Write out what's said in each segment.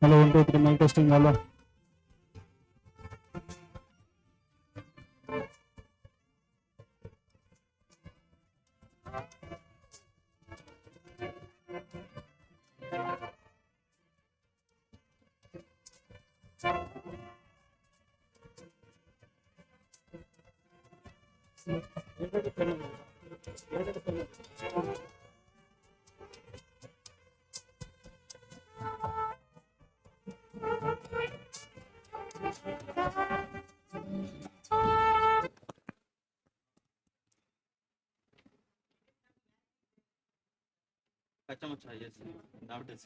Hello, 1 2 3 mic testing. Hello. अच्छा अच्छा yes now it is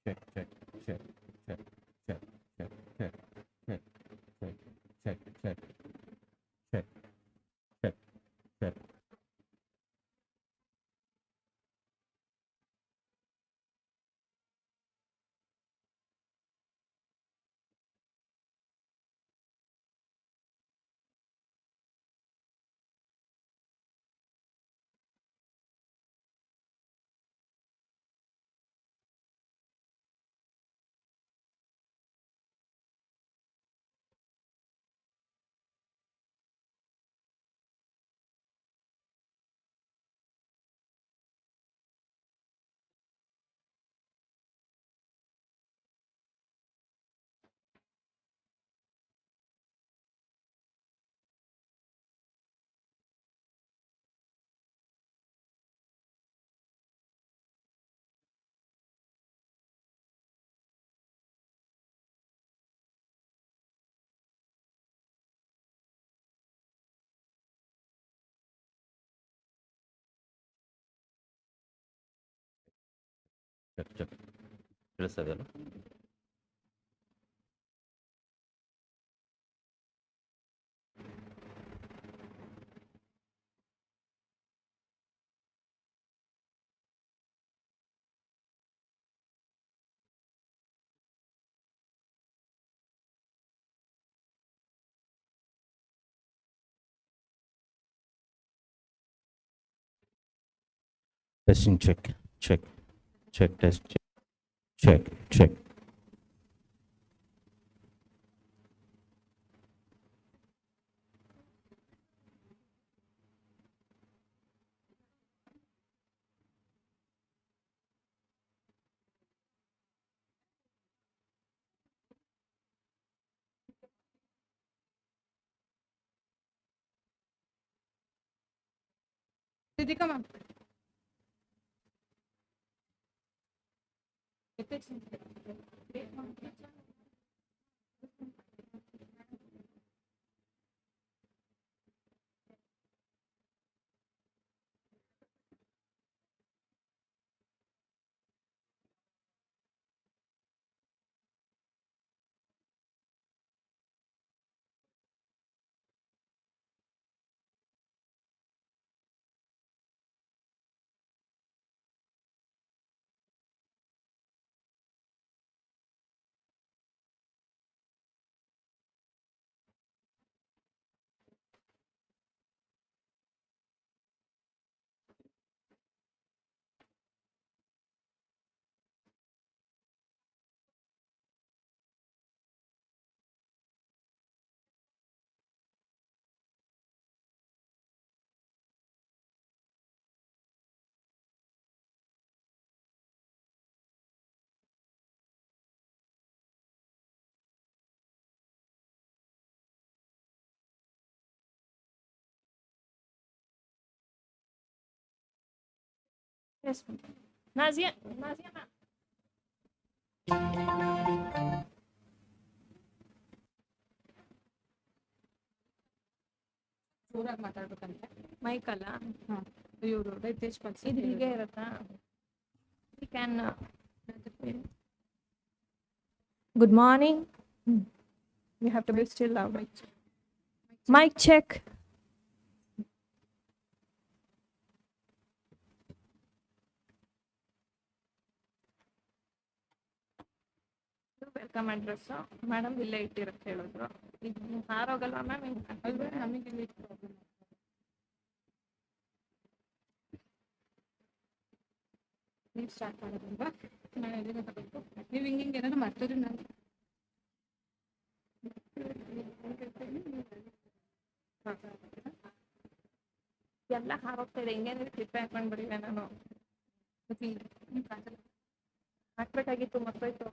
Check, check, check, check, check, check, check, check, check, check, check, check, check, check. Check, check. ಕೇಳಿಸ್ತದಲ್ಲ? Testing check, check, check, test, check, check. Didi, come on. Yes, ma'am. Nazia, ma'am. ಜೋರಾಗಿ ಮಾತಾಡ್ಬೇಕಂತೆ. ಮೈಕಲ್ಲ ಹಾಂ, ಇವರು ರೈತೇಶ್ pulse ಇದು ಹೀಗೆ ಇರುತ್ತಾ? We can. Good morning. You have to be still loud. Mic check. Welcome address madam ಇಲ್ಲೇ ಇಟ್ಟಿರತ್ತೆ ಹೇಳಿದ್ರು. ಇದು ಹಾರೋಗಲ್ವಾ ma'am? ಅಲ್ವಾ ನಮಗೆ ಇಲ್ಲಿ ಪ್ರಾಬ್ಲಮ್. ನೀವು ಸ್ಟಾರ್ಟ್ ಮಾಡೋದಲ್ವಾ? ನಾನು ಎಲ್ಲಿಂದ ತಗೋಬೇಕು? ನೀವು ಹಿಂಗೆ ಏನಾದ್ರು ಮಾಡ್ತೀರಿ ನಾನು ಎಲ್ಲ ಹಾರೋಗ್ತಾ ಇದೆ. ಹಿಂಗೆ ಕ್ಲಿಪ್ ಹಾಕೊಂಡ್ಬಿಡಿವೆ ನಾನು. ನೀವು ಕಾಂತಲ್ಲ ಹಾಕ್ಬೇಕಾಗಿತ್ತು ಮತ್ತೋಯ್ತು.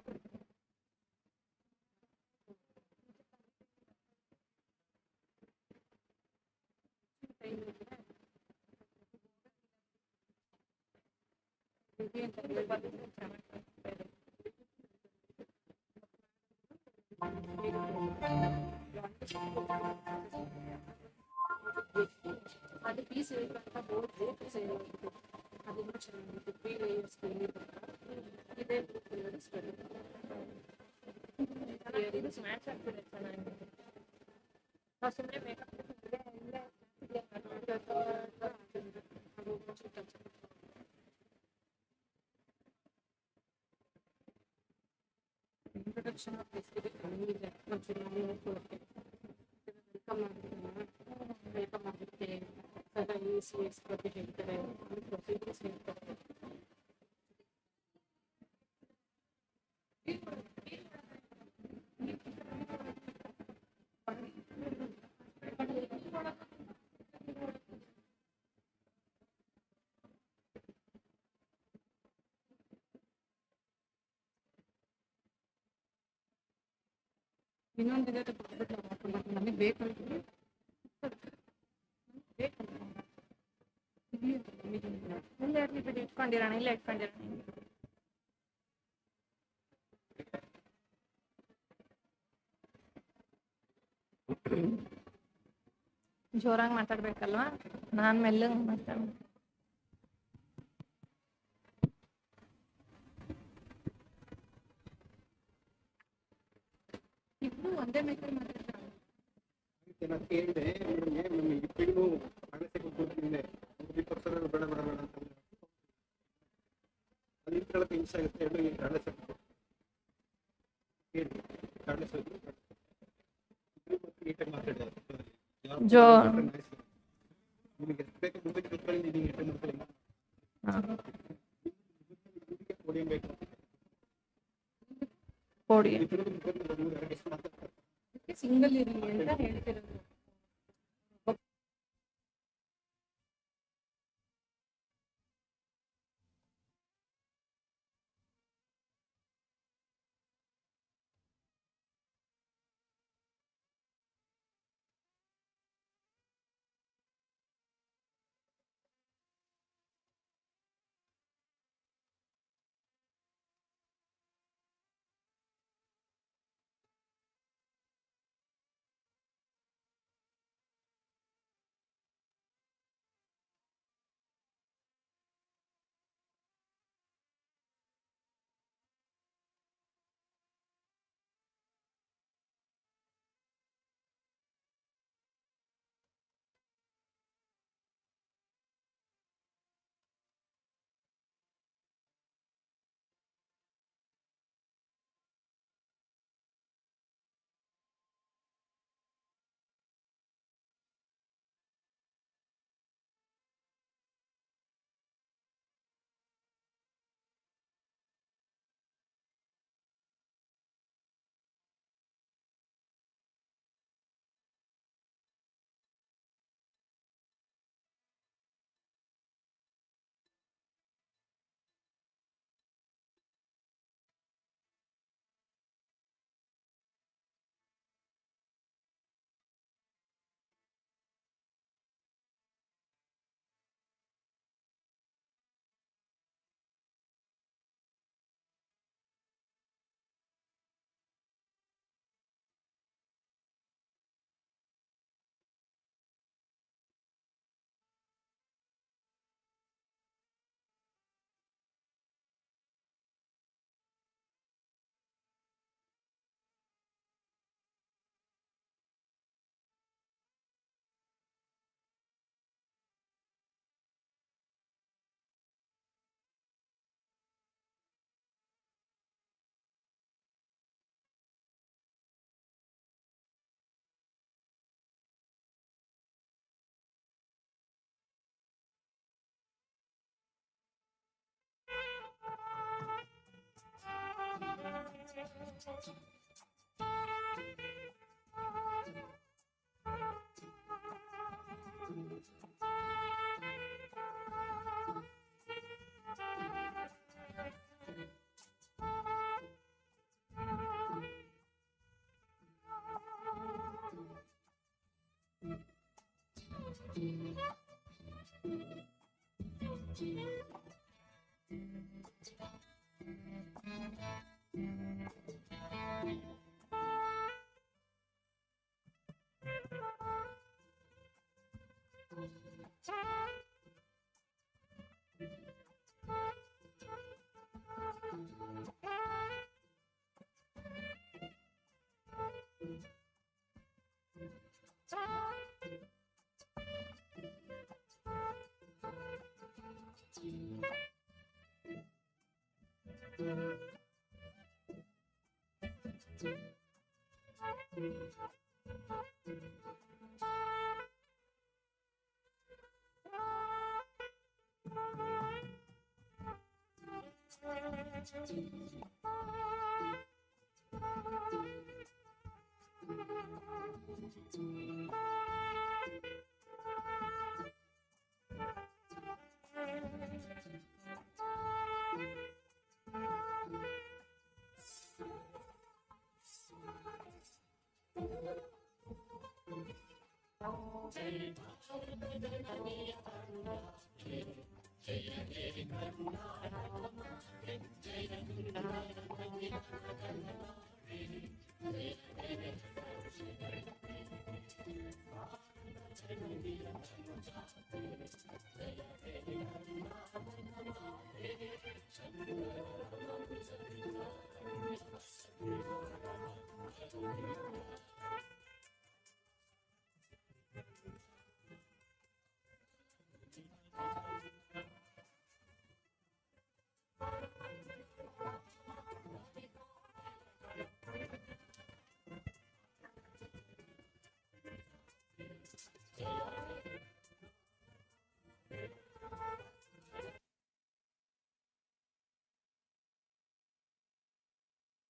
ಅದು ಪೀಸ್ ಅಂತ ಬೋರ್ಡ್ ಪೀಸ್ ಅದೆಲ್ಲ ಚೆನ್ನಾಗಿತ್ತು. 3 layers ಇದೇ ಇದು ಸ್ಮ್ಯಾಚ್ ಆಗ್ತಿದೆ ಚೆನ್ನಾಗಿ. ನಾವು ಸುಮ್ಮನೆ ಮೇಕಪ್ ಇಂಟ್ರೊಡಕ್ಷನ್ ಆಫ್ ಫೆಸಿಲಿಟಿ ಕಮ್ಮಿ ಇದೆ. ಒಂಚೂರು ನಾವು ನೋಡ್ಕೊಳ್ಳೋಕ್ಕೆ ವೆಲ್ಕಮ್ ಆಗುತ್ತೆ. ECS ಬಗ್ಗೆ ಹೇಳ್ತಾರೆ, ಪ್ರೊಸೀಜರ್ಸ್ ಹೇಳ್ತಾರೆ. ಇನ್ನೊಂದಿದೆ ನಮಗೆ ಬೇಕಂದ್ರೆ ಇಲ್ಲೇ ಇರ್ಲಿ ಬಿಡಿ, ಇಟ್ಕೊಂಡಿರೋಣ, ಇಲ್ಲೇ ಇಟ್ಕೊಂಡಿರೋಣ. ಜೋರಾಗಿ ಮಾತಾಡ್ಬೇಕಲ್ವಾ? ನಾನು ಮೆಲ್ಲಗೆ ಮಾತಾಡ. ಇಬ್ಬರು ಒಂದೇ ಮೈಕಲ್ ಮಾತಾಡ್ತಾರೆ. ನಾನು ಕೇಳಿದೆ ನಮಗೆ ಇಬ್ಬರಿಗೂ ಕಾಣಿಸೆ ಕೊಟ್ಟಿದ್ದೆ 20% ಬೇಡ ಬೇಡ ಬೇಡ ಅಂತ ಅದು ಇಟ್ಕೊಳ್ಳೋಕೆ ಹಿಂಸೆ ಆಗುತ್ತೆ. ಎರಡು ಈಗ ಕಾಣಿಸೆ ಕೇಳಿ ಕಾಣಿಸೋದು ನೀಟಾಗಿ ಮಾತಾಡಿದೆ. ನಿಮಗೆ ಎಷ್ಟು ಬೇಕು ಮುಂದಕ್ಕೆ ಕೂತ್ಕೊಳ್ಳಿ, ನೀವು ನೀಟಾಗಿ ಮಾತಾಡಿ. ಪೋಡಿಯಂ ಬೇಕು, ಪೋಡಿಯಂ ಎಷ್ಟು ಮಾತಾಡ್ತಾರೆ. ಸಿಂಗಲ್ ಇರಲಿ ಅಂತ ಹೇಳ್ತಿರೋದು.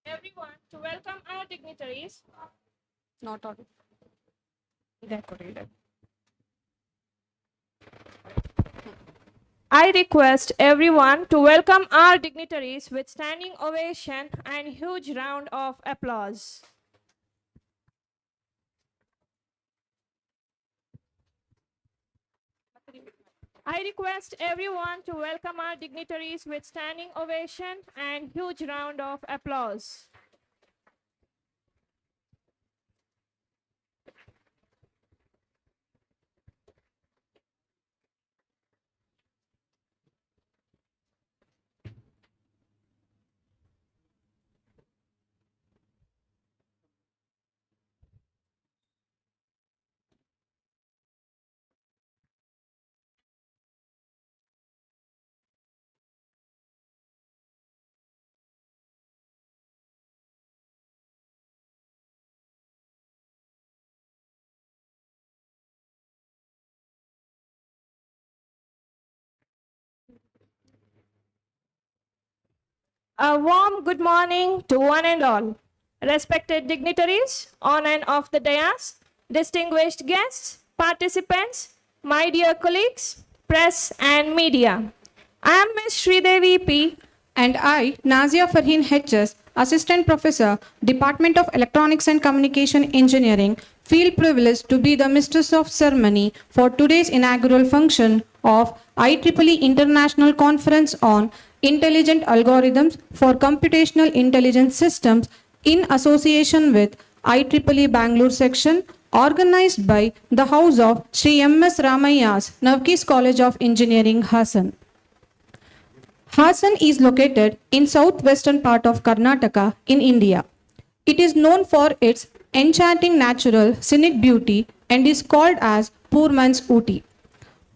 Everyone, to welcome our dignitaries. Not audible. I request everyone to welcome our dignitaries with standing ovation and huge round of applause. I request everyone to welcome our dignitaries with standing ovation and huge round of applause. A warm good morning to one and all. Respected dignitaries on and off the dais, distinguished guests, participants, my dear colleagues, press and media. I am Ms. Sridevi P. And I, Nazia Farheen HS, Assistant Professor, Department of Electronics and Communication Engineering, feel privileged to be the Mistress of Ceremony for today's inaugural function of IEEE International Conference on Intelligent Algorithms for Computational Intelligence Systems in association with IEEE Bangalore section, organized by the House of Sri M.S. Ramayya's Navkis College of Engineering, Hassan. Hassan is located in southwestern part of Karnataka in India. It is known for its enchanting natural scenic beauty and is called as Poor Man's Ooty.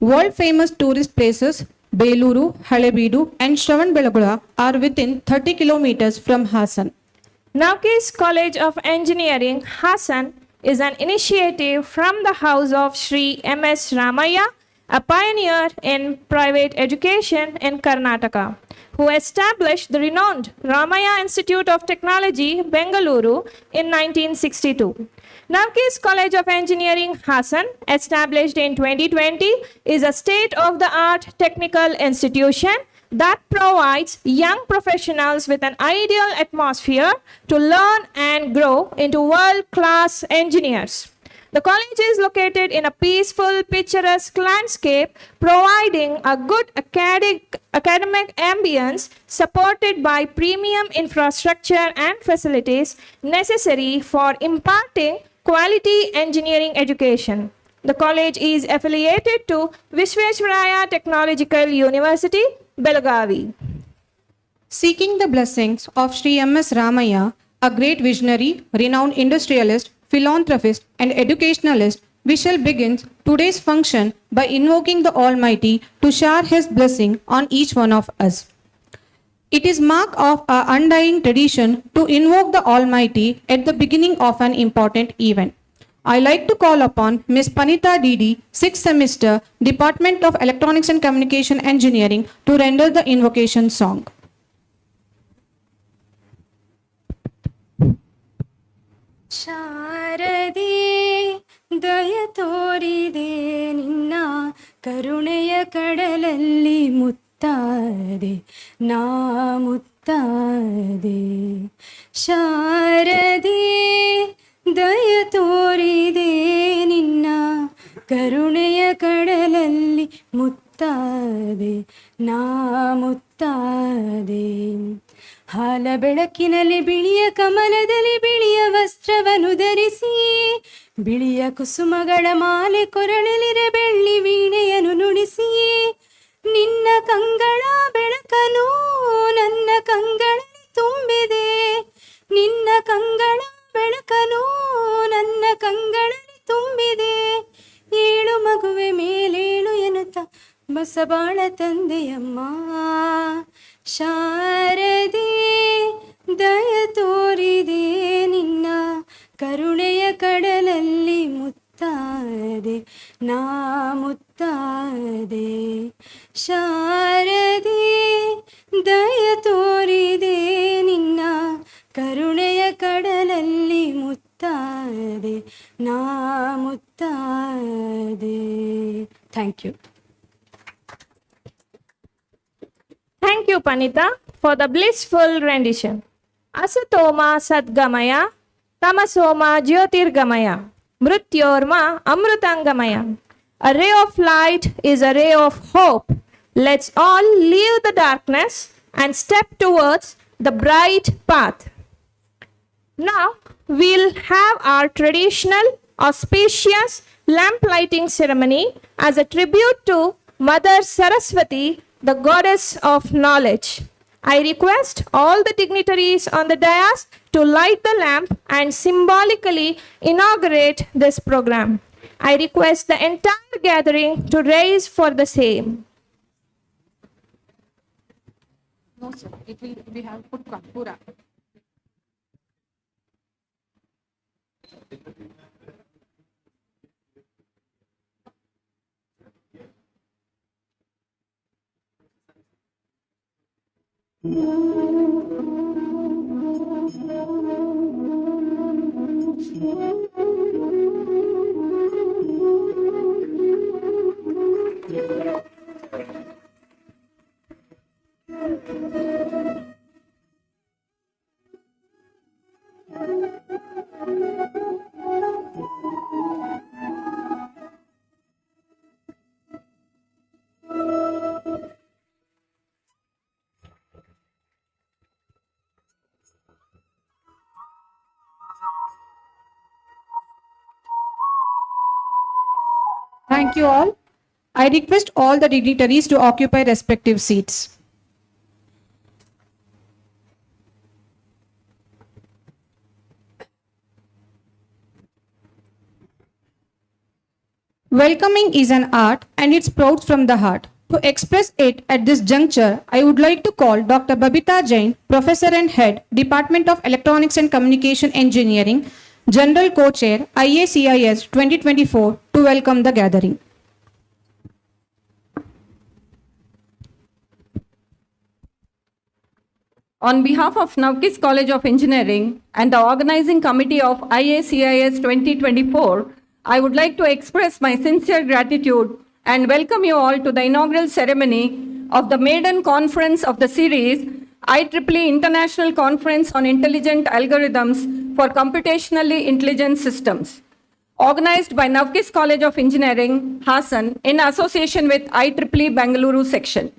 World famous tourist places Beluru, Halebeedu and Shravanbelagula are within 30 kilometers from Hassan. Navkis College of Engineering, Hassan, is an initiative from the House of Sri M.S. Ramayya a pioneer in private education in Karnataka, who established the renowned Ramaya Institute of Technology, Bengaluru, in 1962. Navkis College of Engineering, Hassan, established in 2020, is a state-of-the-art technical institution that provides young professionals with an ideal atmosphere to learn and grow into world-class engineers. The college is located in a peaceful, picturesque landscape, providing a good academic ambience supported by premium infrastructure and facilities necessary for imparting quality engineering education. The college is affiliated to Visvesvaraya Technological University, Belagavi. Seeking the blessings of Sri M.S. Ramaya, a great visionary, renowned industrialist, philanthropist, and educationalist, we shall begin today's function by invoking the Almighty to shower His blessing on each one of us. It is mark of our undying tradition to invoke the Almighty at the beginning of an important event. I like to call upon Ms. Panita Didi, 6th semester, Department of Electronics and Communication Engineering, to render the invocation song. ಶಾರದೆ ದಯ ತೋರಿದೆ ನಿನ್ನ ಕರುಣೆಯ ಕಡಲಲ್ಲಿ ಮುತ್ತಾದೆ ನಾ ಮುತ್ತಾದೆ ಶಾರದೆ ದಯ ತೋರಿದೆ ನಿನ್ನ ಕರುಣೆಯ ಕಡಲಲ್ಲಿ ಮುತ್ತಾದೆ ನಾ ಮುತ್ತಾದೆ ಹಾಲ ಬೆಳಕಿನಲ್ಲಿ ಬಿಳಿಯ ಕಮಲದಲ್ಲಿ ಬಿಳಿಯ ವಸ್ತ್ರವನ್ನು ಧರಿಸಿ ಬಿಳಿಯ ಕುಸುಮಗಳ ಮಾಲೆ ಕೊರಳಲಿರೆ ಬೆಳ್ಳಿ ವೀಣೆಯನ್ನು ನುಡಿಸಿ ನಿನ್ನ ಕಂಗಳ ಬೆಳಕನು ನನ್ನ ಕಂಗಳಲ್ಲಿ ತುಂಬಿದೆ ನಿನ್ನ ಕಂಗಳ ಬೆಳಕನು ನನ್ನ ಕಂಗಳಲ್ಲಿ ತುಂಬಿದೆ ಏಳು ಮಗುವೆ ಮೇಲೇಳು ಎನ್ನುತ್ತ ಬಸಬಾಳ ತಂದೆಯಮ್ಮ ಶಾರದೆ ದಯ ತೋರಿದೆ ನಿನ್ನ ಕರುಣೆಯ ಕಡಲಲ್ಲಿ ಮುತ್ತಾದೆ ನಾ ಮುತ್ತಾದೆ ಶಾರದೆ ದಯ ತೋರಿದೆ ನಿನ್ನ ಕರುಣೆಯ ಕಡಲಲ್ಲಿ ಮುತ್ತಾದೆ ನಾ ಮುತ್ತಾದೆ. Thank you. Thank you, Panita, for the blissful rendition. Asatoma Sadgamaya, Tamasoma Jyotirgamaya, Mrityorma Amrutangamaya. A ray of light is a ray of hope. Let's all leave the darkness and step towards the bright path. Now, we'll have our traditional auspicious lamp lighting ceremony as a tribute to Mother Saraswati, the goddess of knowledge. I request all the dignitaries on the dais to light the lamp and symbolically inaugurate this program. I request the entire gathering to raise for the same. No, sir. We have put Kapura. Thank you all. I request all the dignitaries to occupy respective seats. Welcoming is an art and it sprouts from the heart. To express it at this juncture, I would like to call Dr. Babita Jain, Professor and Head, Department of Electronics and Communication Engineering, General Co-Chair, IEEE 2024, to welcome the gathering. On behalf of Navkis College of Engineering and the organizing committee of IEEE 2024, I would like to express my sincere gratitude and welcome you all to the inaugural ceremony of the maiden conference of the series IEEE International Conference on Intelligent Algorithms for Computationally Intelligent Systems, organized by Navkis College of Engineering, Hassan, in association with IEEE Bengaluru section.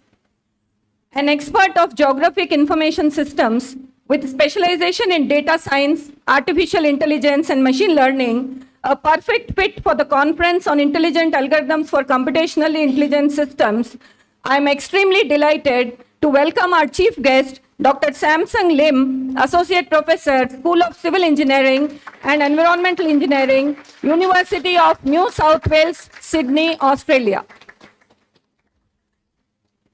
An expert of geographic information systems with specialization in data science, artificial intelligence, and machine learning, a perfect fit for the Conference on Intelligent Algorithms for Computationally Intelligent Systems, I am extremely delighted to welcome our chief guest, Dr. Samsung Lim, Associate Professor, School of Civil Engineering and Environmental Engineering, University of New South Wales, Sydney, Australia.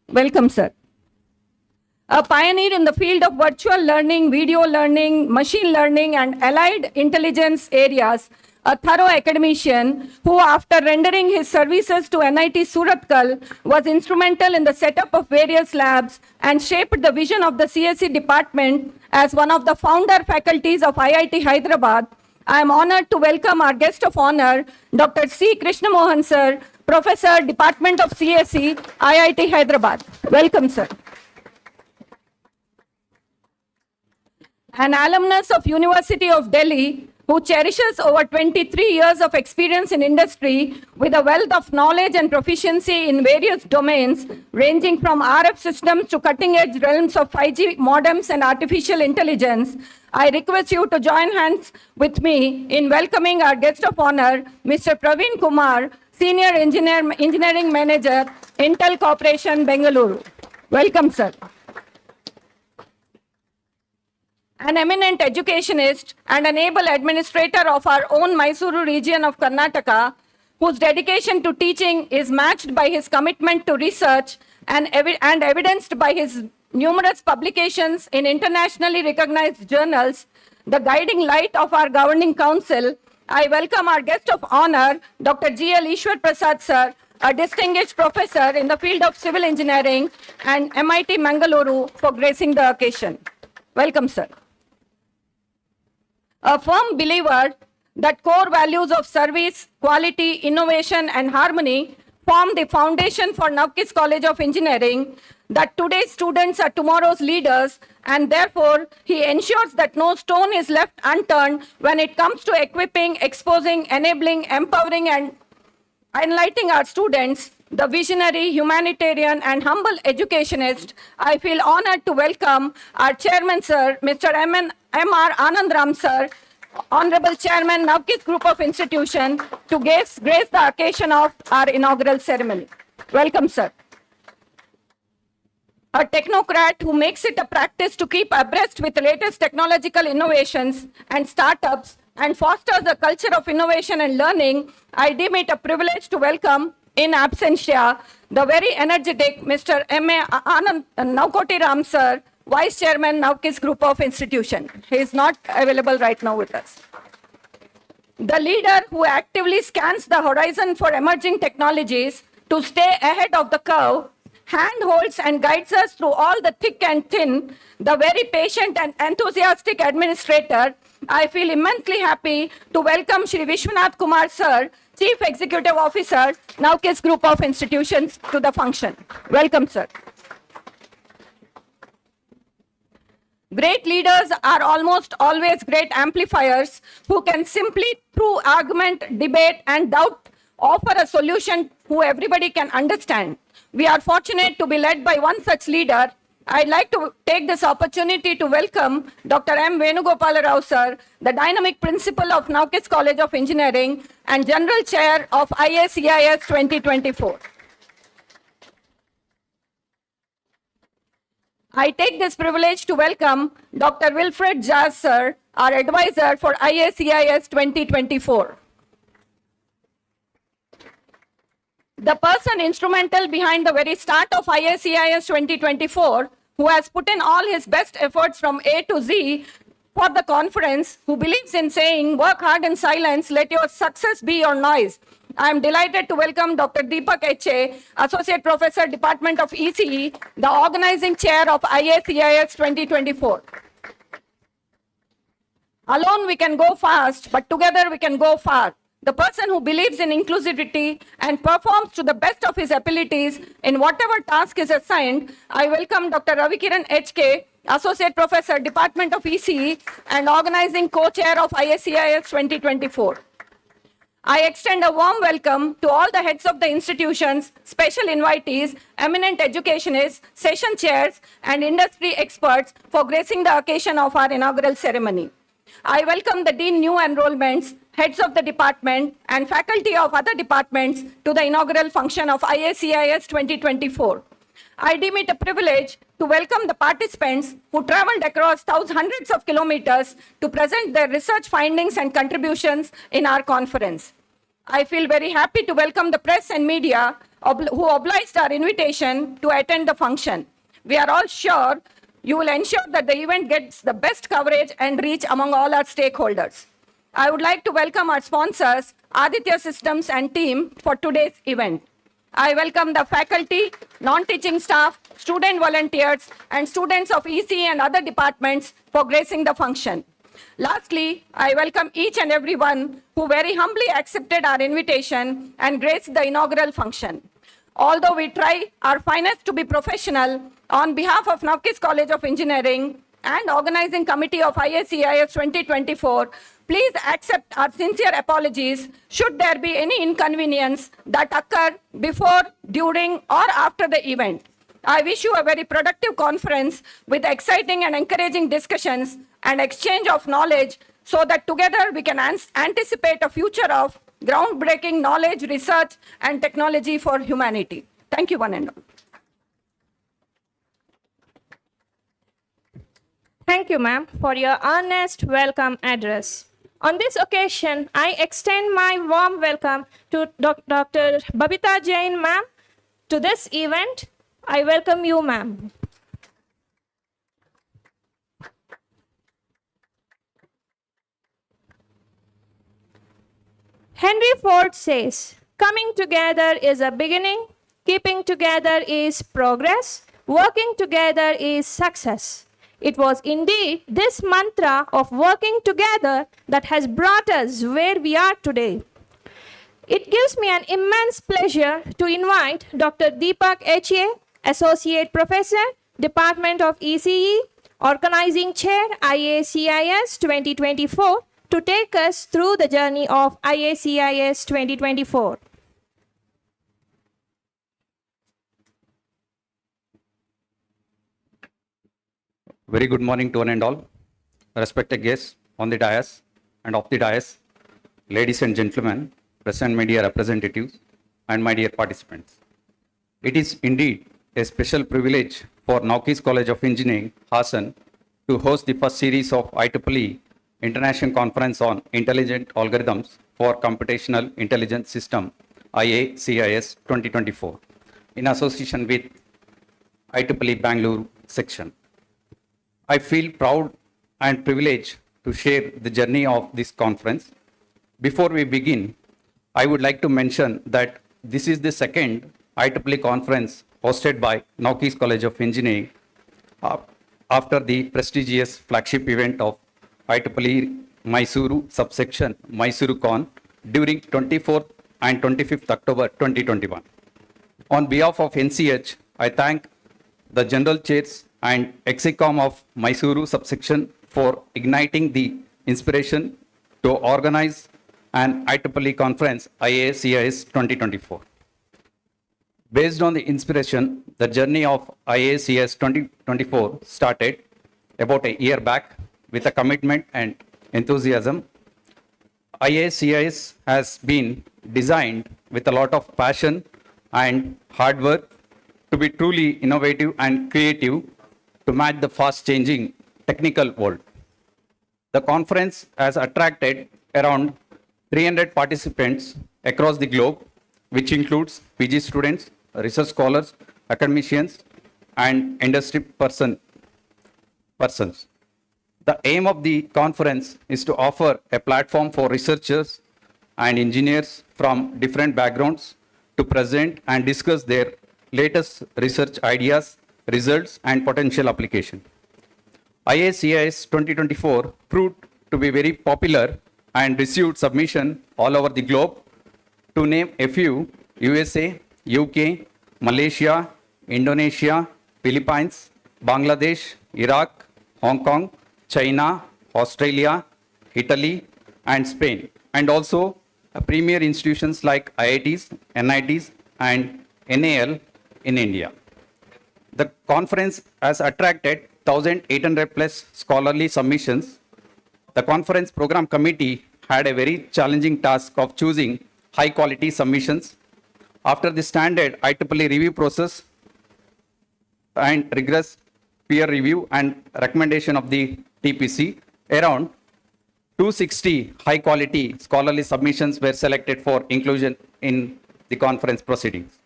Welcome, sir. A pioneer in the field of virtual learning, video learning, machine learning, and allied intelligence areas, a thorough academician who, after rendering his services to NIT Surathkal, was instrumental in the setup of various labs and shaped the vision of the CSE department as one of the founder faculties of IIT Hyderabad, I am honored to welcome our guest of honor, Dr. C. Krishnamohan, sir, Professor, Department of CSE, IIT Hyderabad. Welcome, sir. An alumnus of University of Delhi who cherishes over 23 years of experience in industry with a wealth of knowledge and proficiency in various domains ranging from RF systems to cutting-edge realms of 5G modems and artificial intelligence, I request you to join hands with me in welcoming our guest of honor, Mr. Praveen Kumar, Senior Engineering Manager, Intel Corporation, Bengaluru. Welcome, sir. An eminent educationist and an able administrator of our own Mysuru region of Karnataka, whose dedication to teaching is matched by his commitment to research and evidenced by his numerous publications in internationally recognized journals, the guiding light of our governing council, I welcome our guest of honor, Dr. G.L. Ishwar Prasad, sir, a distinguished professor in the field of civil engineering and MIT Mangaluru, for gracing the occasion. Welcome, sir. A firm believer that core values of service, quality, innovation, and harmony form the foundation for Navkis College of Engineering, that today's students are tomorrow's leaders, and therefore he ensures that no stone is left unturned when it comes to equipping, exposing, enabling, empowering, and enlightening our students. The visionary, humanitarian, and humble educationist, I feel honored to welcome our chairman, sir, Mr. M.R. Anandram, sir, Honorable Chairman, Navkis Group of Institution, to grace the occasion of our inaugural ceremony. Welcome, sir. A technocrat who makes it a practice to keep abreast with the latest technological innovations and startups and fosters a culture of innovation and learning, I deem it a privilege to welcome in absentia the very energetic Mr. M.A. Navkoti Ram, sir, Vice Chairman, Navkis Group of Institution. He is not available right now with us. The leader who actively scans the horizon for emerging technologies to stay ahead of the curve, handholds and guides us through all the thick and thin, the very patient and enthusiastic administrator, I feel immensely happy to welcome Shri Vishwanath Kumar, sir, Chief Executive Officer, Navkis Group of Institutions, to the function. Welcome, sir. Great leaders are almost always great amplifiers who can simply, through argument, debate, and doubt, offer a solution who everybody can understand. We are fortunate to be led by one such leader. I'd like to take this opportunity to welcome Dr. M. Venugopala Rao, sir, the dynamic principal of Navkis College of Engineering and General Chair of IEEE 2024. I take this privilege to welcome Dr. Wilfred Jazz, sir, our advisor for IEEE 2024. The person instrumental behind the very start of IEEE 2024, who has put in all his best efforts from A to Z for the conference, who believes in saying, work hard in silence, let your success be your noise. I am delighted to welcome Dr. Deepak H.A., Associate Professor, Department of ECE, the Organizing Chair of IACIS 2024. Alone we can go fast, but together we can go far. The person who believes in inclusivity and performs to the best of his abilities in whatever task is assigned, I welcome Dr. Ravikiran H.K., Associate Professor, Department of ECE and Organizing Co-Chair of IACIS 2024. I extend a warm welcome to all the heads of the institutions, special invitees, eminent educationists, session chairs, and industry experts for gracing the occasion of our inaugural ceremony. I welcome the Dean new enrollments, heads of the department, and faculty of other departments to the inaugural function of IACIS 2024. I deem it a privilege to welcome the participants who traveled across hundreds of kilometers to present their research findings and contributions in our conference. I feel very happy to welcome the press and media who obliged our invitation to attend the function. We are all sure you will ensure that the event gets the best coverage and reach among all our stakeholders. I would like to welcome our sponsors, Aditya Systems and team, for today's event. I welcome the faculty, non-teaching staff, student volunteers, and students of ECE and other departments for gracing the function. Lastly, I welcome each and everyone who very humbly accepted our invitation and graced the inaugural function. Although we try our finest to be professional, on behalf of Navkis College of Engineering and Organizing Committee of IACIS 2024, please accept our sincere apologies should there be any inconvenience that occur before, during, or after the event. I wish you a very productive conference with exciting and encouraging discussions and exchange of knowledge so that together we can anticipate a future of groundbreaking knowledge, research, and technology for humanity. Thank you, one and all. Thank you, ma'am, for your earnest welcome address. On this occasion, I extend my warm welcome to Dr. Babita Jain, ma'am, to this event. I welcome you, ma'am. Henry Ford says, coming together is a beginning, keeping together is progress, working together is success. It was indeed this mantra of working together that has brought us where we are today. It gives me an immense pleasure to invite Dr. Deepak H.A., Associate Professor, Department of ECE, Organizing Chair, IACIS 2024, to take us through the journey of IACIS 2024. Very good morning to one and all, respected guests on the dais and off the dais, ladies and gentlemen, press and media representatives, and my dear participants. It is indeed a special privilege for Navkis College of Engineering, Hassan, to host the first series of IEEE International Conference on Intelligent Algorithms for Computational Intelligence System, IACIS 2024, in association with IEEE Bangalore section. I feel proud and privileged to share the journey of this conference. Before we begin, I would like to mention that this is the second IEEE conference hosted by Navkis College of Engineering after the prestigious flagship event of IEEE Mysuru subsection MysuruCon during 24th and 25th October 2021. On behalf of NCH, I thank the General Chairs and Execom of Mysuru subsection for igniting the inspiration to organize an IEEE conference, IACIS 2024. Based on the inspiration, the journey of IACIS 2024 started about a year back with a commitment and enthusiasm. IACIS has been designed with a lot of passion and hard work to be truly innovative and creative to match the fast-changing technical world. The conference has attracted around 300 participants across the globe, which includes PG students, research scholars, academicians, and industry persons. The aim of the conference is to offer a platform for researchers and engineers from different backgrounds to present and discuss their latest research ideas, results, and potential application. IACIS 2024 proved to be very popular and received submission all over the globe. To name a few, USA, UK, Malaysia, Indonesia, Philippines, Bangladesh, Iraq, Hong Kong, China, Australia, Italy, and Spain, and also premier institutions like IITs, NITs, and NAL in India. The conference has attracted 1,800 plus scholarly submissions. The conference program committee had a very challenging task of choosing high quality submissions. After the standard IEEE review process and rigorous peer review and recommendation of the TPC, around 260 high quality scholarly submissions were selected for inclusion in the conference proceedings.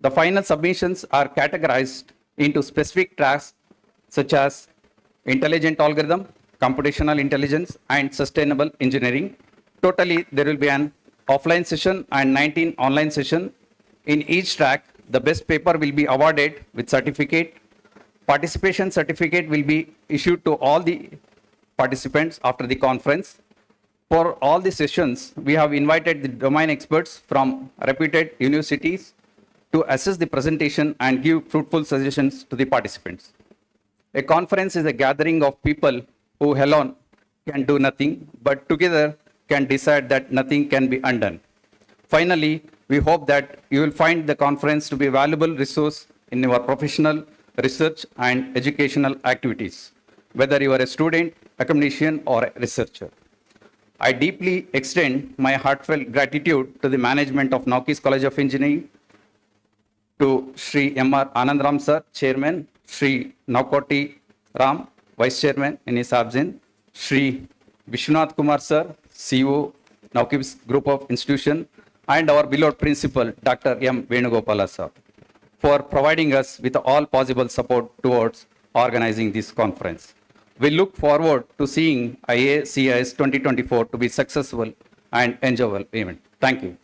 The final submissions are categorized into specific tracks such as intelligent algorithm, computational intelligence, and sustainable engineering. Totally, there will be an offline session and 19 online sessions. In each track, the best paper will be awarded with certificate. Participation certificate will be issued to all the participants after the conference. For all the sessions, we have invited the domain experts from reputed universities to assess the presentation and give fruitful suggestions to the participants. A conference is a gathering of people who alone can do nothing, but together can decide that nothing can be undone. Finally, we hope that you will find the conference to be a valuable resource in your professional, research, and educational activities, whether you are a student, academician, or a researcher. I deeply extend my heartfelt gratitude to the management of Navkis College of Engineering, to Sri M.R. Anandram Sir, Chairman, Sri Navkoti Ram, Vice Chairman in his absence, Sri Vishwanath Kumar Sir, CEO, Navkis Group of Institution, and our beloved Principal, Dr. M. Venugopala Sir, for providing us with all possible support towards organizing this conference. We look forward to seeing IACIS 2024 to be successful and enjoyable event. Thank you.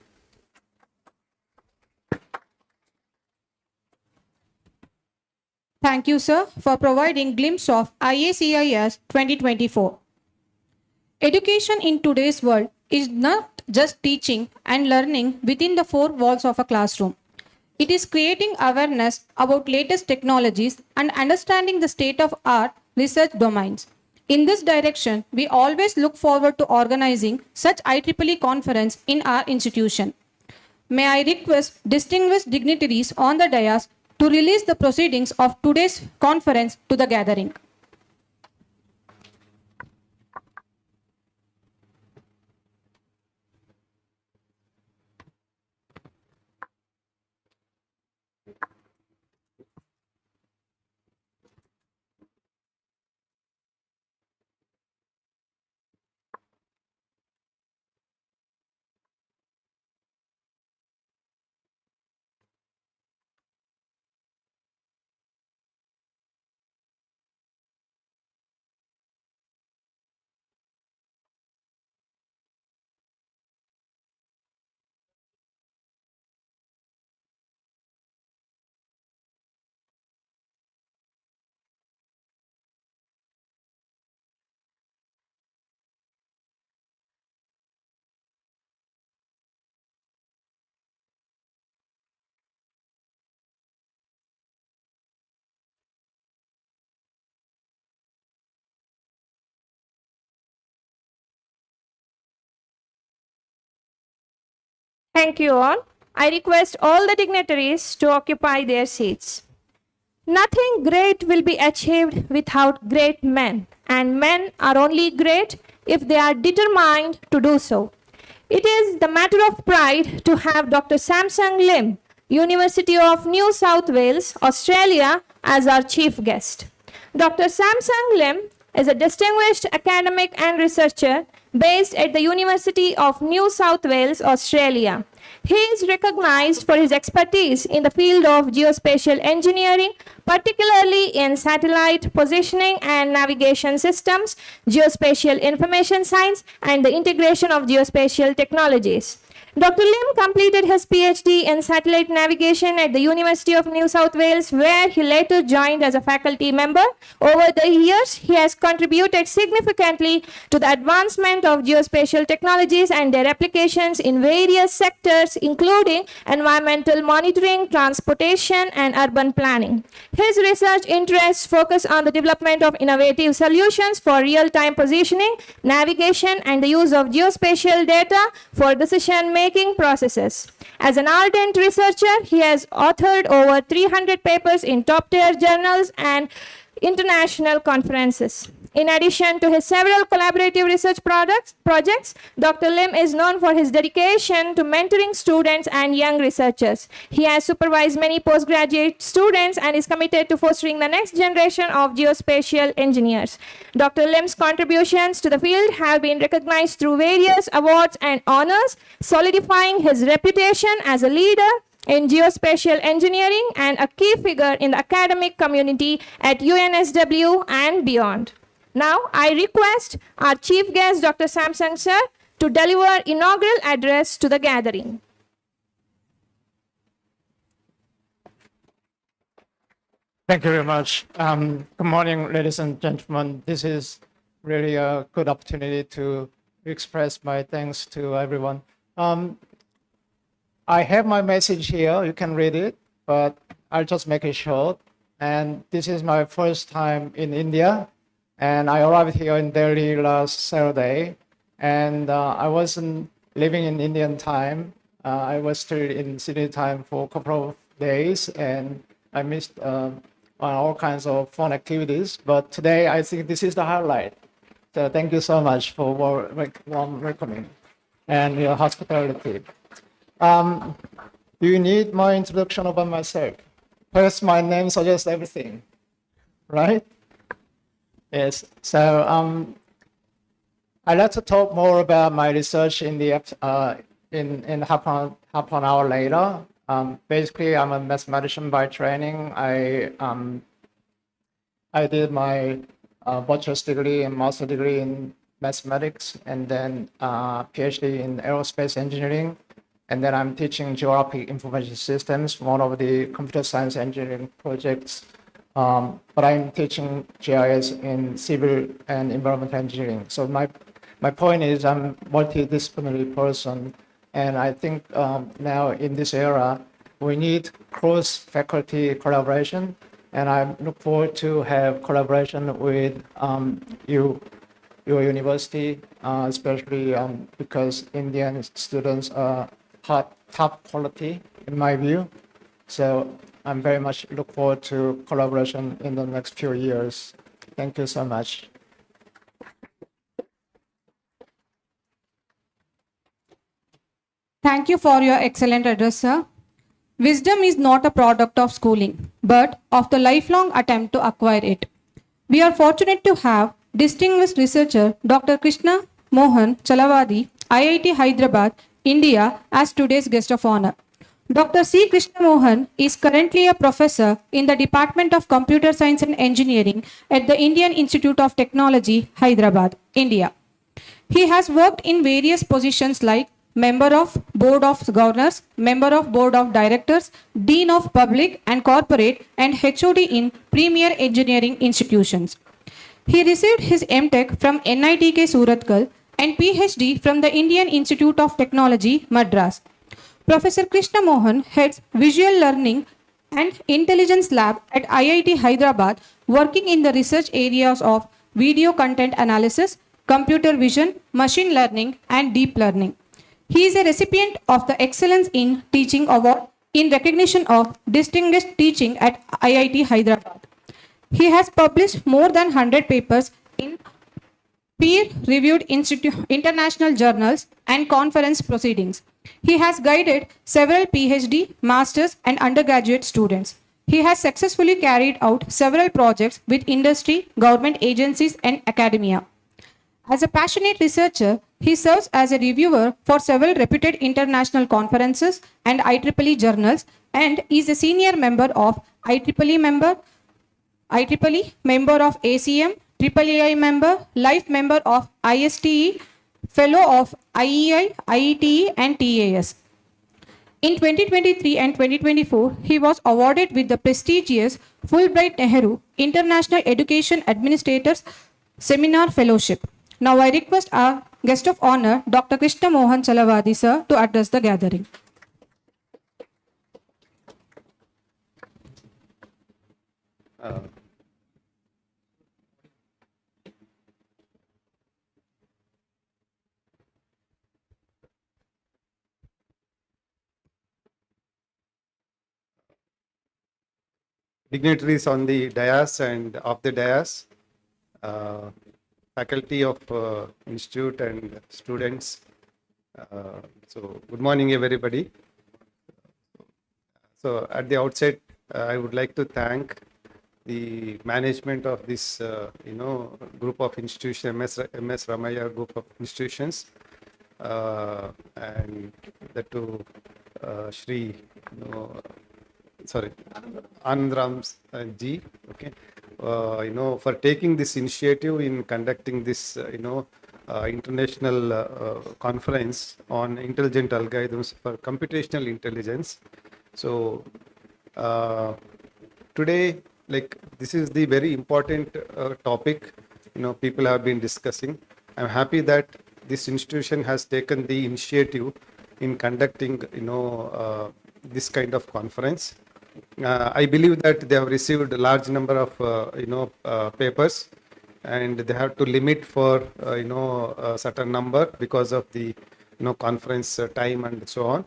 Thank you, sir, for providing glimpse of IACIS 2024. Education in today's world is not just teaching and learning within the four walls of a classroom. It is creating awareness about latest technologies and understanding the state-of-art research domains. In this direction, we always look forward to organizing such IEEE conference in our institution. May I request distinguished dignitaries on the dais to release the proceedings of today's conference to the gathering. Thank you all. I request all the dignitaries to occupy their seats. Nothing great will be achieved without great men, and men are only great if they are determined to do so. It is the matter of pride to have Dr. Samsung Lim, University of New South Wales, Australia, as our chief guest. Dr. Samsung Lim is a distinguished academic and researcher based at the University of New South Wales, Australia. He is recognized for his expertise in the field of geospatial engineering, particularly in satellite positioning and navigation systems, geospatial information science, and the integration of geospatial technologies. Dr. Lim completed his PhD in satellite navigation at the University of New South Wales, where he later joined as a faculty member. Over the years, he has contributed significantly to the advancement of geospatial technologies and their applications in various sectors, including environmental monitoring, transportation, and urban planning. His research interests focus on the development of innovative solutions for real-time positioning, navigation, and the use of geospatial data for decision-making processes. As an ardent researcher, he has authored over 300 papers in top-tier journals and international conferences. In addition to his several collaborative research projects, Dr. Lim is known for his dedication to mentoring students and young researchers. He has supervised many postgraduate students and is committed to fostering the next generation of geospatial engineers. Dr. Lim's contributions to the field have been recognized through various awards and honors, solidifying his reputation as a leader in geospatial engineering and a key figure in the academic community at UNSW and beyond. Now, I request our chief guest, Dr. Samsung sir, to deliver inaugural address to the gathering. Thank you very much. Good morning, ladies and gentlemen. This is really a good opportunity to express my thanks to everyone. I have my message here. You can read it, but I'll just make it short. And this is my first time in India. And I arrived here in Delhi last Saturday, and I wasn't living in Indian time. I was still in Sydney time for a couple of days, and I missed all kinds of fun activities. But today, I think this is the highlight. So thank you so much for warm welcoming and your hospitality. Do you need more introduction about myself? First, my name suggests everything, right? Yes, so I'd like to talk more about my research in the in half an hour later. Basically, I'm a mathematician by training. I did my bachelor's degree and master's degree in mathematics, and then PhD in aerospace engineering, and then I'm teaching geographic information systems, one of the computer science engineering projects. But I'm teaching GIS in civil and environmental engineering. So my point is I'm a multidisciplinary person, and I think now in this era, we need cross-faculty collaboration, and I look forward to have collaboration with your university, especially because Indian students are top quality in my view. So I'm very much look forward to collaboration in the next few years. Thank you so much. Thank you for your excellent address, sir. Wisdom is not a product of schooling, but of the lifelong attempt to acquire it. We are fortunate to have distinguished researcher Dr. Krishna Mohan Chalavadi, IIT Hyderabad, India, as today's guest of honor. Dr. C. Krishna Mohan is currently a professor in the Department of Computer Science and Engineering at the Indian Institute of Technology, Hyderabad, India. He has worked in various positions like Member of Board of Governors, Member of Board of Directors, Dean of Public and Corporate, and HOD in premier engineering institutions. He received his MTech from NITK Surathkal and PhD from the Indian Institute of Technology, Madras. Professor Krishna Mohan heads Visual Learning and Intelligence Lab at IIT Hyderabad, working in the research areas of video content analysis, computer vision, machine learning, and deep learning. He is a recipient of the Excellence in Teaching Award in recognition of distinguished teaching at IIT Hyderabad. He has published more than 100 papers in peer-reviewed international journals and conference proceedings. He has guided several PhD, master's, and undergraduate students. He has successfully carried out several projects with industry, government agencies, and academia. As a passionate researcher, he serves as a reviewer for several reputed international conferences and IEEE journals and is a senior member of IEEE member of ACM, AAI member, life member of ISTE, fellow of IEI, IETE and TAS. In 2023 and 2024, he was awarded with the prestigious Fulbright Nehru International Education Administrators Seminar Fellowship. Now I request our guest of honor, Dr. Krishna Mohan Chalavadi, sir, to address the gathering. Dignitaries on the dais and off the dais, faculty of institute and students. So good morning, everybody. So at the outset, I would like to thank the management of this, group of institutions, MS Ramaya group of institutions, and that to Shri, Anandram ji, okay, for taking this initiative in conducting this, international conference on intelligent algorithms for computational intelligence. So today, like, this is the very important topic, people have been discussing. I'm happy that this institution has taken the initiative in conducting, this kind of conference. I believe that they have received a large number of papers, and they have to limit for a certain number because of the conference time and so on.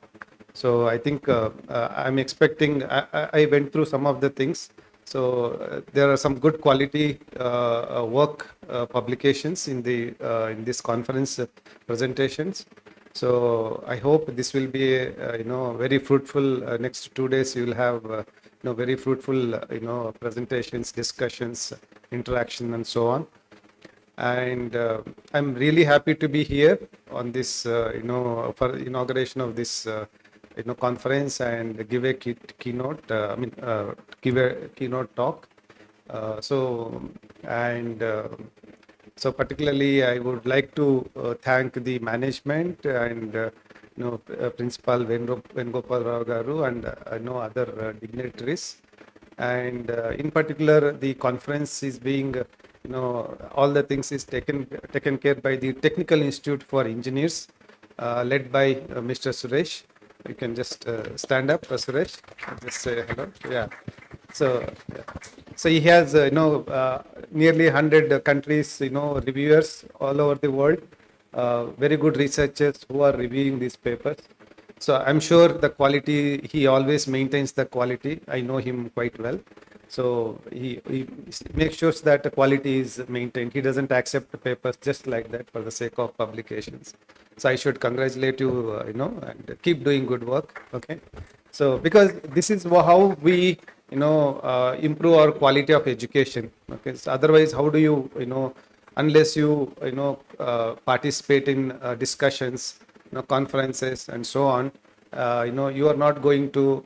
So I think I'm expecting. I went through some of the things. So there are some good quality work publications in the in this conference presentations. So I hope this will be very fruitful. Next 2 days you will have very fruitful presentations, discussions, interaction, and so on. And I'm really happy to be here on this for inauguration of this conference and give a keynote. Give a keynote talk. So particularly, I would like to thank the management and Principal Vengopal Rao Garu and other dignitaries. And in particular, the conference is being, all the things is taken care by the Technical Institute for Engineers, led by Mr. Suresh. You can just stand up, Suresh. Just say hello. Yeah. So he has nearly 100 countries, reviewers all over the world, very good researchers who are reviewing these papers. So I'm sure the quality, he always maintains the quality. I know him quite well. So he makes sure that the quality is maintained. He doesn't accept the papers just like that for the sake of publications. So I should congratulate you, and keep doing good work. Okay. So because this is how we, improve our quality of education. Okay. So otherwise, how do you, unless you, participate in discussions, conferences and so on, you are not going to,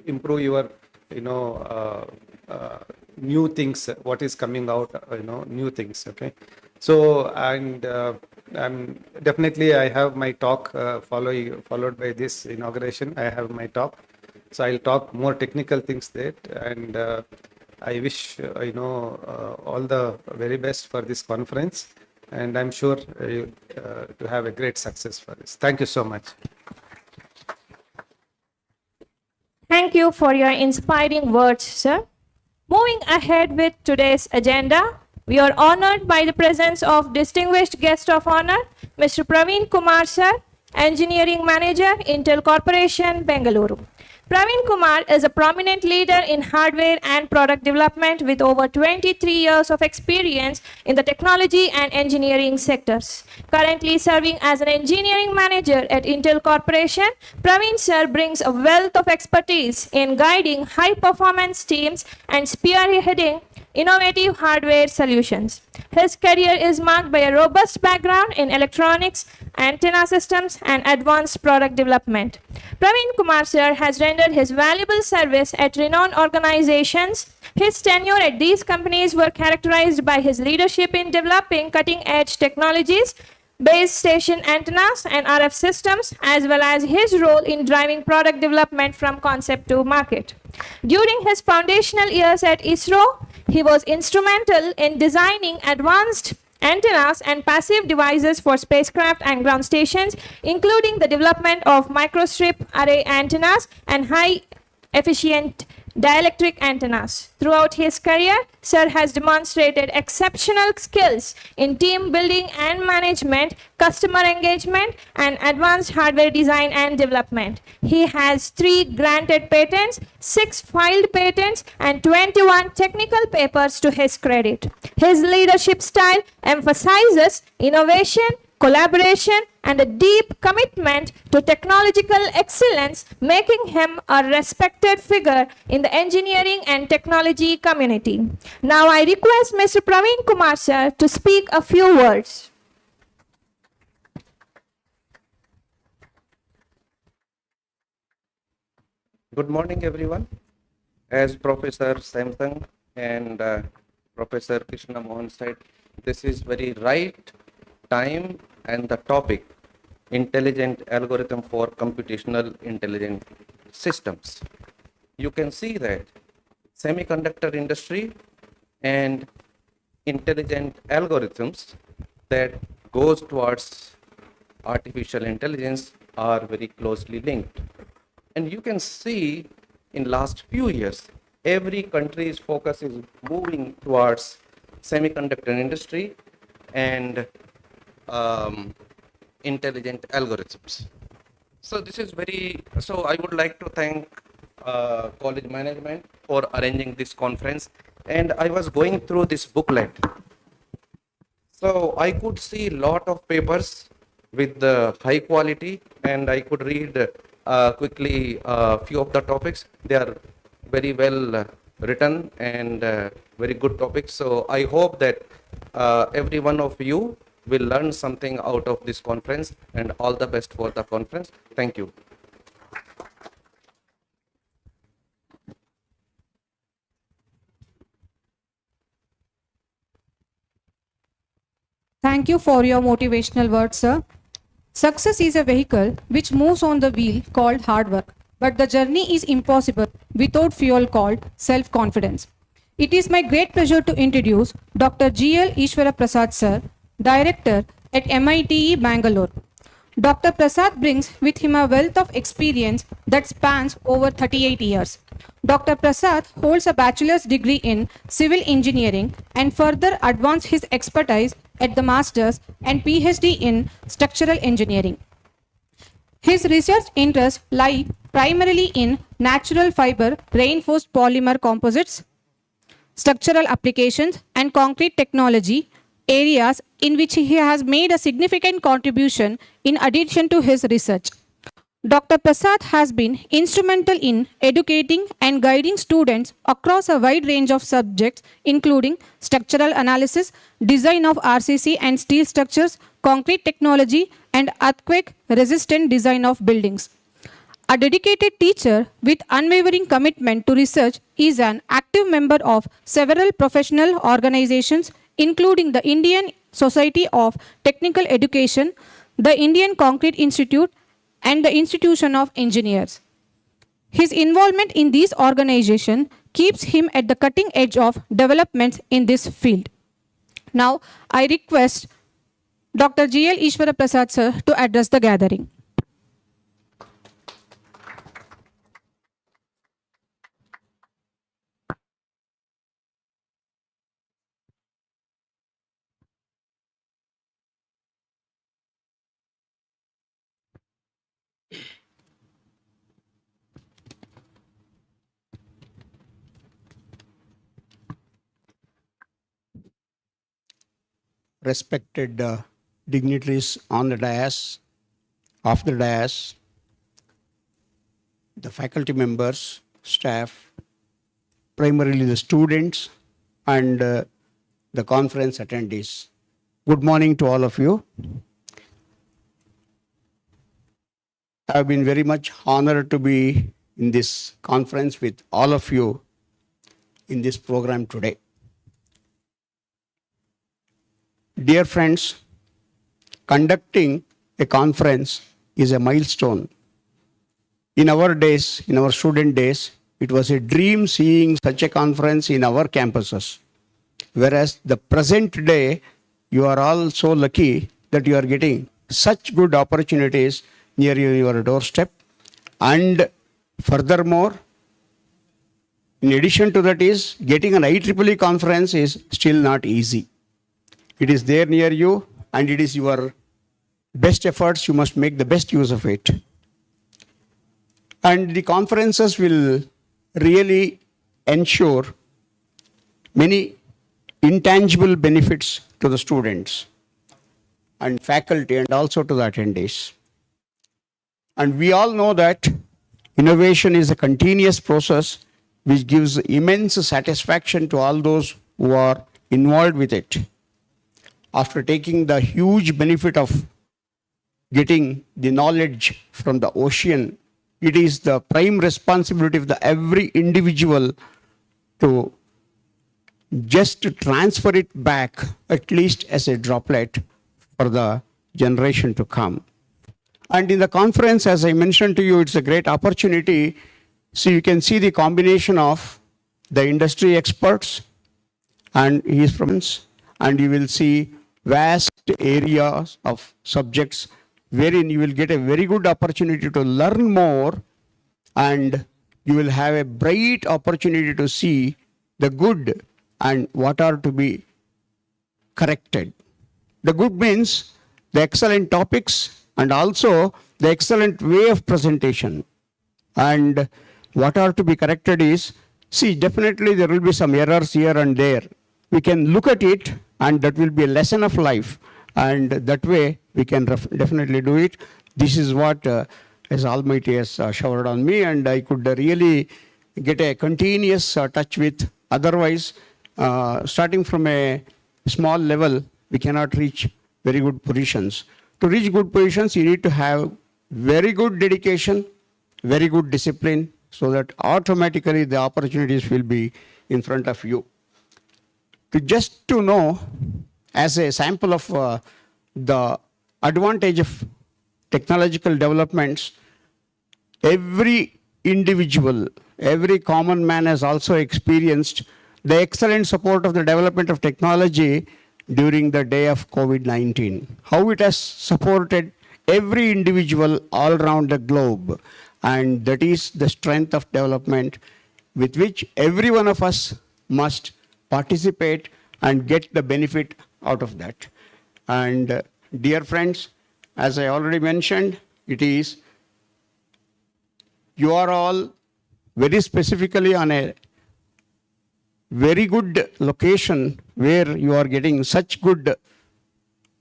improve your, new things, what is coming out, new things. Okay. So, and definitely I have my talk followed by this inauguration. I have my talk. So I'll talk more technical things there, and I wish all the very best for this conference, and I'm sure to have a great success for this. Thank you so much. Thank you for your inspiring words, sir. Moving ahead with today's agenda, we are honored by the presence of distinguished guest of honor, Mr. Praveen Kumar, sir, Engineering Manager, Intel Corporation, Bengaluru. Praveen Kumar is a prominent leader in hardware and product development with over 23 years of experience in the technology and engineering sectors. Currently serving as an engineering manager at Intel Corporation, Praveen sir brings a wealth of expertise in guiding high-performance teams and spearheading innovative hardware solutions. His career is marked by a robust background in electronics, antenna systems, and advanced product development. Praveen Kumar sir has rendered his valuable service at renowned organizations. His tenure at these companies were characterized by his leadership in developing cutting-edge technologies, base station antennas and RF systems, as well as his role in driving product development from concept to market. During his foundational years at ISRO, he was instrumental in designing advanced antennas and passive devices for spacecraft and ground stations, including the development of microstrip array antennas and high-efficient dielectric antennas. Throughout his career, Sir has demonstrated exceptional skills in team building and management, customer engagement, and advanced hardware design and development. He has 3 granted patents, 6 filed patents, and 21 technical papers to his credit. His leadership style emphasizes innovation, collaboration, and a deep commitment to technological excellence, making him a respected figure in the engineering and technology community. Now I request Mr. Praveen Kumar sir to speak a few words. Good morning, everyone. As Professor Samsung and Professor Krishna Mohan said, this is very right time and the topic, intelligent algorithm for computational intelligent systems. You can see that semiconductor industry and intelligent algorithms that goes towards artificial intelligence are very closely linked. And you can see in last few years, every country's focus is moving towards semiconductor industry and intelligent algorithms. So this is so I would like to thank college management for arranging this conference. And I was going through this booklet. So I could see a lot of papers with the high quality, and I could read quickly a few of the topics. They are very well written and very good topics. So I hope that every one of you will learn something out of this conference, and all the best for the conference. Thank you. Thank you for your motivational words, sir. Success is a vehicle which moves on the wheel called hard work, but the journey is impossible without fuel called self-confidence. It is my great pleasure to introduce Dr. G.L. Ishwara Prasad, sir, Director at MITE Bangalore. Dr. Prasad brings with him a wealth of experience that spans over 38 years. Dr. Prasad holds a bachelor's degree in civil engineering and further advanced his expertise at the master's and PhD in structural engineering. His research interests lie primarily in natural fiber reinforced polymer composites, structural applications, and concrete technology, areas in which he has made a significant contribution in addition to his research. Dr. Prasad has been instrumental in educating and guiding students across a wide range of subjects, including structural analysis, design of RCC and steel structures, concrete technology, and earthquake-resistant design of buildings. A dedicated teacher with unwavering commitment to research, is an active member of several professional organizations, including the Indian Society of Technical Education, the Indian Concrete Institute, and the Institution of Engineers. His involvement in these organizations keeps him at the cutting edge of developments in this field. Now, I request Dr. G.L. Ishwara Prasad, sir, to address the gathering. Respected dignitaries on the dais, off the dais, the faculty members, staff, primarily the students and the conference attendees. Good morning to all of you. I've been very much honored to be in this conference with all of you in this program today. Dear friends, conducting a conference is a milestone. In our days, in our student days, it was a dream seeing such a conference in our campuses. Whereas the present day, you are all so lucky that you are getting such good opportunities near your doorstep. And furthermore, in addition to that is, getting an IEEE conference is still not easy. It is there near you and it is your best efforts. You must make the best use of it. And the conferences will really ensure many intangible benefits to the students and faculty and also to the attendees. And we all know that innovation is a continuous process which gives immense satisfaction to all those who are involved with it. After taking the huge benefit of getting the knowledge from the ocean, it is the prime responsibility of every individual to just transfer it back, at least as a droplet for the generation to come. And in the conference, as I mentioned to you, it's a great opportunity. So you can see the combination of the industry experts and his friends, and you will see vast areas of subjects wherein you will get a very good opportunity to learn more, and you will have a bright opportunity to see the good and what are to be corrected. The good means the excellent topics and also the excellent way of presentation. And what are to be corrected is, see, definitely there will be some errors here and there. We can look at it and that will be a lesson of life. And that way we can definitely do it. This is what as Almighty has showered on me, and I could really get a continuous touch with. Otherwise, starting from a small level, we cannot reach very good positions. To reach good positions, you need to have very good dedication, very good discipline, so that automatically the opportunities will be in front of you. Just to know, as a sample of the advantage of technological developments, every individual, every common man has also experienced the excellent support of the development of technology during the day of COVID-19. How it has supported every individual all around the globe. And that is the strength of development with which every one of us must participate and get the benefit out of that. And dear friends, as I already mentioned, it is, you are all very specifically on a very good location where you are getting such good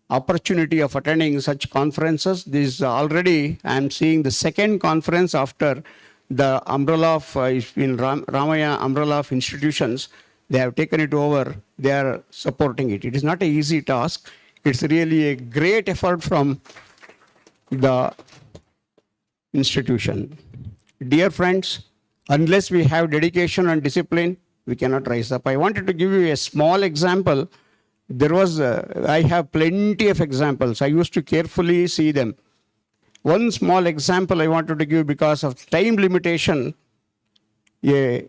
opportunity of attending such conferences. This already, I am seeing the second conference after the umbrella of Ramaya umbrella of institutions. They have taken it over. They are supporting it. It is not an easy task. It's really a great effort from the institution. Dear friends, unless we have dedication and discipline, we cannot rise up. I wanted to give you a small example. There was, I have plenty of examples. I used to carefully see them. One small example I wanted to give because of time limitation. A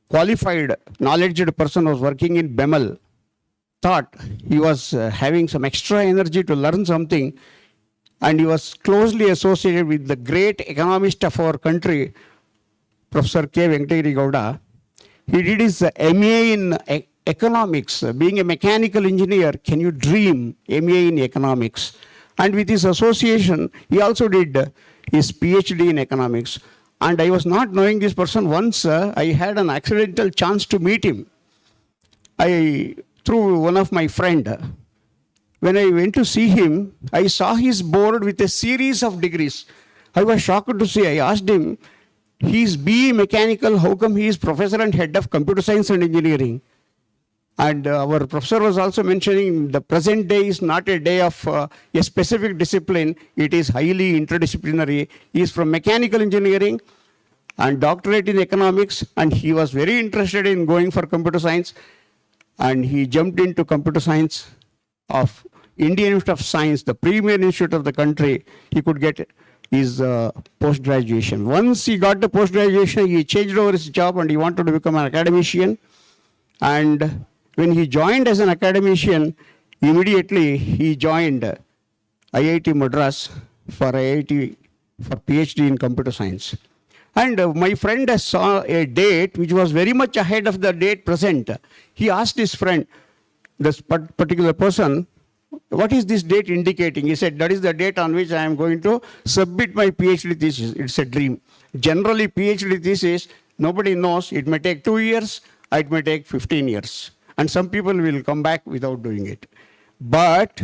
qualified, knowledgeable person was working in BEML, thought he was having some extra energy to learn something, and he was closely associated with the great economist of our country, Professor K. Venkatagiri Gowda. He did his MA in economics. Being a mechanical engineer, can you dream MA in economics? And with his association, he also did his PhD in economics. And I was not knowing this person. Once I had an accidental chance to meet him. Through one of my friend. When I went to see him, I saw his board with a series of degrees. I was shocked to see. I asked him, He's BE Mechanical. How come he is professor and head of computer science and engineering? And our professor was also mentioning the present day is not a day of a specific discipline. It is highly interdisciplinary. He is from mechanical engineering and doctorate in economics. And he was very interested in going for computer science. And he jumped into computer science of Indian Institute of Science, the premier institute of the country. He could get his post-graduation. Once he got the post-graduation, he changed over his job and he wanted to become an academician. And when he joined as an academician, immediately he joined IIT Madras for PhD in computer science. And my friend saw a date which was very much ahead of the date present. He asked his friend, this particular person, what is this date indicating? He said, that is the date on which I am going to submit my PhD thesis. It's a dream. Generally, PhD thesis, nobody knows. It may take 2 years, it may take 15 years. And some people will come back without doing it. But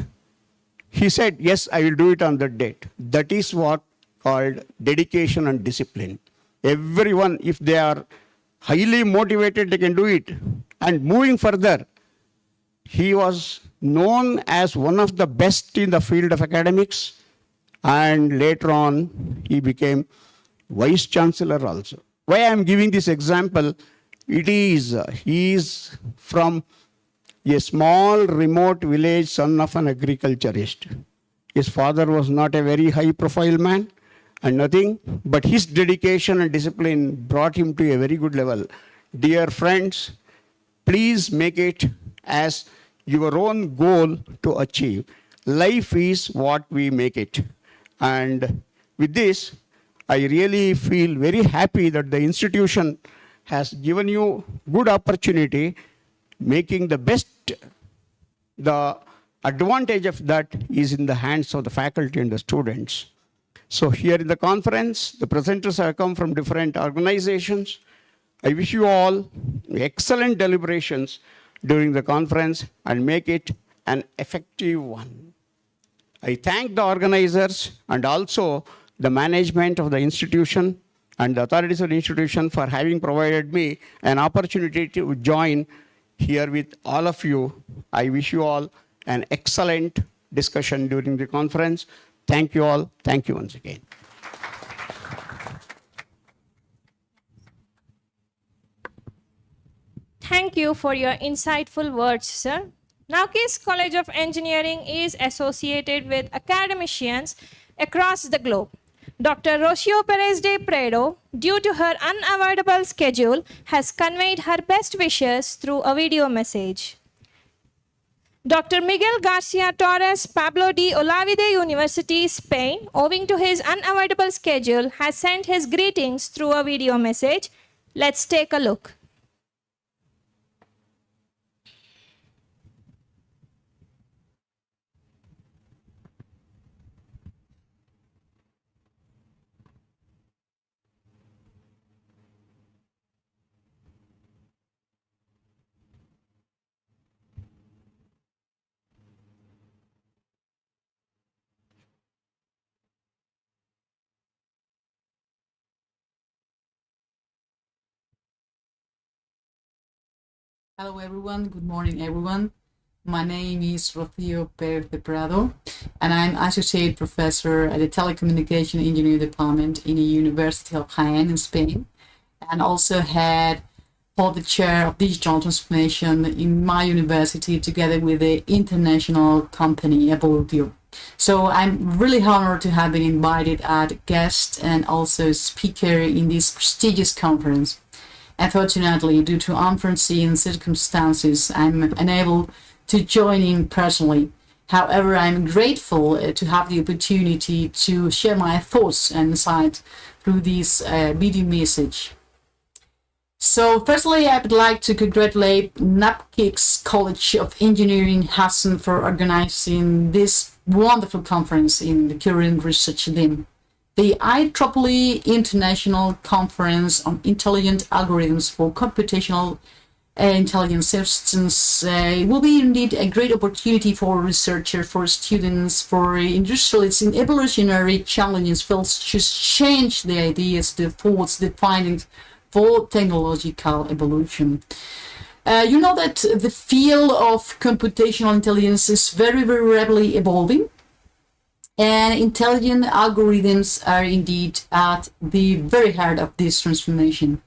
he said, yes, I will do it on that date. That is what called dedication and discipline. Everyone, if they are highly motivated, they can do it. And moving further, he was known as one of the best in the field of academics. And later on, he became vice chancellor also. Why I am giving this example, it is, he is from a small remote village, son of an agriculturist. His father was not a very high profile man and nothing, but his dedication and discipline brought him to a very good level. Dear friends, please make it as your own goal to achieve. Life is what we make it. And with this, I really feel very happy that the institution has given you good opportunity, making the best. The advantage of that is in the hands of the faculty and the students. So here in the conference, the presenters have come from different organizations. I wish you all excellent deliberations during the conference and make it an effective one. I thank the organizers and also the management of the institution and the authorities of the institution for having provided me an opportunity to join here with all of you. I wish you all an excellent discussion during the conference. Thank you all. Thank you once again. Thank you for your insightful words, sir. Navkis College of Engineering is associated with academicians across the globe. Dr. Rocio Perez de Prado, due to her unavoidable schedule, has conveyed her best wishes through a video message. Dr. Miguel Garcia Torres, Pablo de Olavide University, Spain, owing to his unavoidable schedule, has sent his greetings through a video message. Let's take a look. Hello everyone, good morning everyone. My name is Rocio Pérez de Prado and I'm Associate Professor at the Telecommunication Engineering Department in the University of Jaén in Spain, and also hold the chair of Digital Transformation in my university together with the international company Evolutio. So I'm really honored to have been invited as guest and also speaker in this prestigious conference. Unfortunately, due to unforeseen circumstances, I'm unable to join in personally. However, I'm grateful to have the opportunity to share my thoughts and insights through this video message. So firstly, I would like to congratulate Navkis College of Engineering Hassan for organizing this wonderful conference in the current research theme. The IEEE International Conference on Intelligent Algorithms for Computational intelligent systems will be indeed a great opportunity for researchers, for students, for industrialists in evolutionary challenges fields to change the ideas, the thoughts, the findings for technological evolution. You know that the field of computational intelligence is very, very rapidly evolving, and intelligent algorithms are indeed at the very heart of this transformation.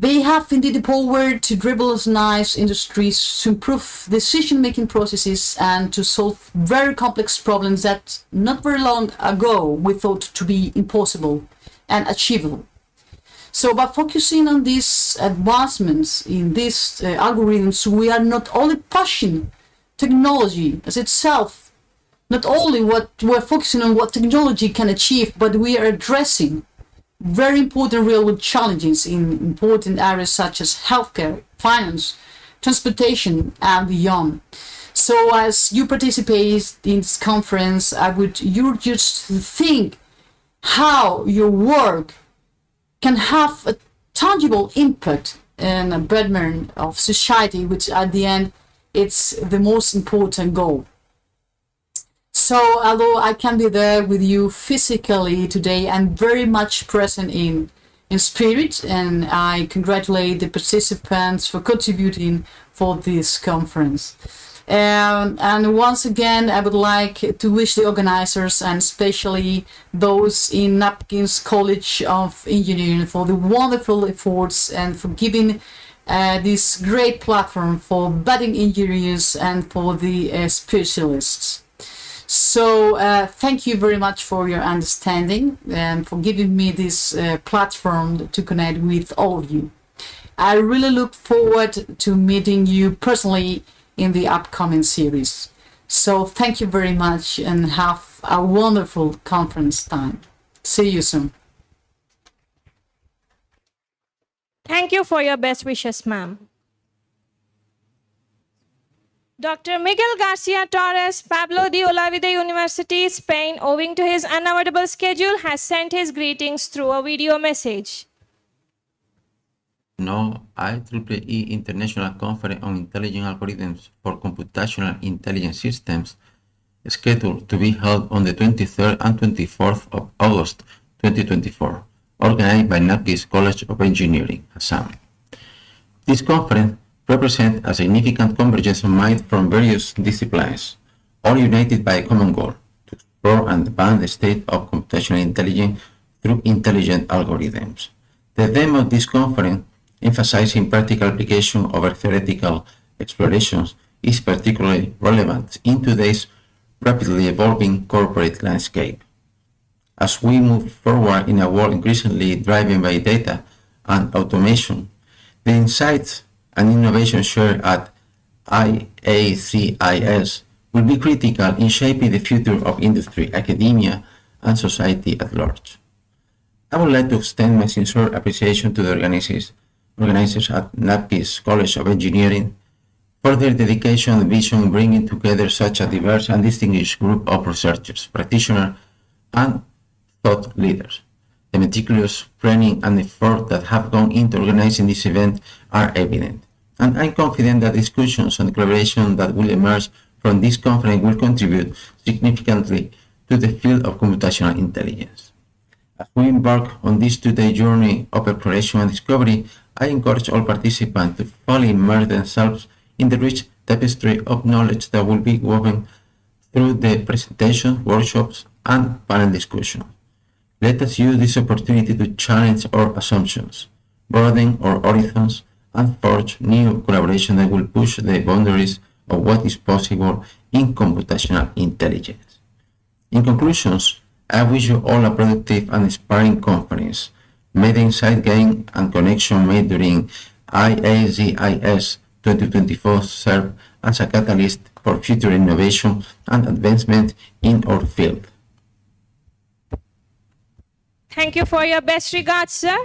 They have indeed the power to revolutionize industries, to improve decision-making processes, and to solve very complex problems that not very long ago we thought to be impossible and achievable. So by focusing on these advancements in these algorithms, we are not only pushing technology as itself, not only what we're focusing on what technology can achieve, but we are addressing very important real-world challenges in important areas such as healthcare, finance, transportation, and beyond. So as you participate in this conference, I would urge you to think how your work can have a tangible impact and a betterment of society, which at the end, it's the most important goal. So although I can be there with you physically today, I'm very much present in spirit, and I congratulate the participants for contributing for this conference. And once again, I would like to wish the organizers, and especially those in Navkis College of Engineering, for the wonderful efforts and for giving this great platform for budding engineers and for the specialists. So thank you very much for your understanding and for giving me this platform to connect with all of you. I really look forward to meeting you personally in the upcoming series. So thank you very much and have a wonderful conference time. See you soon. Thank you for your best wishes, ma'am. Dr. Miguel Garcia Torres, Pablo de Olavide University, Spain, owing to his unavoidable schedule, has sent his greetings through a video message. No IEEE International Conference on Intelligent Algorithms for Computational Intelligent Systems, scheduled to be held on the 23rd and 24th of August 2024, organized by Navkis College of Engineering, Hassan. This conference represents a significant convergence of mind from various disciplines, all united by a common goal: to explore and advance the state of computational intelligence through intelligent algorithms. The theme of this conference, emphasizing practical application over theoretical explorations, is particularly relevant in today's rapidly evolving corporate landscape. As we move forward in a world increasingly driven by data and automation, the insights and innovation shared at IACIS will be critical in shaping the future of industry, academia, and society at large. I would like to extend my sincere appreciation to the organizers at Navkis College of Engineering for their dedication and vision in bringing together such a diverse and distinguished group of researchers, practitioners, and thought leaders. The meticulous planning and effort that have gone into organizing this event are evident, and I'm confident that discussions and collaboration that will emerge from this conference will contribute significantly to the field of computational intelligence. As we embark on this two-day journey of exploration and discovery, I encourage all participants to fully immerse themselves in the rich tapestry of knowledge that will be woven through the presentations, workshops, and panel discussions. Let us use this opportunity to challenge our assumptions, broaden our horizons, and forge new collaboration that will push the boundaries of what is possible in computational intelligence. In conclusions, I wish you all a productive and inspiring conference. May the insight gain and connection made during IACIS 2024 serve as a catalyst for future innovation and advancement in our field. Thank you for your best regards, sir.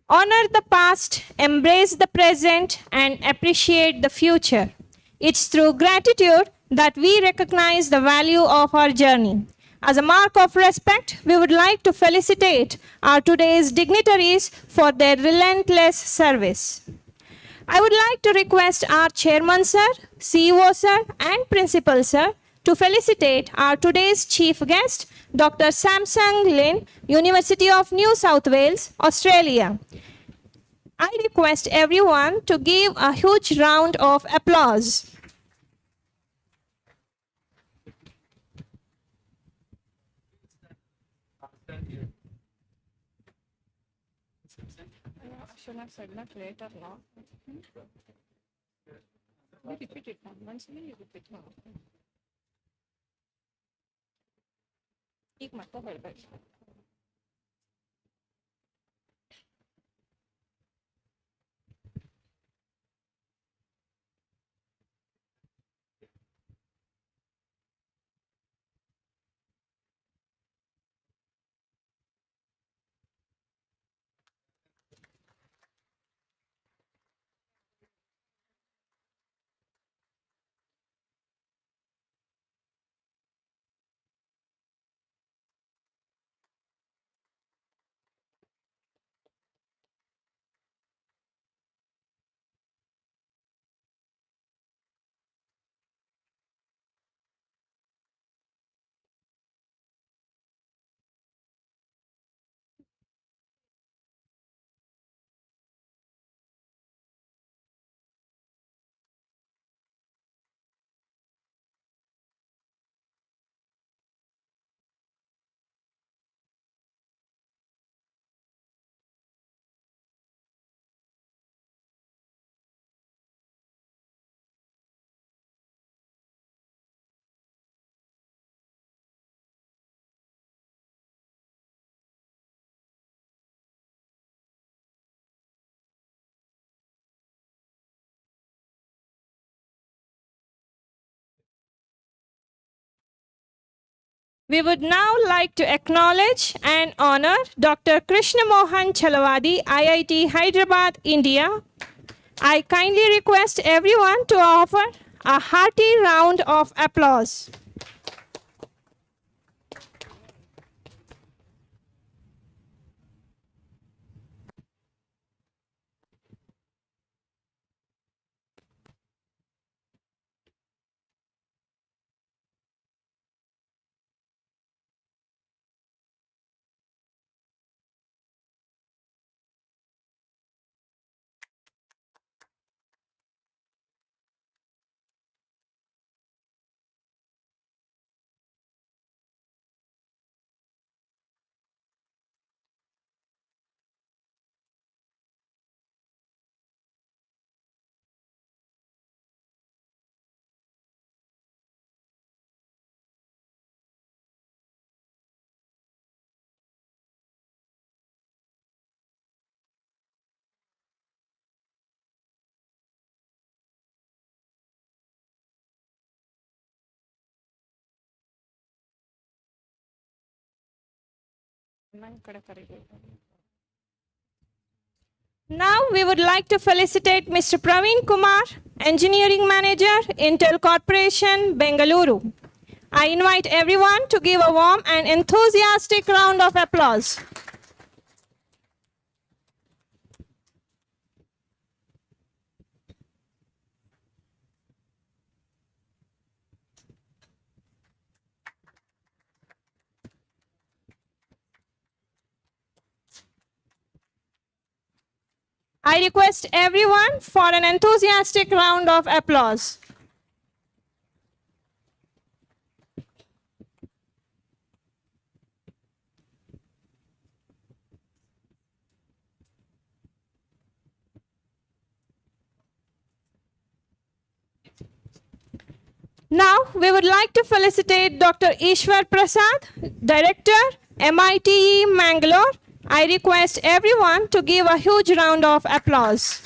Honor the past, embrace the present, and appreciate the future. It's through gratitude that we recognize the value of our journey. As a mark of respect, we would like to felicitate our today's dignitaries for their relentless service. I would like to request our Chairman Sir, CEO Sir, and Principal Sir to felicitate our today's chief guest, Dr. Samsung Lin, University of New South Wales, Australia. I request everyone to give a huge round of applause. We would now like to acknowledge and honor Dr. Krishna Mohan Chalavadi, IIT Hyderabad, India. I kindly request everyone to offer a hearty round of applause. Now we would like to felicitate Mr. Praveen Kumar, Engineering Manager, Intel Corporation, Bengaluru. I invite everyone to give a warm and enthusiastic round of applause. I request everyone for an enthusiastic round of applause. Now, we would like to felicitate Dr. Ishwar Prasad, Director, MITE Mangalore. I request everyone to give a huge round of applause.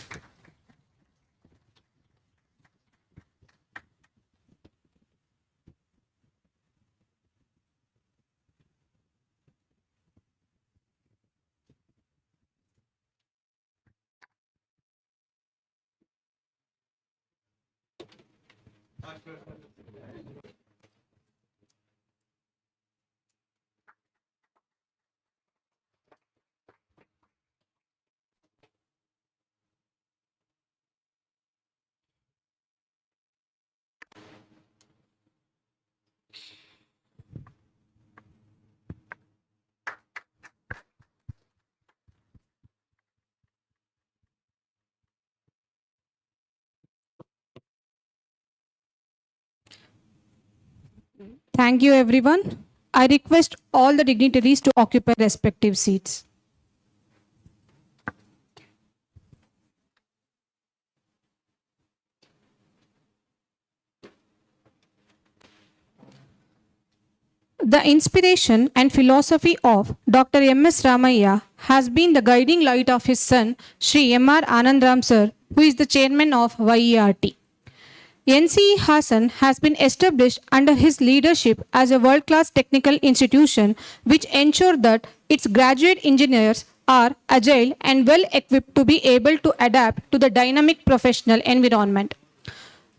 Thank you, everyone. I request all the dignitaries to occupy respective seats. The inspiration and philosophy of Dr. M.S. Ramaiah has been the guiding light of his son, Sri M.R. Anandram sir, who is the chairman of YERT. NCE Hassan has been established under his leadership as a world-class technical institution which ensure that its graduate engineers are agile and well equipped to be able to adapt to the dynamic professional environment.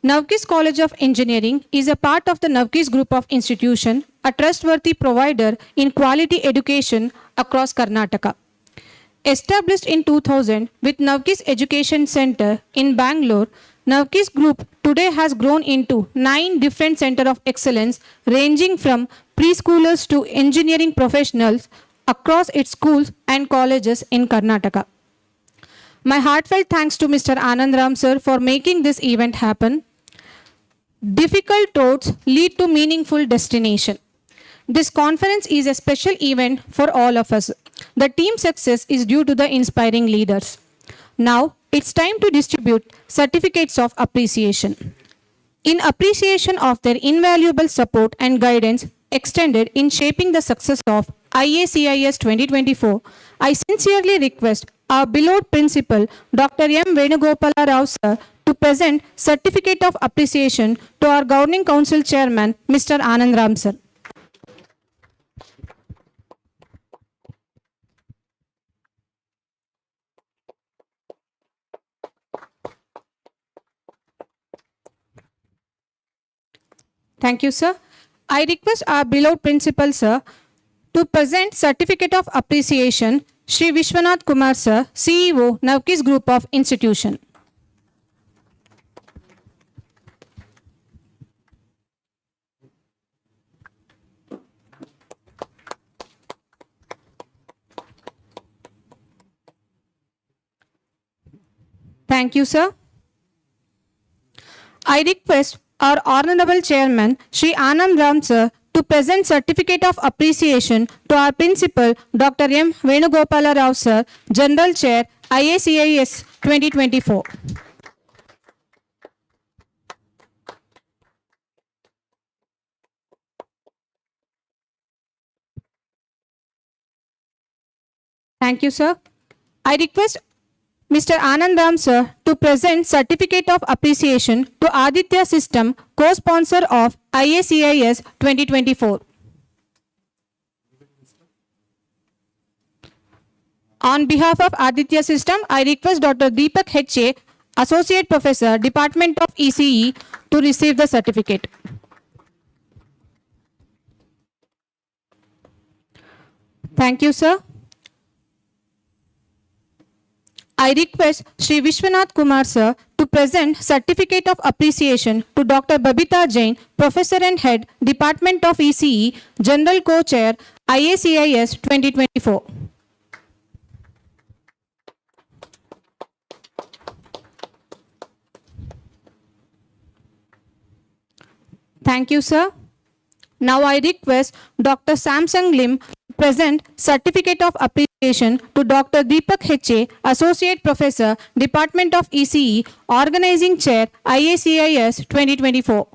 Navkis College of Engineering is a part of the Navkis Group of Institution, a trustworthy provider in quality education across Karnataka. Established in 2000 with Navkis Education Center in Bangalore, Navkis Group today has grown into 9 different centers of excellence ranging from preschoolers to engineering professionals across its schools and colleges in Karnataka. My heartfelt thanks to Mr. Anandram sir for making this event happen. Difficult roads lead to meaningful destination. This conference is a special event for all of us. The team success is due to the inspiring leaders. Now, it's time to distribute certificates of appreciation. In appreciation of their invaluable support and guidance extended in shaping the success of IACIS 2024, I sincerely request our beloved principal, Dr. M. Venugopala Rao sir, to present certificate of appreciation to our Governing Council Chairman, Mr. Anand Ram sir. Thank you, sir. I request our beloved principal, sir, to present certificate of appreciation, Shri Vishwanath Kumar, sir, CEO, Navkis Group of Institution. Thank you, sir. I request our Honorable Chairman, Shri Anand Ram sir, to present certificate of appreciation to our Principal, Dr. M. Venugopala Rao sir, General Chair, IACIS 2024. Thank you, sir. I request Mr. Anand Ram sir to present certificate of appreciation to Aditya System, co-sponsor of IACIS 2024. On behalf of Aditya System, I request Dr. Deepak H.A., Associate Professor, Department of ECE, to receive the certificate. Thank you, sir. I request Shri Vishwanath Kumar sir to present certificate of appreciation to Dr. Babita Jain, Professor and Head, Department of ECE, General Co-Chair, IACIS 2024. Thank you, sir. Now I request Dr. Samsung Lim to present certificate of appreciation to Dr. Deepak H.A., Associate Professor, Department of ECE, Organizing Chair, IACIS 2024.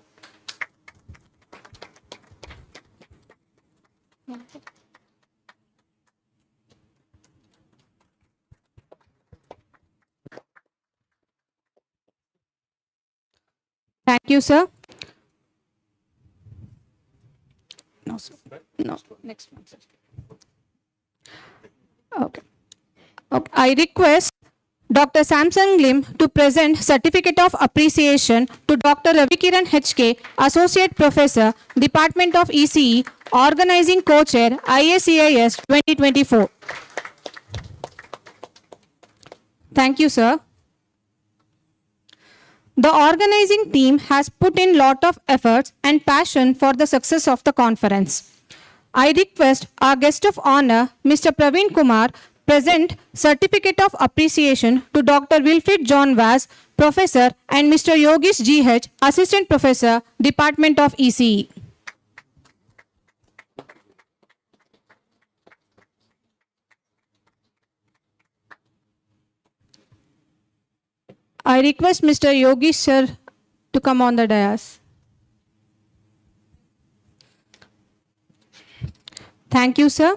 Thank you, sir. No, sir. No, next one, sir. Okay. I request Dr. Samsung Lim to present certificate of appreciation to Dr. Ravikiran HK, Associate Professor, Department of ECE, Organizing Co-Chair, IACIS 2024. Thank you, sir. The organizing team has put in lot of efforts and passion for the success of the conference. I request our guest of honor, Mr. Praveen Kumar, present certificate of appreciation to Dr. Wilfred John Vaz, Professor, and Mr. Yogesh G.H., Assistant Professor, Department of ECE. I request Mr. Yogi sir to come on the dais. Thank you, sir.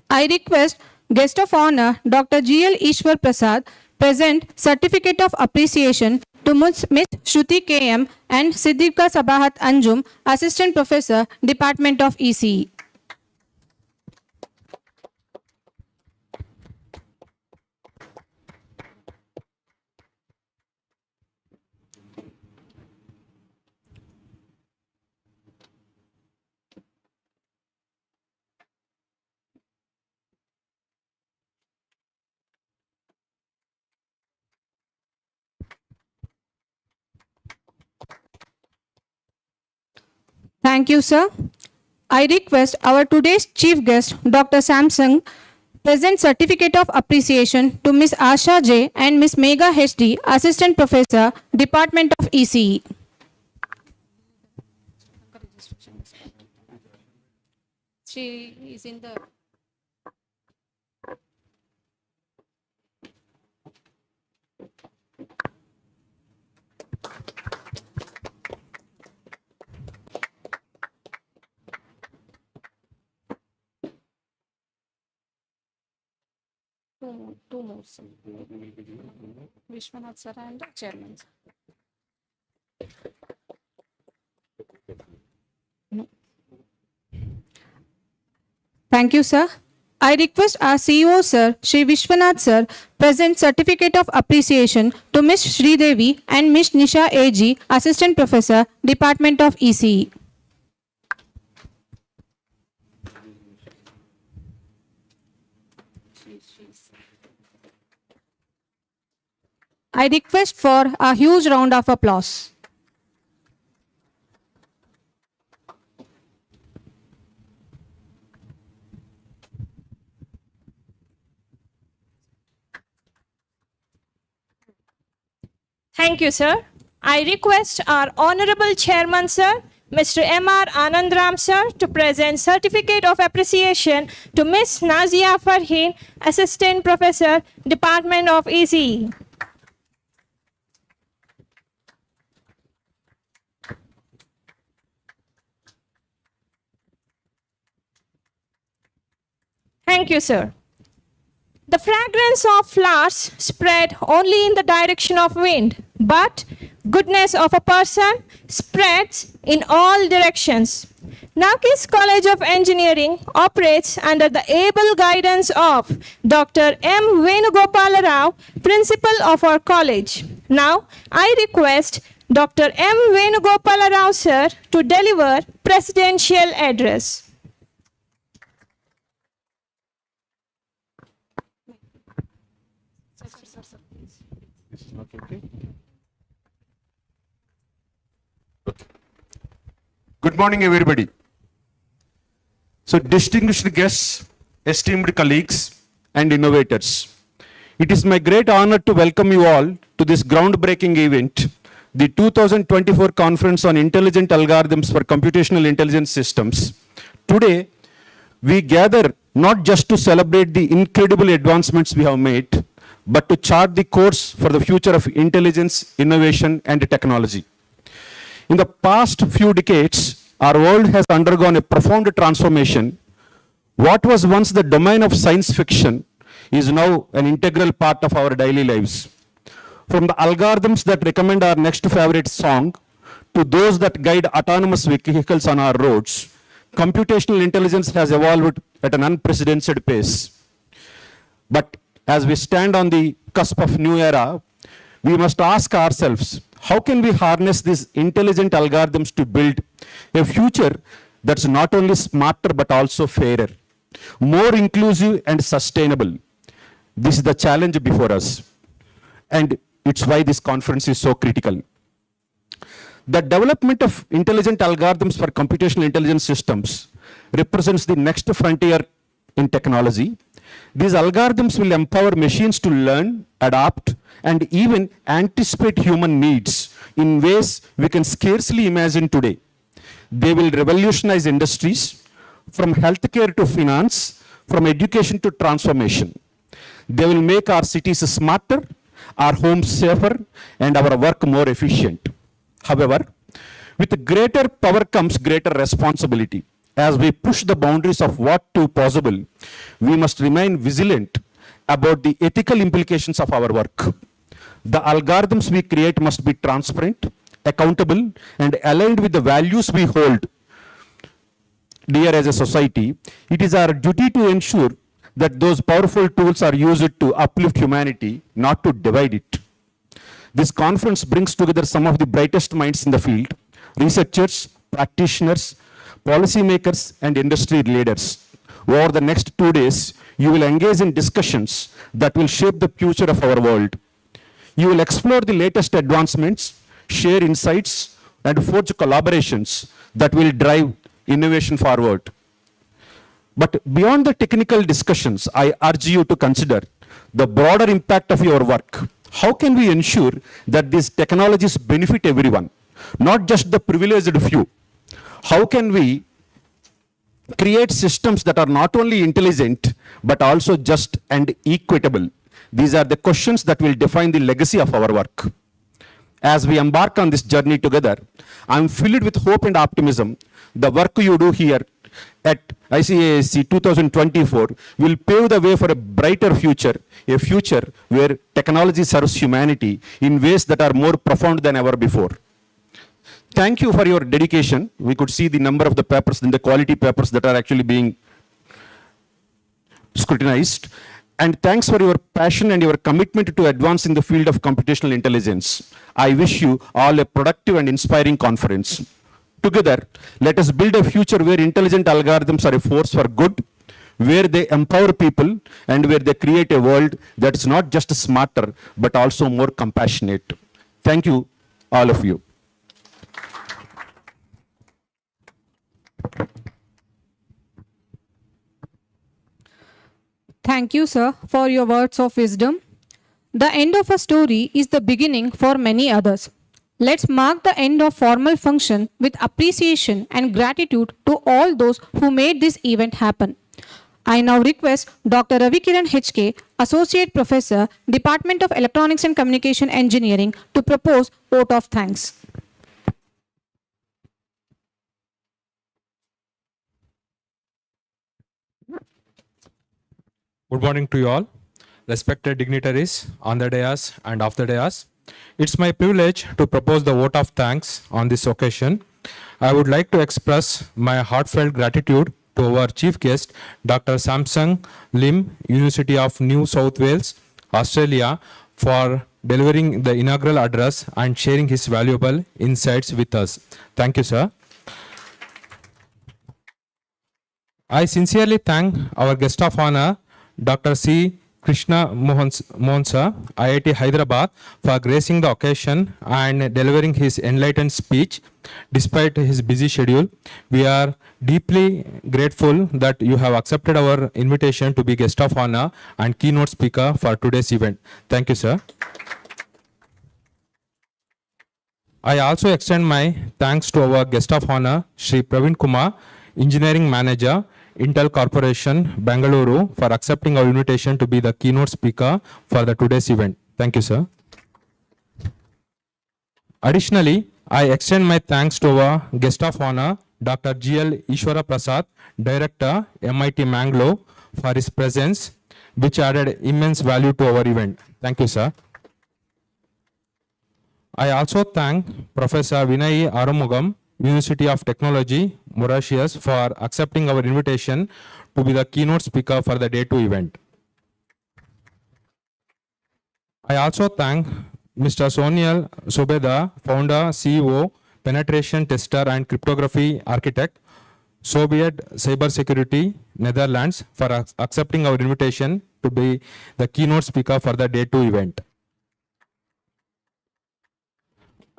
I request guest of honor Dr. G.L. Ishwar Prasad present certificate of appreciation to Ms. Shruti K.M. and Siddhika Sabahat Anjum, Assistant Professor, Department of ECE. Thank you, sir. I request our today's chief guest, Dr. Samsung, present certificate of appreciation to Ms. Asha J. and Ms. Megha HD, Assistant Professor, Department of ECE. She is in the two more, sir. Vishwanath sir and chairman sir. Thank you, sir. I request our CEO, sir, Shri Vishwanath, sir, present certificate of appreciation to Ms. Sridevi and Ms. Nisha A.G., Assistant Professor, Department of ECE. I request for a huge round of applause. Thank you, sir. I request our Honorable Chairman, sir, Mr. M.R. Anandram, sir, to present Certificate of Appreciation to Ms. Nazia Farheen, Assistant Professor, Department of ECE. Thank you, sir. The fragrance of flowers spread only in the direction of wind, but goodness of a person spreads in all directions. Navkis College of Engineering operates under the able guidance of Dr. M. Venugopala Rao, Principal of our college. Now, I request Dr. M. Venugopala Rao, sir, to deliver Presidential Address. Good morning, everybody. So, distinguished guests, esteemed colleagues, and innovators, it is my great honor to welcome you all to this groundbreaking event, the 2024 Conference on Intelligent Algorithms for Computational Intelligence Systems. Today, we gather not just to celebrate the incredible advancements we have made, but to chart the course for the future of intelligence, innovation, and technology. In the past few decades, our world has undergone a profound transformation. What was once the domain of science fiction is now an integral part of our daily lives. From the algorithms that recommend our next favorite song to those that guide autonomous vehicles on our roads, computational intelligence has evolved at an unprecedented pace. But as we stand on the cusp of new era, we must ask ourselves, how can we harness these intelligent algorithms to build a future that's not only smarter but also fairer, more inclusive and sustainable? This is the challenge before us, and it's why this conference is so critical. The development of intelligent algorithms for computational intelligence systems represents the next frontier in technology. These algorithms will empower machines to learn, adapt, and even anticipate human needs in ways we can scarcely imagine today. They will revolutionize industries, from healthcare to finance, from education to transformation. They will make our cities smarter our homes safer, and our work more efficient. However, with greater power comes greater responsibility. As we push the boundaries of what is possible, we must remain vigilant about the ethical implications of our work. The algorithms we create must be transparent, accountable, and aligned with the values we hold dear as a society. It is our duty to ensure that those powerful tools are used to uplift humanity, not to divide it. This conference brings together some of the brightest minds in the field, researchers, practitioners, policymakers, and industry leaders. Over the next 2 days, you will engage in discussions that will shape the future of our world. You will explore the latest advancements, share insights, and forge collaborations that will drive innovation forward. But beyond the technical discussions, I urge you to consider the broader impact of your work. How can we ensure that these technologies benefit everyone, not just the privileged few? How can we create systems that are not only intelligent, but also just and equitable? These are the questions that will define the legacy of our work. As we embark on this journey together, I am filled with hope and optimism. The work you do here at ICASC 2024 will pave the way for a brighter future, a future where technology serves humanity in ways that are more profound than ever before. Thank you for your dedication. We could see the number of the papers and the quality papers that are actually being scrutinized. And thanks for your passion and your commitment to advancing the field of computational intelligence. I wish you all a productive and inspiring conference. Together, let us build a future where intelligent algorithms are a force for good, where they empower people, and where they create a world that is not just smarter, but also more compassionate. Thank you, all of you. Thank you, sir, for your words of wisdom. The end of a story is the beginning for many others. Let's mark the end of formal function with appreciation and gratitude to all those who made this event happen. I now request Dr. Ravikiran HK, Associate Professor, Department of Electronics and Communication Engineering, to propose vote of thanks. Good morning to you all, respected dignitaries on the dais and off the dais. It's my privilege to propose the vote of thanks on this occasion. I would like to express my heartfelt gratitude to our chief guest, Dr. Samsung Lim, University of New South Wales, Australia, for delivering the inaugural address and sharing his valuable insights with us. Thank you, sir. I sincerely thank our guest of honor, Dr. C. Krishna Mohansa, IIT Hyderabad, for gracing the occasion and delivering his enlightened speech despite his busy schedule. We are deeply grateful that you have accepted our invitation to be guest of honor and keynote speaker for today's event. Thank you, sir. I also extend my thanks to our guest of honor, Shri Praveen Kumar, Engineering Manager, Intel Corporation, Bangalore, for accepting our invitation to be the keynote speaker for the today's event. Thank you, sir. Additionally, I extend my thanks to our guest of honor, Dr. G.L. Ishwara Prasad, Director, MIT Mangalore, for his presence, which added immense value to our event. Thank you, sir. I also thank Professor Vinay Aramugam, University of Technology, Mauritius, for accepting our invitation to be the keynote speaker for the Day 2 event. I also thank Mr. Sonial Sobeda, Founder, CEO, Penetration Tester and Cryptography Architect, Soviet Cybersecurity, Netherlands, for accepting our invitation to be the keynote speaker for the Day 2 event.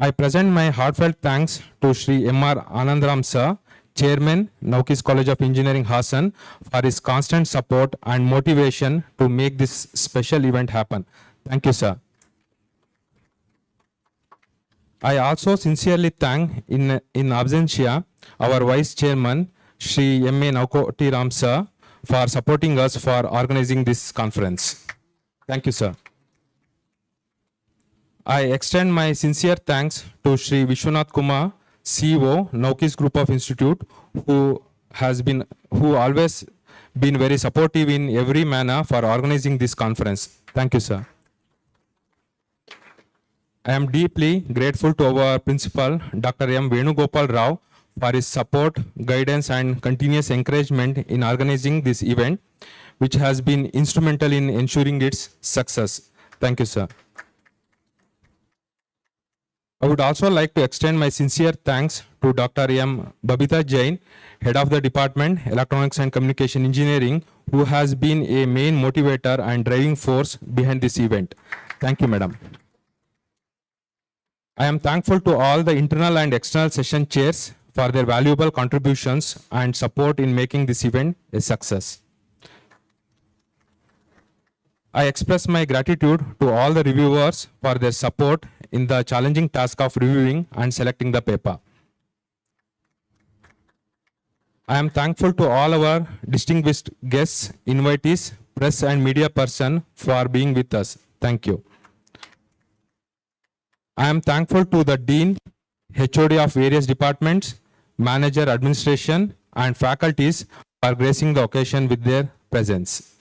I present my heartfelt thanks to Shri M.R. Anandram Sir, Chairman, Navkis College of Engineering, Hassan, for his constant support and motivation to make this special event happen. Thank you, sir. I also sincerely thank, in absentia, our Vice Chairman, Shri M.A. Naukoti Ram Sir, for supporting us for organizing this conference. Thank you, sir. I extend my sincere thanks to Sri Vishwanath Kumar, CEO, Navkis Group of Institute, who always been very supportive in every manner for organizing this conference. Thank you, sir. I am deeply grateful to our principal, Dr. M. Venugopal Rao, for his support, guidance, and continuous encouragement in organizing this event, which has been instrumental in ensuring its success. Thank you, sir. I would also like to extend my sincere thanks to Dr. M. Babita Jain, Head of the Department, Electronics and Communication Engineering, who has been a main motivator and driving force behind this event. Thank you, madam. I am thankful to all the internal and external session chairs for their valuable contributions and support in making this event a success. I express my gratitude to all the reviewers for their support in the challenging task of reviewing and selecting the paper. I am thankful to all our distinguished guests, invitees, press and media person for being with us. Thank you. I am thankful to the Dean, HOD of various departments, manager, administration, and faculties for gracing the occasion with their presence.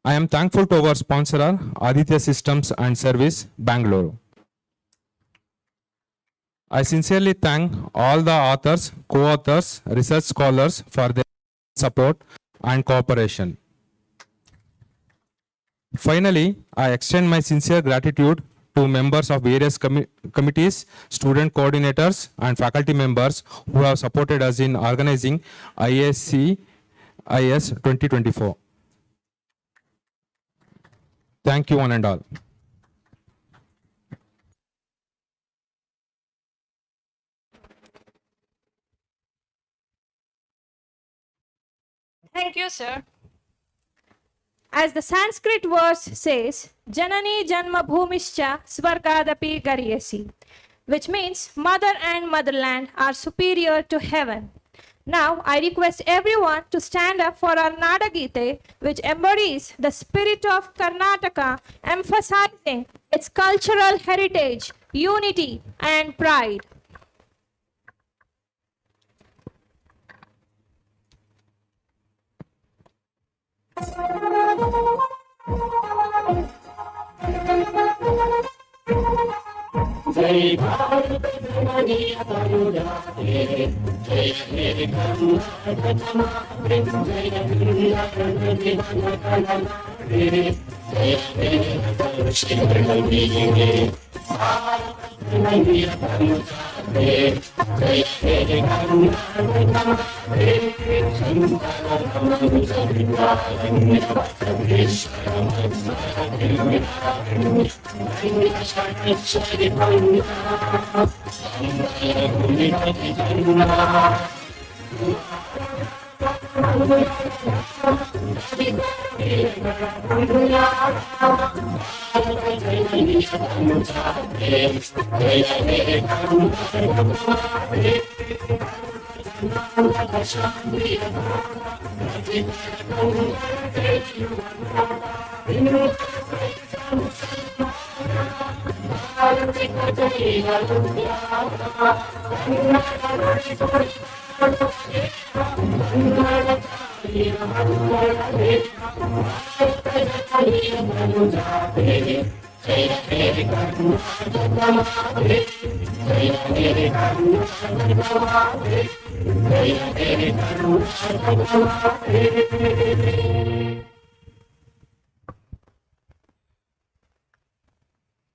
I am thankful to our sponsor, Aditya Systems and Service, Bangalore. I sincerely thank all the authors, co-authors, research scholars for their support and cooperation. Finally, I extend my sincere gratitude to members of various committees, student coordinators, and faculty members who have supported us in organizing IEEE 2024. Thank you, one and all. Thank you, sir. As the Sanskrit verse says, Janani Janma Bhumischa Svargadapi Garyasi, which means mother and motherland are superior to heaven. Now, I request everyone to stand up for our Nadagite, which embodies the spirit of Karnataka, emphasizing its cultural heritage, unity, and pride.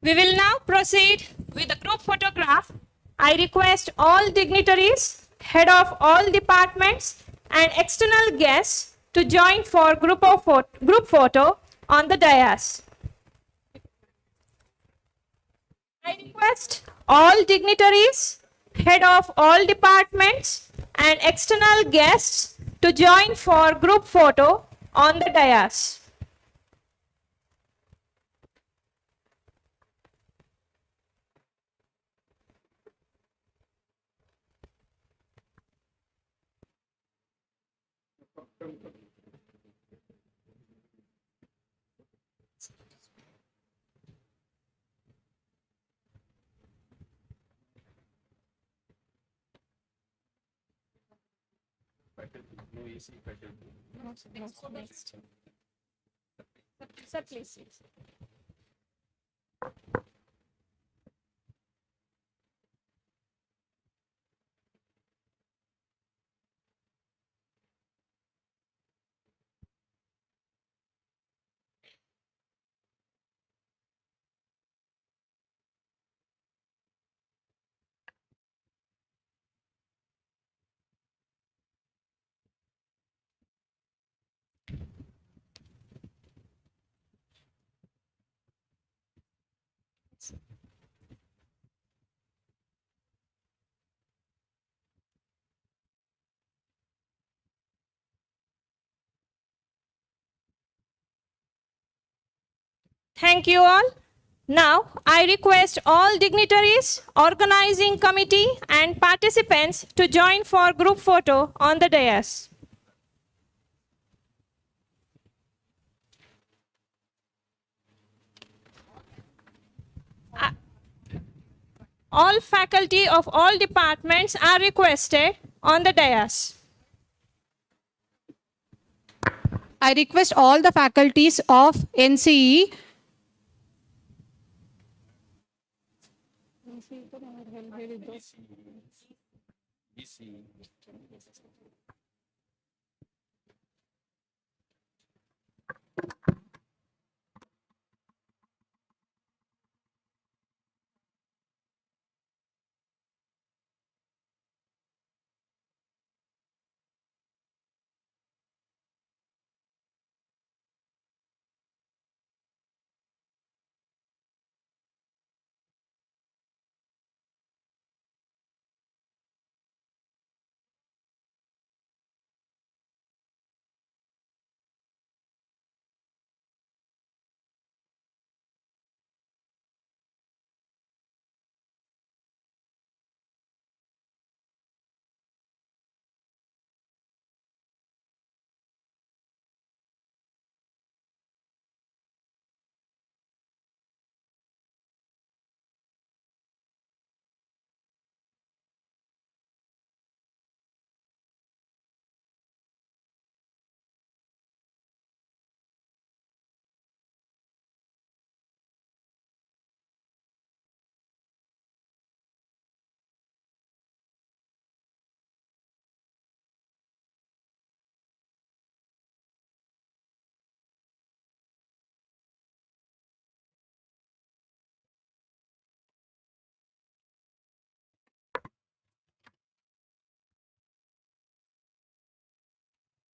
We will now proceed with the group photograph. I request all dignitaries, head of all departments, and external guests to join for group photo on the dais. I request all dignitaries, head of all departments, and external guests to join for group photo on the dais. Next. Sir, please. Thank you all. Now, I request all dignitaries, organizing committee, and participants to join for group photo on the dais. All faculty of all departments are requested on the dais. I request all the faculties of NCE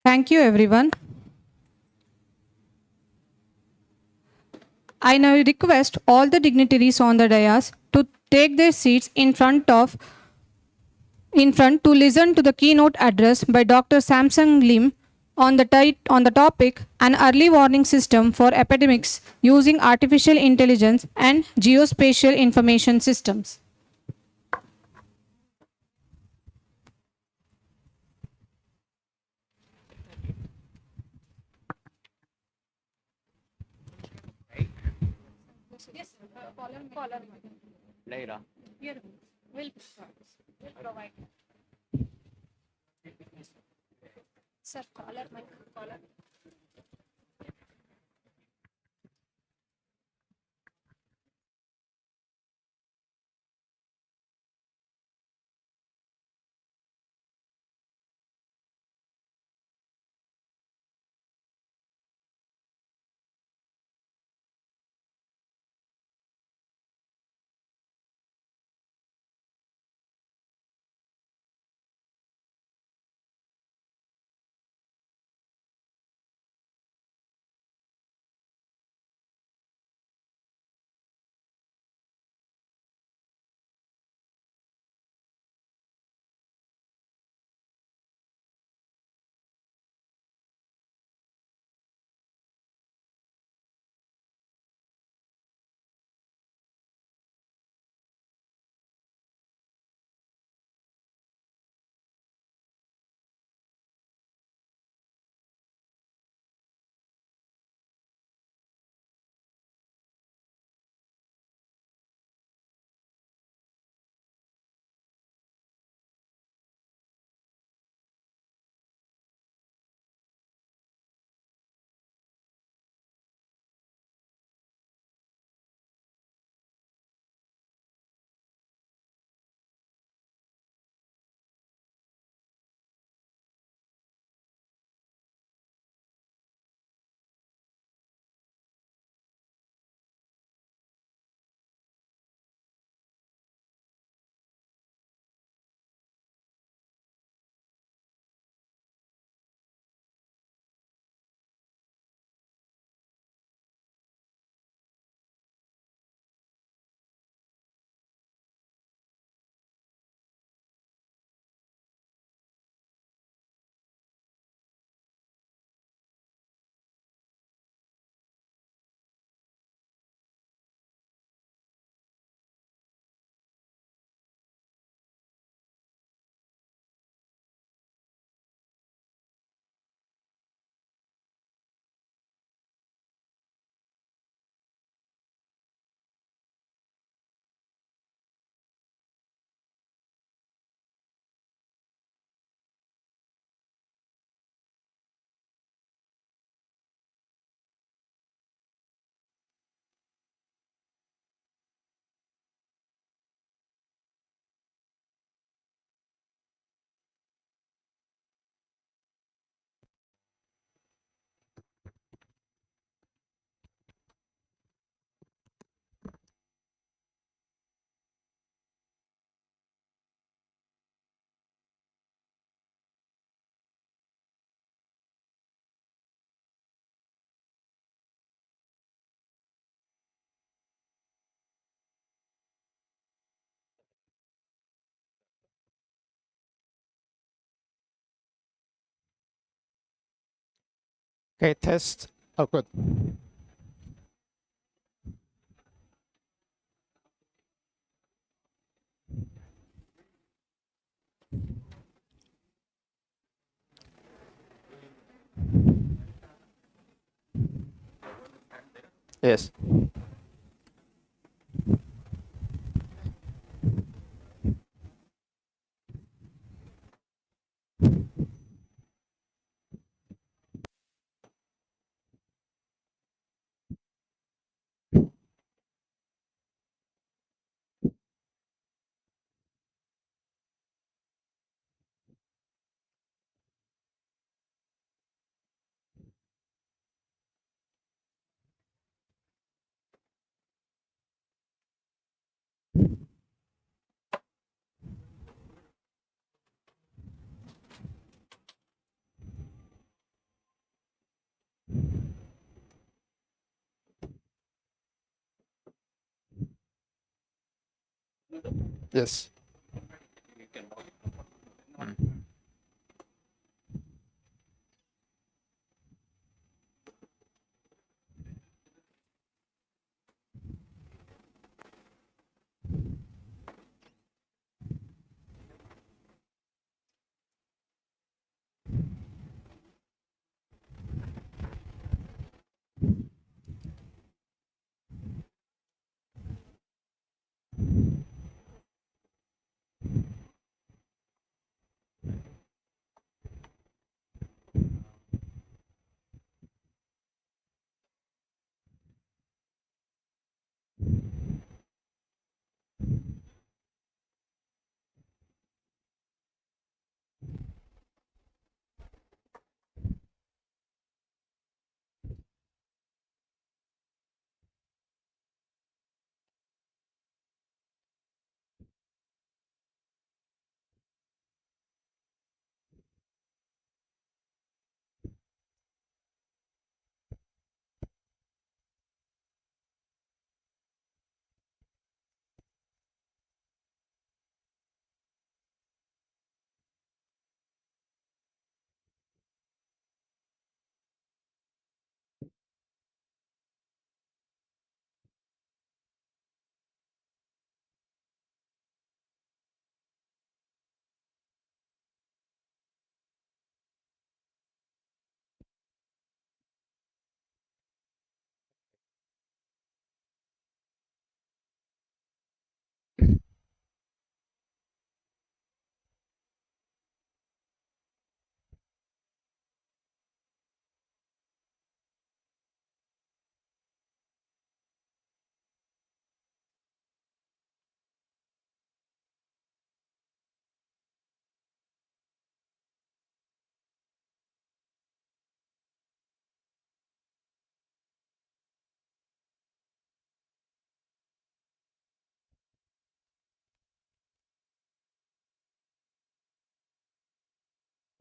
Thank you, everyone. I now request all the dignitaries on the dais to take their seats in front to listen to the keynote address by Dr. Samsung Lim on the topic an early warning system for epidemics using artificial intelligence and geospatial information systems. Later. Here, we'll provide. Sir, caller. Okay, test. Oh, good. Yes. Yes.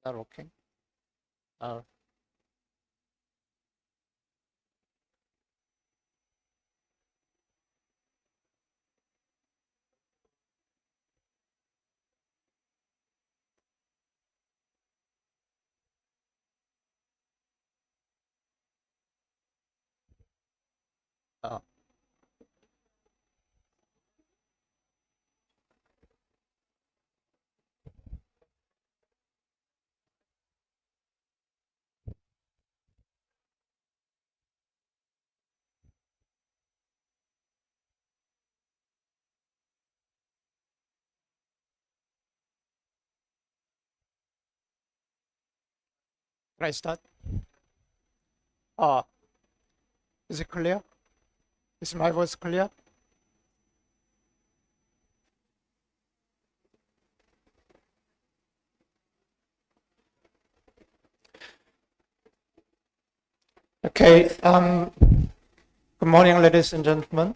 That okay? Uh, uh, can I start? Uh, is it clear? Is my voice clear? Okay. Good morning, ladies and gentlemen.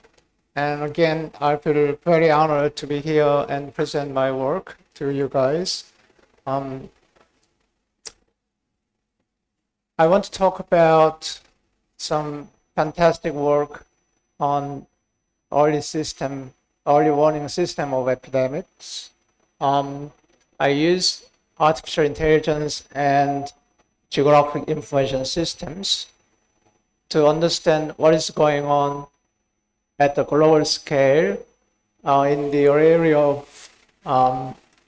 And again, I feel very honored to be here and present my work to you guys. I want to talk about some fantastic work on early warning system of epidemics. I use artificial intelligence and geographic information systems to understand what is going on at the global scale in the area of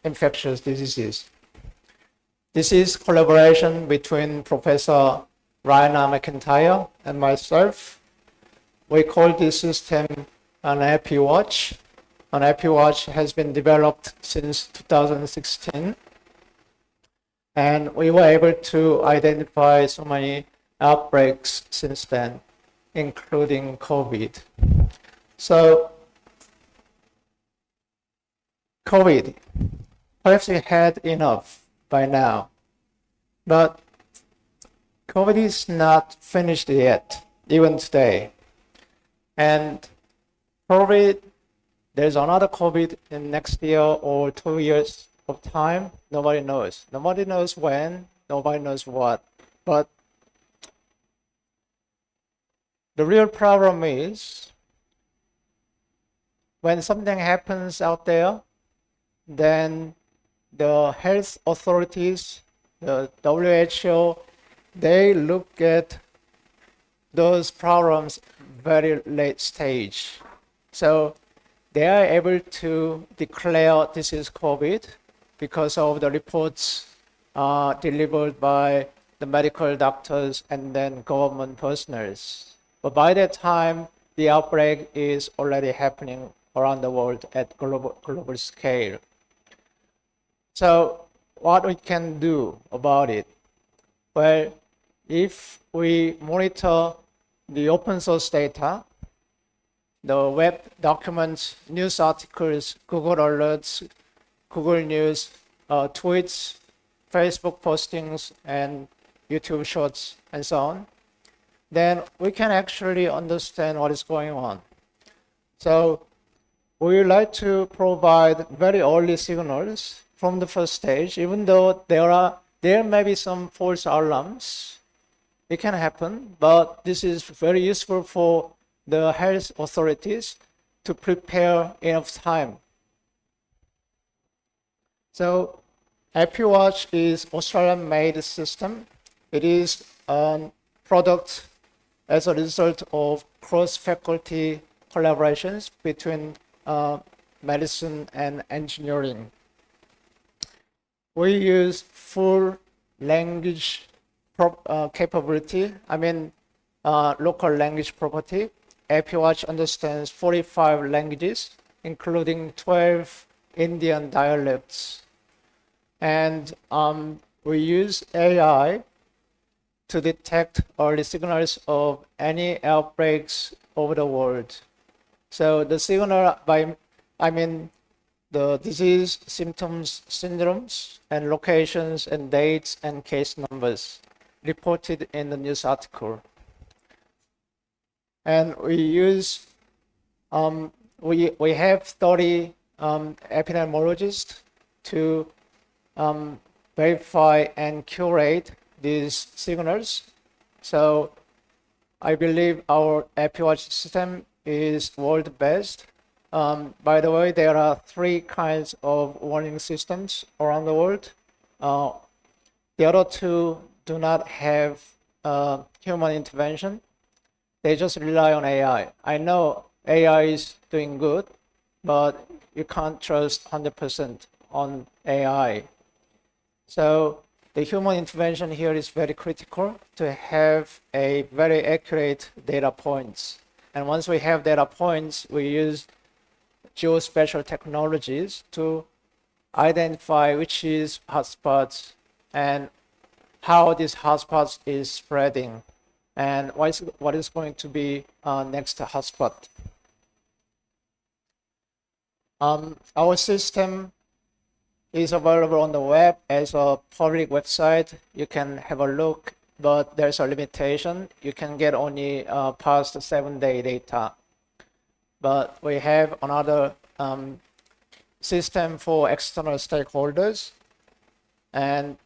infectious diseases. This is collaboration between Professor Raina McIntyre and myself. We call this system an Happy Watch. An Happy Watch has been developed since 2016. And we were able to identify so many outbreaks since then, including COVID. So, COVID, perhaps we had enough by now, but COVID is not finished yet, even today. And probably there's another COVID in next year or 2 years of time. Nobody knows. Nobody knows when, nobody knows what. But the real problem is when something happens out there, then the health authorities, the WHO, they look at those problems very late stage. So they are able to declare this is COVID because of the reports delivered by the medical doctors and then government personnel. But by that time, the outbreak is already happening around the world at global scale. So what we can do about it? Well, if we monitor the open source data, the web documents, news articles, Google Alerts, Google News, tweets, Facebook postings, and YouTube Shorts, and so on, then we can actually understand what is going on. So we would like to provide very early signals from the first stage, even though there may be some false alarms. It can happen, but this is very useful for the health authorities to prepare enough time. So Happy Watch is Australian-made system. It is a product as a result of cross-faculty collaborations between medicine and engineering. We use full language capability, local language property. Happy Watch understands 45 languages, including 12 Indian dialects. And we use AI to detect early signals of any outbreaks over the world. So the signal the disease, symptoms, syndromes, and locations, and dates, and case numbers reported in the news article. And we use, we have 30 epidemiologists to verify and curate these signals. So I believe our Happy Watch system is world best. By the way, there are 3 kinds of warning systems around the world. The other 2 do not have human intervention. They just rely on AI. I know AI is doing good, but you can't trust 100% on AI. So the human intervention here is very critical to have a very accurate data points. And once we have data points, we use geospatial technologies to identify which is hotspots and how this hotspots is spreading and what is going to be next hotspot. Our system is available on the web as a public website. You can have a look, but there's a limitation. You can get only past 7-day data. But we have another system for external stakeholders, and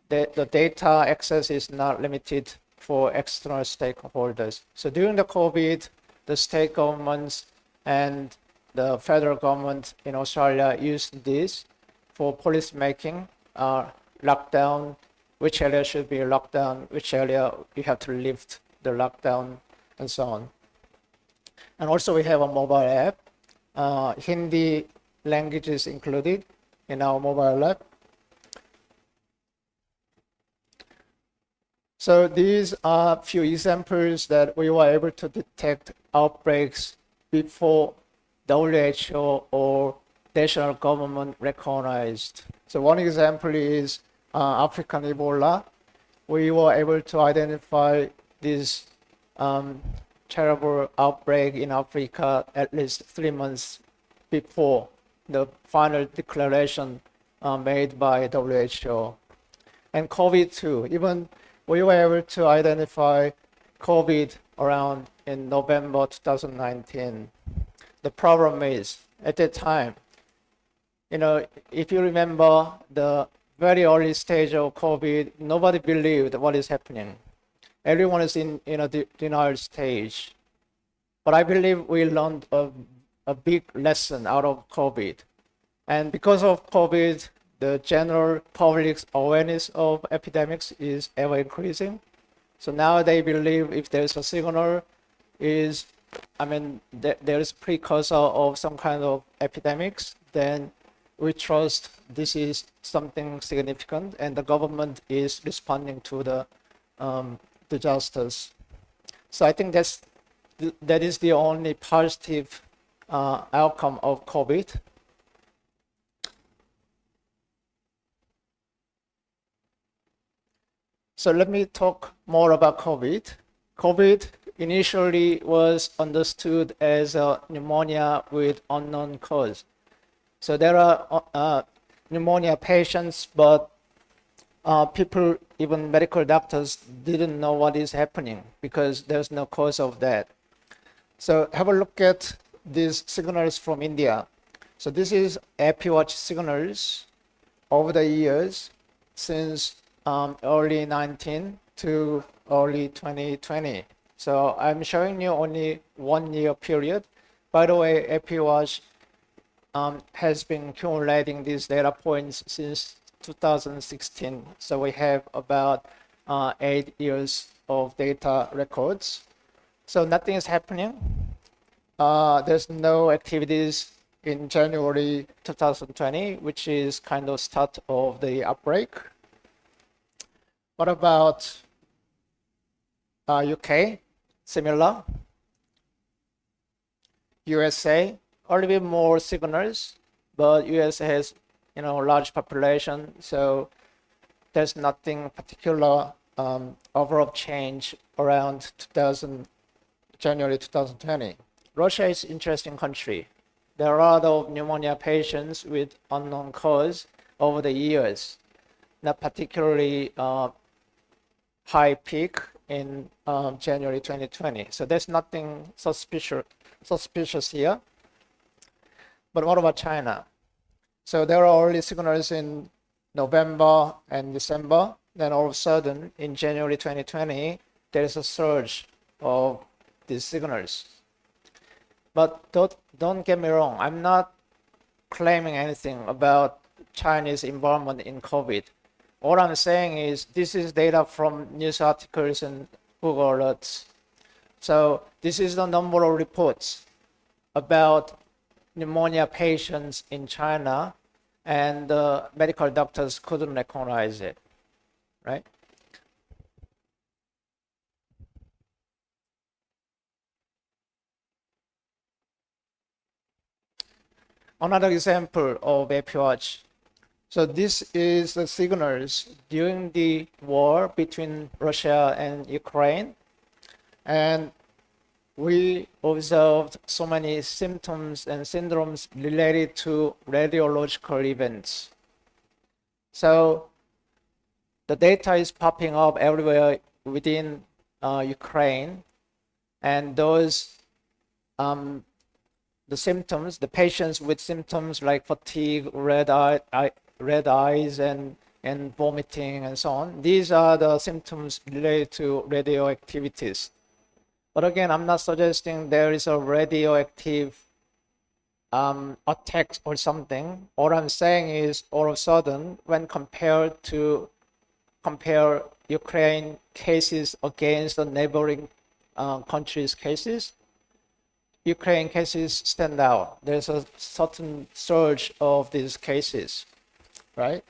the data access is not limited for external stakeholders. So during the COVID, the state governments and the federal government in Australia used this for policy making, lockdown, which area should be locked down, which area you have to lift the lockdown, and so on. And also we have a mobile app. Hindi language is included in our mobile app. So these are few examples that we were able to detect outbreaks before WHO or national government recognized. So one example is African Ebola. We were able to identify this terrible outbreak in Africa at least 3 months before the final declaration made by WHO. And COVID too, even we were able to identify COVID around in November 2019. The problem is, at that time, if you remember the very early stage of COVID, nobody believed what is happening. Everyone is in the denial stage. But I believe we learned a big lesson out of COVID. And because of COVID, the general public's awareness of epidemics is ever increasing. So now they believe if there's a signal there's precursor of some kind of epidemics, then we trust this is something significant and the government is responding to the disasters. So I think that is the only positive outcome of COVID. So let me talk more about COVID. COVID initially was understood as a pneumonia with unknown cause. So there are pneumonia patients, but people, even medical doctors, didn't know what is happening because there's no cause of that. So have a look at these signals from India. So this is AppWatch signals over the years since early 19 to early 2020. So I'm showing you only 1 year period. By the way, AppWatch has been accumulating these data points since 2016. So we have about 8 years of data records. So nothing is happening. There's no activities in January 2020, which is kind of start of the outbreak. What about UK? Similar. USA, a little bit more signals, but US has large population, so there's nothing particular overall change around January 2020. Russia is an interesting country. There are a lot of pneumonia patients with unknown cause over the years, not particularly high peak in January 2020. So there's nothing suspicious here. But what about China? So there are early signals in November and December. Then all of a sudden, in January 2020, there is a surge of these signals. But don't get me wrong, I'm not claiming anything about Chinese involvement in COVID. All I'm saying is this is data from news articles and Google alerts. So this is the number of reports about pneumonia patients in China, and medical doctors couldn't recognize it, right? Another example of AppWatch. So this is the signals during the war between Russia and Ukraine. And we observed so many symptoms and syndromes related to radiological events. So the data is popping up everywhere within Ukraine, and those the symptoms, the patients with symptoms like fatigue, red eyes, and vomiting, and so on. These are the symptoms related to radioactivities. But again, I'm not suggesting there is a radioactive attack or something. All I'm saying is, all of a sudden, when compared to compare Ukraine cases against the neighboring countries' cases, Ukraine cases stand out. There's a certain surge of these cases, right?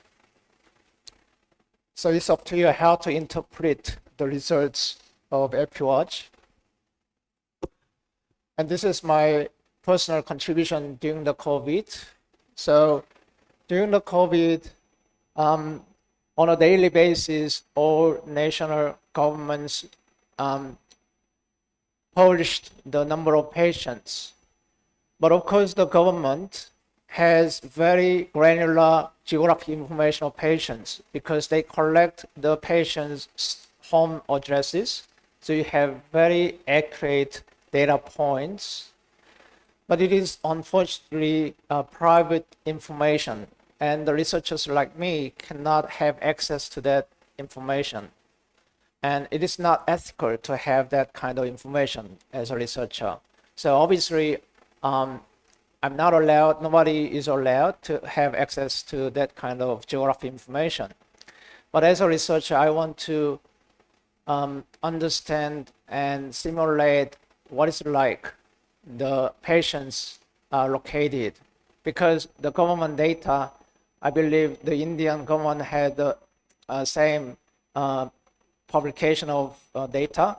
So it's up to you how to interpret the results of Apple Watch. And this is my personal contribution during the COVID. So during the COVID, on a daily basis, all national governments published the number of patients. But of course, the government has very granular geographic information of patients because they collect the patients' home addresses. So you have very accurate data points. But it is unfortunately private information, and the researchers like me cannot have access to that information. And it is not ethical to have that kind of information as a researcher. So obviously, I'm not allowed, nobody is allowed to have access to that kind of geography information. But as a researcher, I want to understand and simulate what it's like the patients are located. Because the government data, I believe the Indian government had the same publication of data.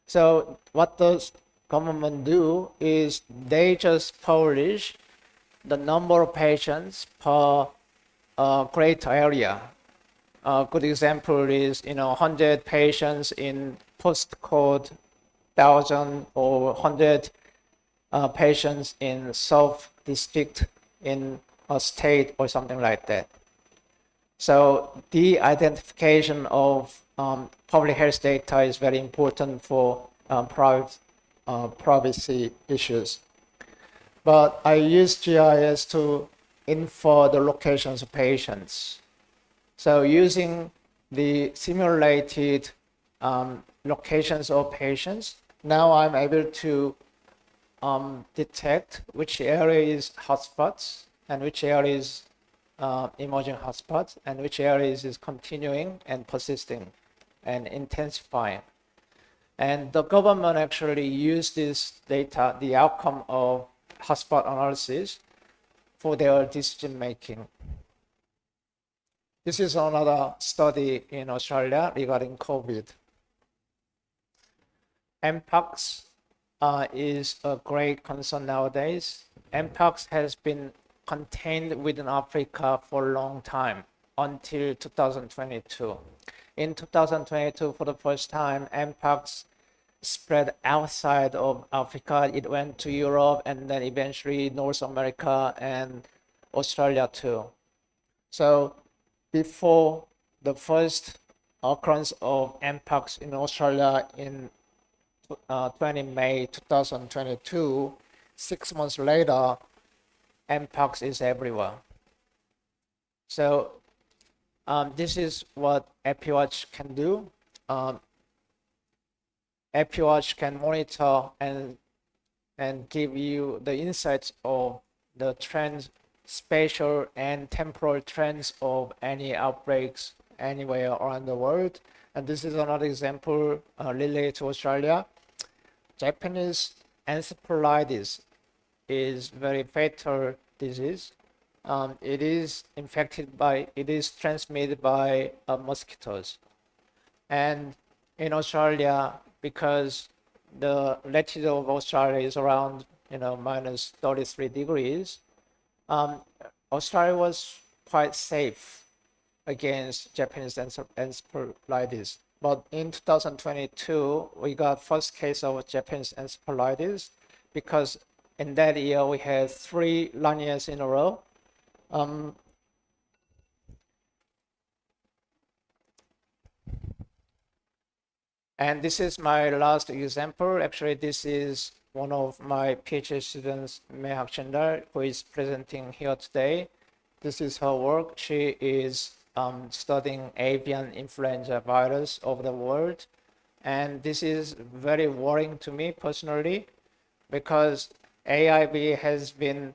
So what does government do is they just publish the number of patients per greater area. A good example is 100 patients in postcode 1000 or 100 patients in South District in a state or something like that. So the identification of public health data is very important for privacy issues. But I use GIS to infer the locations of patients. So using the simulated locations of patients, now I'm able to detect which area is hotspots and which area is emerging hotspots and which areas is continuing and persisting and intensifying. And the government actually used this data, the outcome of hotspot analysis, for their decision making. This is another study in Australia regarding COVID. Mpox is a great concern nowadays. Mpox has been contained within Africa for a long time, until 2022. In 2022, for the first time, Mpox spread outside of Africa. It went to Europe and then eventually North America and Australia too. So before the first occurrence of Mpox in Australia in 20 May 2022, 6 months later, Mpox is everywhere. So this is what Apple Watch can do. Apple Watch can monitor and give you the insights of the trends, spatial and temporal trends of any outbreaks anywhere around the world. And this is another example related to Australia. Japanese encephalitis is very fatal disease. It is transmitted by mosquitoes. And in Australia, because the latitude of Australia is around minus 33 degrees, Australia was quite safe against Japanese encephalitis. But in 2022, we got first case of Japanese encephalitis because in that year we had 3 La Niñas in a row. And this is my last example. Actually, this is one of my PhD students, Mehak Chandar, who is presenting here today. This is her work. She is studying avian influenza virus over the world. And this is very worrying to me personally, because AIV has been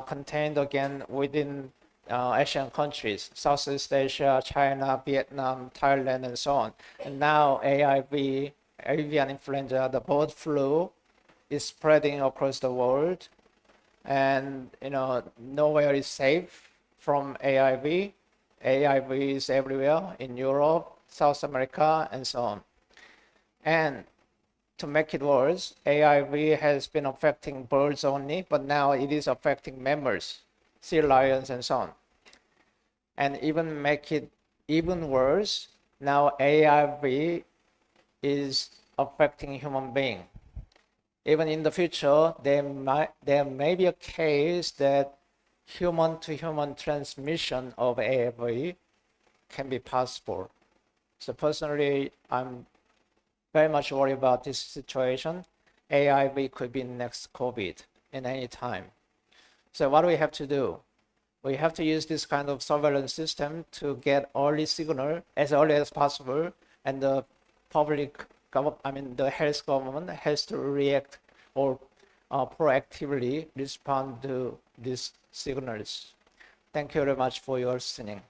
contained again within Asian countries, Southeast Asia, China, Vietnam, Thailand, and so on. And now AIV, avian influenza, the bird flu, is spreading across the world, and nowhere is safe from AIV. AIV is everywhere in Europe, South America, and so on. And to make it worse, AIV has been affecting birds only, but now it is affecting mammals, sea lions, and so on. And even make it even worse, now AIV is affecting human being. Even in the future, there may be a case that human-to-human transmission of AIV can be possible. So personally, I'm very much worried about this situation. AIV could be next COVID in any time. So what do we have to do? We have to use this kind of surveillance system to get early signal as early as possible, and the the health government has to react or proactively respond to these signals. Thank you very much for your listening.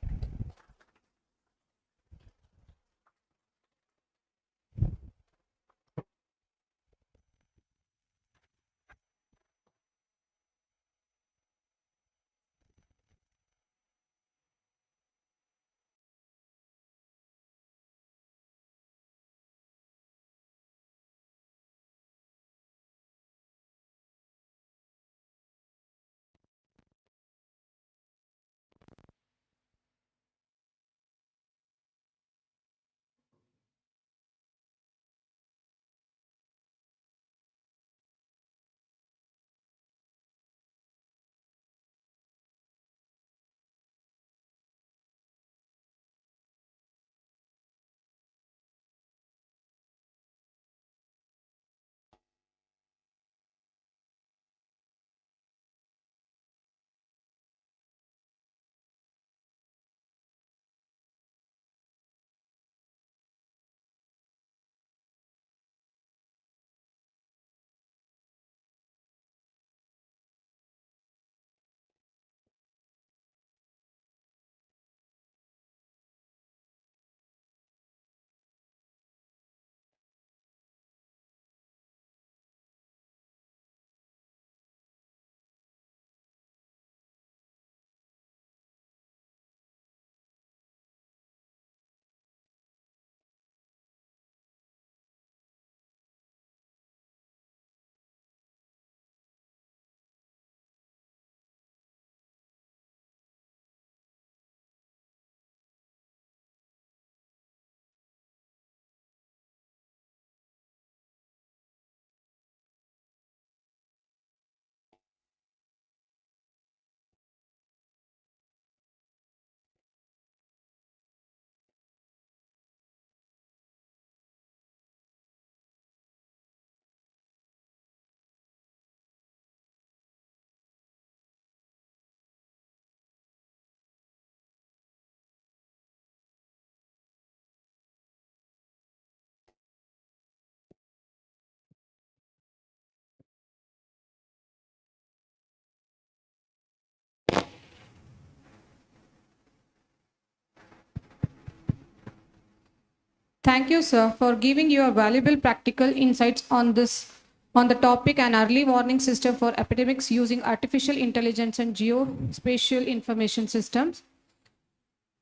Thank you, sir, for giving your valuable practical insights on the topic and early warning system for epidemics using artificial intelligence and geospatial information systems.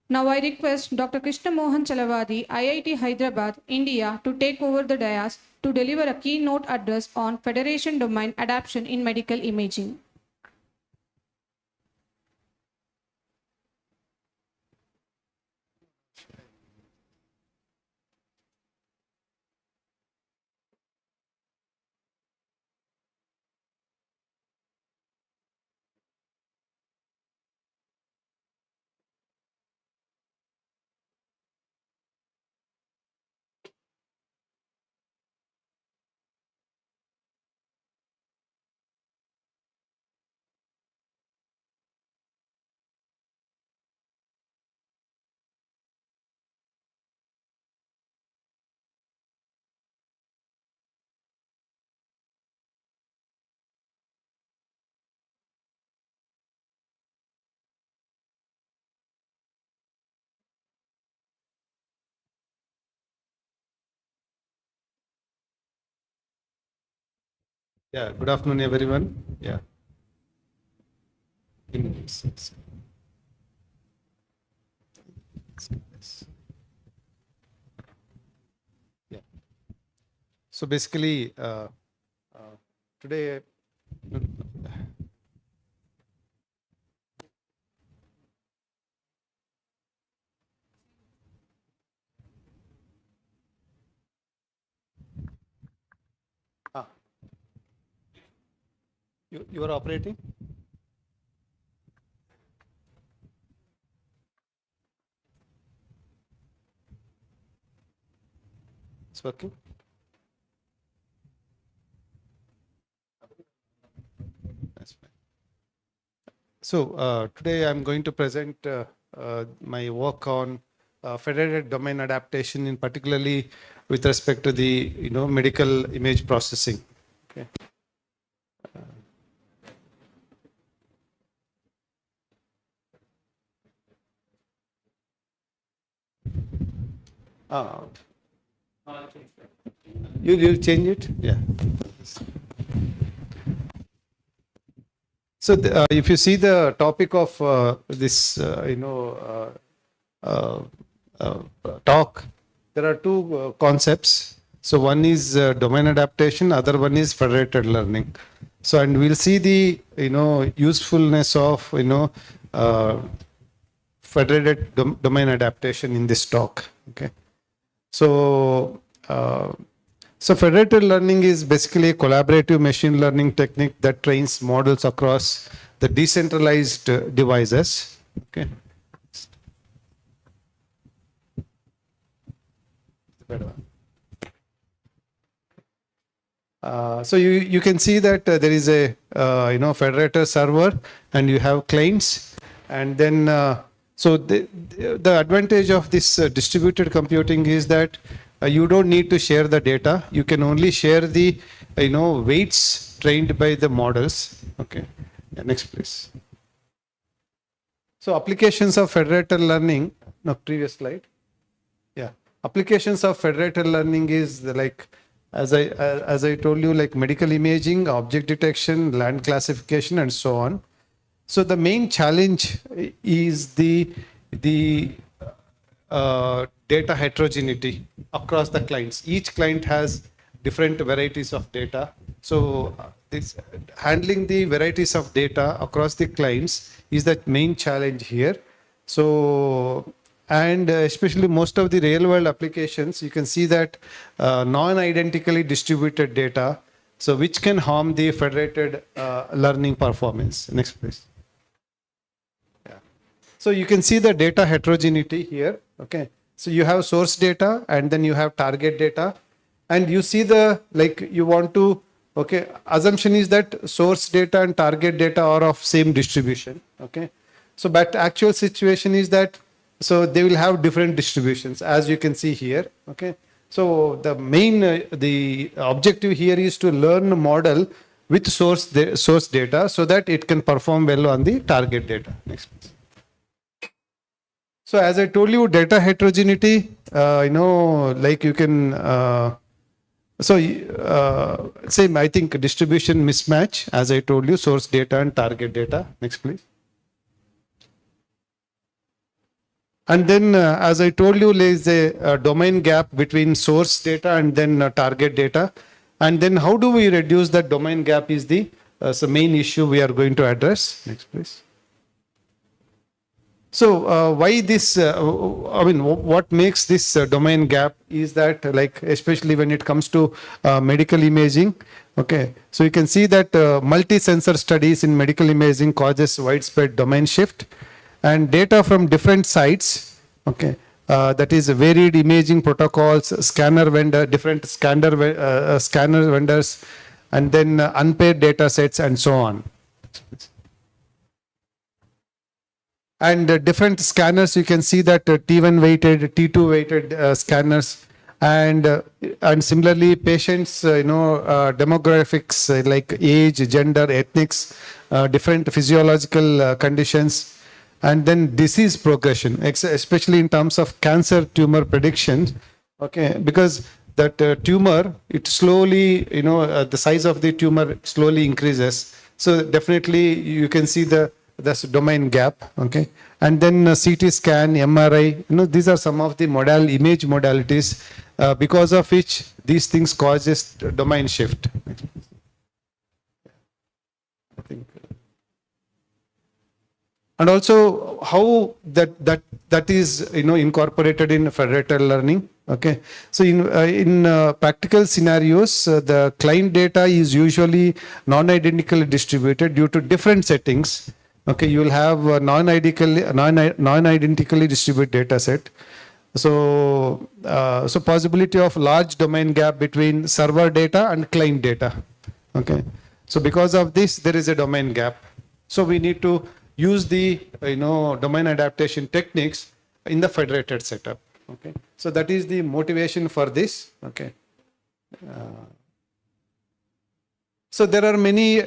Now I request Dr. Krishna Mohan Chalavadi, IIT Hyderabad, India, to take over the dais to deliver a keynote address on Federation domain adoption in medical imaging. Yeah, good afternoon, everyone. Yeah. Yeah. So basically, today, ah, you are operating? It's working? That's fine. So today I'm going to present my work on federated domain adaptation, in particularly with respect to the medical image processing. Okay. Uh, you change it? Yeah. So if you see the topic of this, talk, there are two concepts. So one is domain adaptation, other one is federated learning. So and we'll see the usefulness of federated domain adaptation in this talk. Okay. So so federated learning is basically a collaborative machine learning technique that trains models across the decentralized devices. Okay. So you can see that there is a federator server and you have clients, and then so the advantage of this distributed computing is that you don't need to share the data. You can only share the weights trained by the models. Okay. Yeah, next please. So applications of federated learning. No, previous slide. Yeah, applications of federated learning is like, as I told you, like medical imaging, object detection, land classification, and so on. So the main challenge is the data heterogeneity across the clients. Each client has different varieties of data. So this handling the varieties of data across the clients is the main challenge here. So and especially most of the real world applications, you can see that non-identically distributed data, so which can harm the federated learning performance. Next please. Yeah. So you can see the data heterogeneity here. Okay. So you have source data and then you have target data, and you see the, like, you want to, okay, assumption is that source data and target data are of same distribution. Okay. So but actual situation is that so they will have different distributions, as you can see here. Okay. So the main the objective here is to learn a model with source data so that it can perform well on the target data. Next please. So as I told you, data heterogeneity, like you can same, I think, distribution mismatch, as I told you, source data and target data. Next please. And then, as I told you, there is a domain gap between source data and then target data. And then how do we reduce that domain gap is the main issue we are going to address. Next, please. So why this, what makes this domain gap is that, like, especially when it comes to medical imaging. Okay. So you can see that multi-sensor studies in medical imaging causes widespread domain shift. And data from different sites, okay, that is varied imaging protocols, scanner vendor, different scanner vendors, and then unpaired data sets and so on. And different scanners, you can see that T1 weighted, T2 weighted scanners, and similarly patients, demographics like age, gender, ethnics, different physiological conditions. And then disease progression, especially in terms of cancer tumor prediction. Okay, because that tumor, it slowly, the size of the tumor slowly increases. So definitely you can see this domain gap, okay? And then CT scan, MRI, these are some of the image modalities because of which these things causes domain shift. I think. And also how that is incorporated in federated learning. Okay, so in practical scenarios, the client data is usually non-identically distributed due to different settings. Okay, you will have non-identically distributed data set. So so possibility of large domain gap between server data and client data. Okay, so because of this there is a domain gap. So we need to use the domain adaptation techniques in the federated setup. Okay, so that is the motivation for this. Okay, so there are many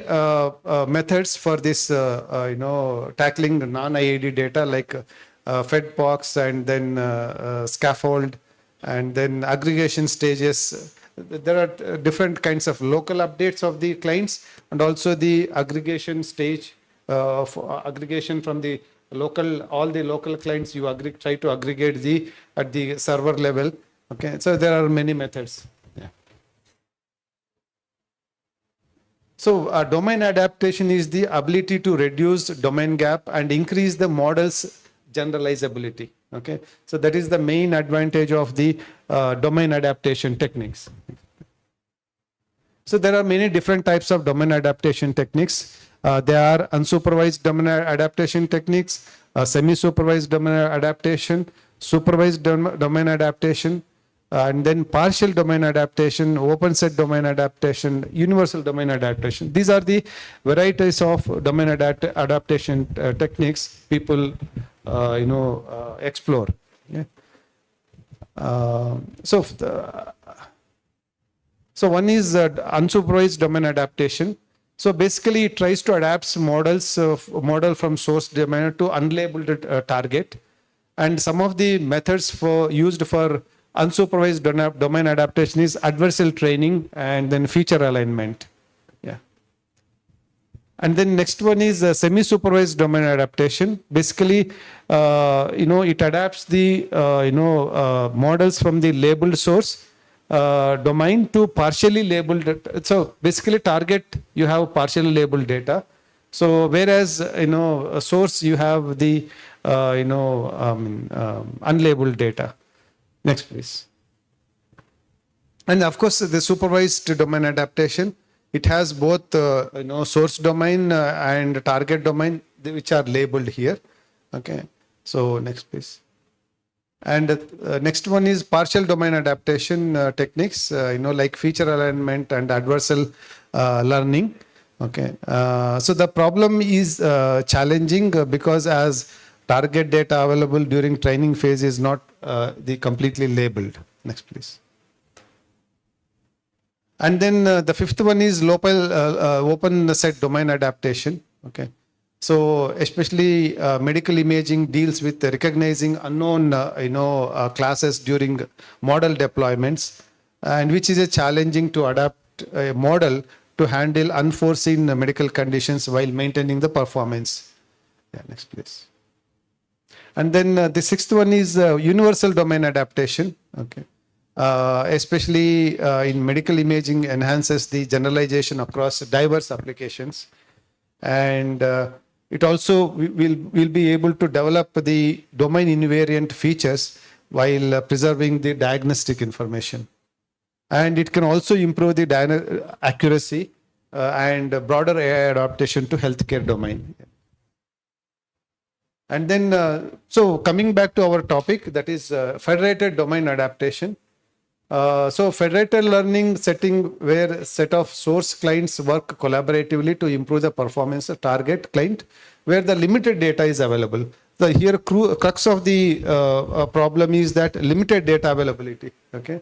methods for this tackling the non-IED data, like FedPox and then scaffold and then aggregation stages. There are different kinds of local updates of the clients and also the aggregation stage for aggregation from the all the local clients. You try to aggregate at the server level. Okay, so there are many methods. Yeah. So domain adaptation is the ability to reduce domain gap and increase the model's generalizability. Okay, so that is the main advantage of the domain adaptation techniques. So there are many different types of domain adaptation techniques. There are unsupervised domain adaptation techniques, semi-supervised domain adaptation, supervised domain adaptation, and then partial domain adaptation, open set domain adaptation, universal domain adaptation. These are the varieties of domain adaptation techniques people explore. Yeah. So one is unsupervised domain adaptation. So basically it tries to adapt model from source domain to unlabeled target. And some of the methods used for unsupervised domain adaptation is adversarial training and then feature alignment. Yeah. And then next one is semi-supervised domain adaptation. Basically, it adapts the models from the labeled source domain to partially labeled. So basically target, you have partially labeled data. So whereas a source you have the unlabeled data. Next please. And of course the supervised domain adaptation, it has both source domain and target domain, which are labeled here. Okay, so next please. And next one is partial domain adaptation techniques, like feature alignment and adversarial learning. Okay, so the problem is challenging because as target data available during training phase is not the completely labeled. Next please. And then the fifth one is local open set domain adaptation. Okay. So especially medical imaging deals with recognizing unknown classes during model deployments, and which is a challenging to adapt a model to handle unforeseen medical conditions while maintaining the performance. Yeah, next please. And then the sixth one is universal domain adaptation. Okay. Especially in medical imaging enhances the generalization across diverse applications. And it also will be able to develop the domain invariant features while preserving the diagnostic information. And it can also improve the accuracy and broader AI adaptation to healthcare domain. And then, so coming back to our topic, that is federated domain adaptation. So federated learning setting where a set of source clients work collaboratively to improve the performance of target client where the limited data is available. The here crux of the problem is that limited data availability. Okay,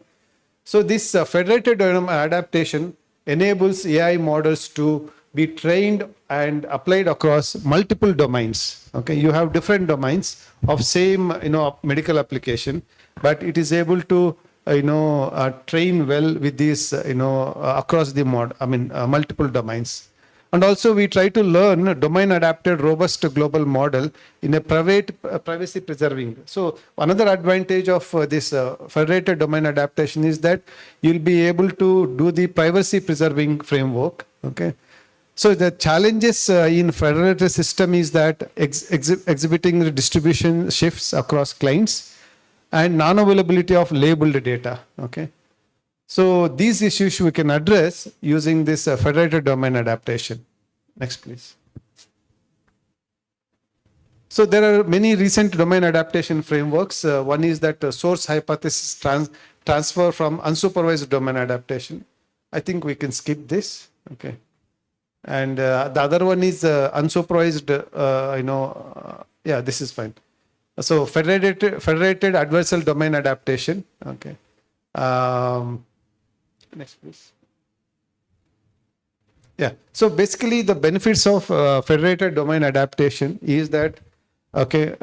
so this federated adaptation enables AI models to be trained and applied across multiple domains. Okay, you have different domains of same medical application, but it is able to train well with these, across the multiple domains. And also we try to learn domain adapted robust global model in a privacy preserving. So another advantage of this federated domain adaptation is that you'll be able to do the privacy preserving framework. Okay. So the challenges in federated system is that exhibiting the distribution shifts across clients and non-availability of labeled data. Okay. So these issues we can address using this federated domain adaptation. Next, please. So there are many recent domain adaptation frameworks. One is that source hypothesis transfer from unsupervised domain adaptation. I think we can skip this. Okay. And the other one is unsupervised, yeah, this is fine. So federated adversarial domain adaptation. Okay. Next, please. Yeah. So basically, the benefits of federated domain adaptation is that, okay,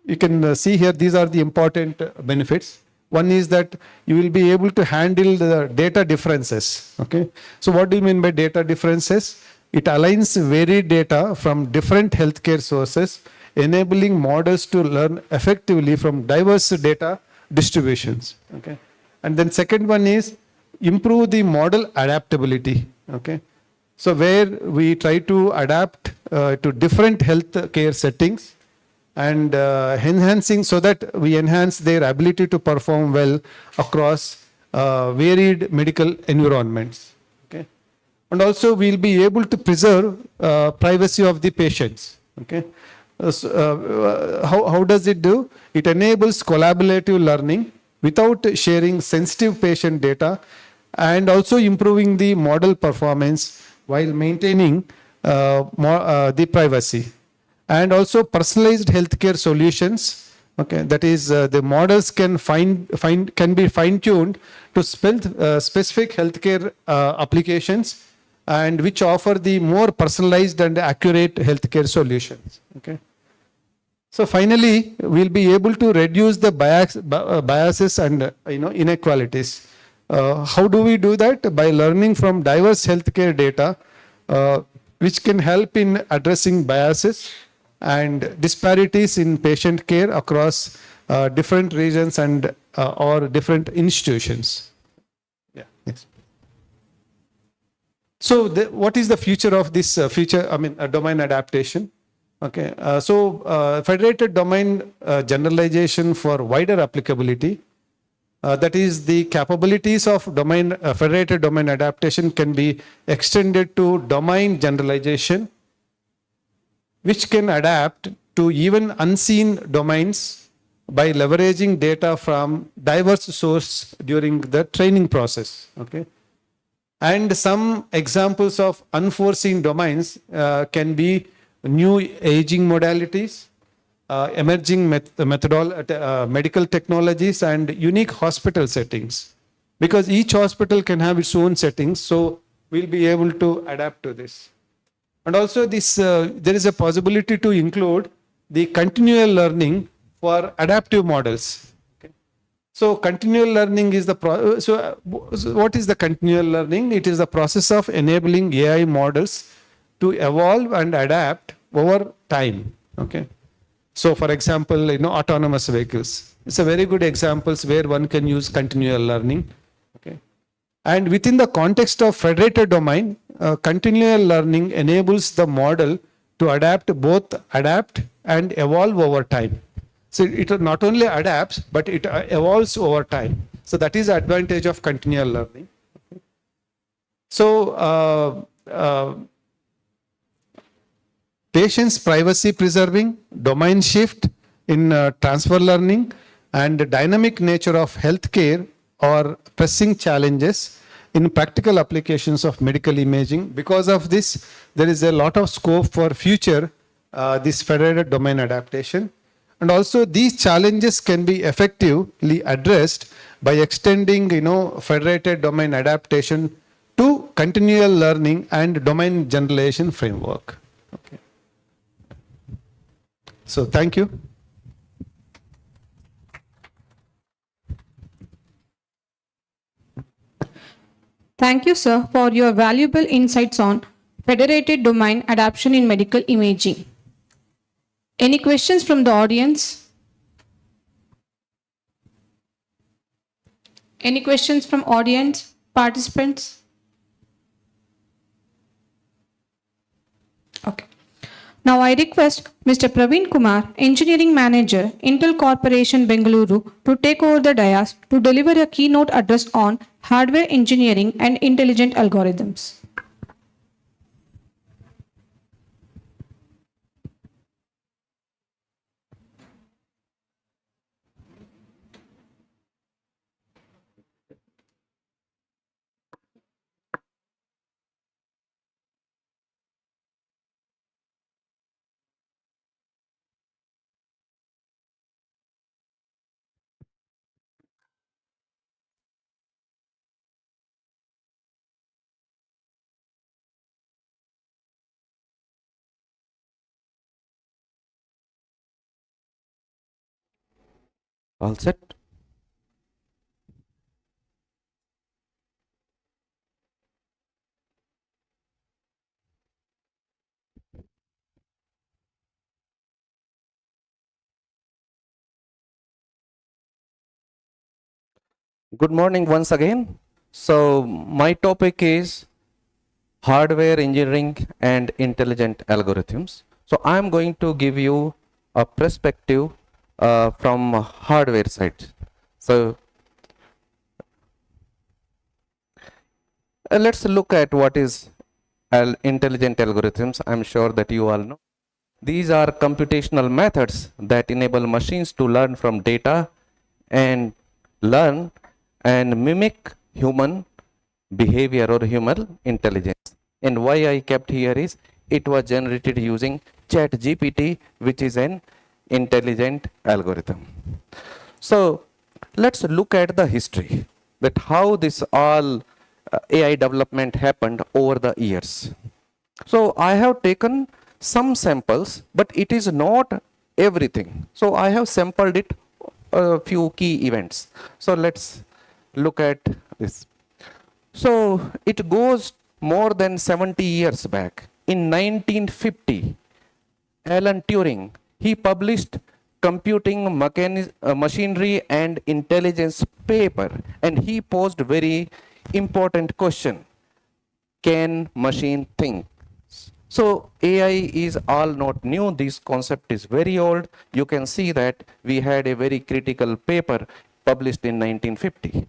you can see here, these are the important benefits. One is that you will be able to handle the data differences. Okay. So what do you mean by data differences? It aligns varied data from different healthcare sources, enabling models to learn effectively from diverse data distributions. Okay. And then second one is improve the model adaptability. Okay. So where we try to adapt to different healthcare settings and enhancing so that we enhance their ability to perform well across varied medical environments. Okay. And also we'll be able to preserve privacy of the patients. Okay. How does it do? It enables collaborative learning without sharing sensitive patient data and also improving the model performance while maintaining the privacy. And also personalized healthcare solutions. Okay, that is the models can be fine-tuned to specific healthcare applications and which offer the more personalized and accurate healthcare solutions. Okay. So finally, we'll be able to reduce the biases and inequalities. How do we do that? By learning from diverse healthcare data, which can help in addressing biases and disparities in patient care across different regions and or different institutions. Yeah. Next. So what is the future of this domain adaptation? Okay. Federated domain generalization for wider applicability. That is, the capabilities of federated domain adaptation can be extended to domain generalization, which can adapt to even unseen domains by leveraging data from diverse sources during the training process. Okay. And some examples of unforeseen domains can be new aging modalities, emerging medical technologies, and unique hospital settings. Because each hospital can have its own settings, so we'll be able to adapt to this. And also there is a possibility to include the continual learning for adaptive models. Okay. So continual learning is what is the continual learning? It is the process of enabling AI models to evolve and adapt over time. Okay. So for example, autonomous vehicles. It's a very good examples where one can use continual learning. Okay. And within the context of federated domain, continual learning enables the model to adapt and evolve over time. So it not only adapts, but it evolves over time. So that is the advantage of continual learning. Okay. So patients' privacy preserving, domain shift in transfer learning, and the dynamic nature of healthcare are pressing challenges in practical applications of medical imaging. Because of this, there is a lot of scope for future this federated domain adaptation. And also these challenges can be effectively addressed by extending federated domain adaptation to continual learning and domain generalization framework. Okay. So thank you. Thank you, sir, for your valuable insights on federated domain adaptation in medical imaging. Any questions from the audience? Any questions from audience, participants? Okay. Now I request Mr. Praveen Kumar, Engineering Manager, Intel Corporation, Bengaluru, to take over the dais to deliver a keynote address on hardware engineering and intelligent algorithms. All set? Good morning once again. So my topic is hardware engineering and intelligent algorithms. So I'm going to give you a perspective from hardware side. So let's look at what is intelligent algorithms. I'm sure that you all know. These are computational methods that enable machines to learn from data and learn and mimic human behavior or human intelligence. And why I kept here is it was generated using ChatGPT, which is an intelligent algorithm. So let's look at the history, that how this all AI development happened over the years. So I have taken some samples, but it is not everything. So I have sampled it a few key events. So let's look at this. So it goes more than 70 years back. In 1950, Alan Turing, he published Computing Machinery and Intelligence paper, and he posed very important question: can machine think? So AI is all not new. This concept is very old. You can see that we had a very critical paper published in 1950.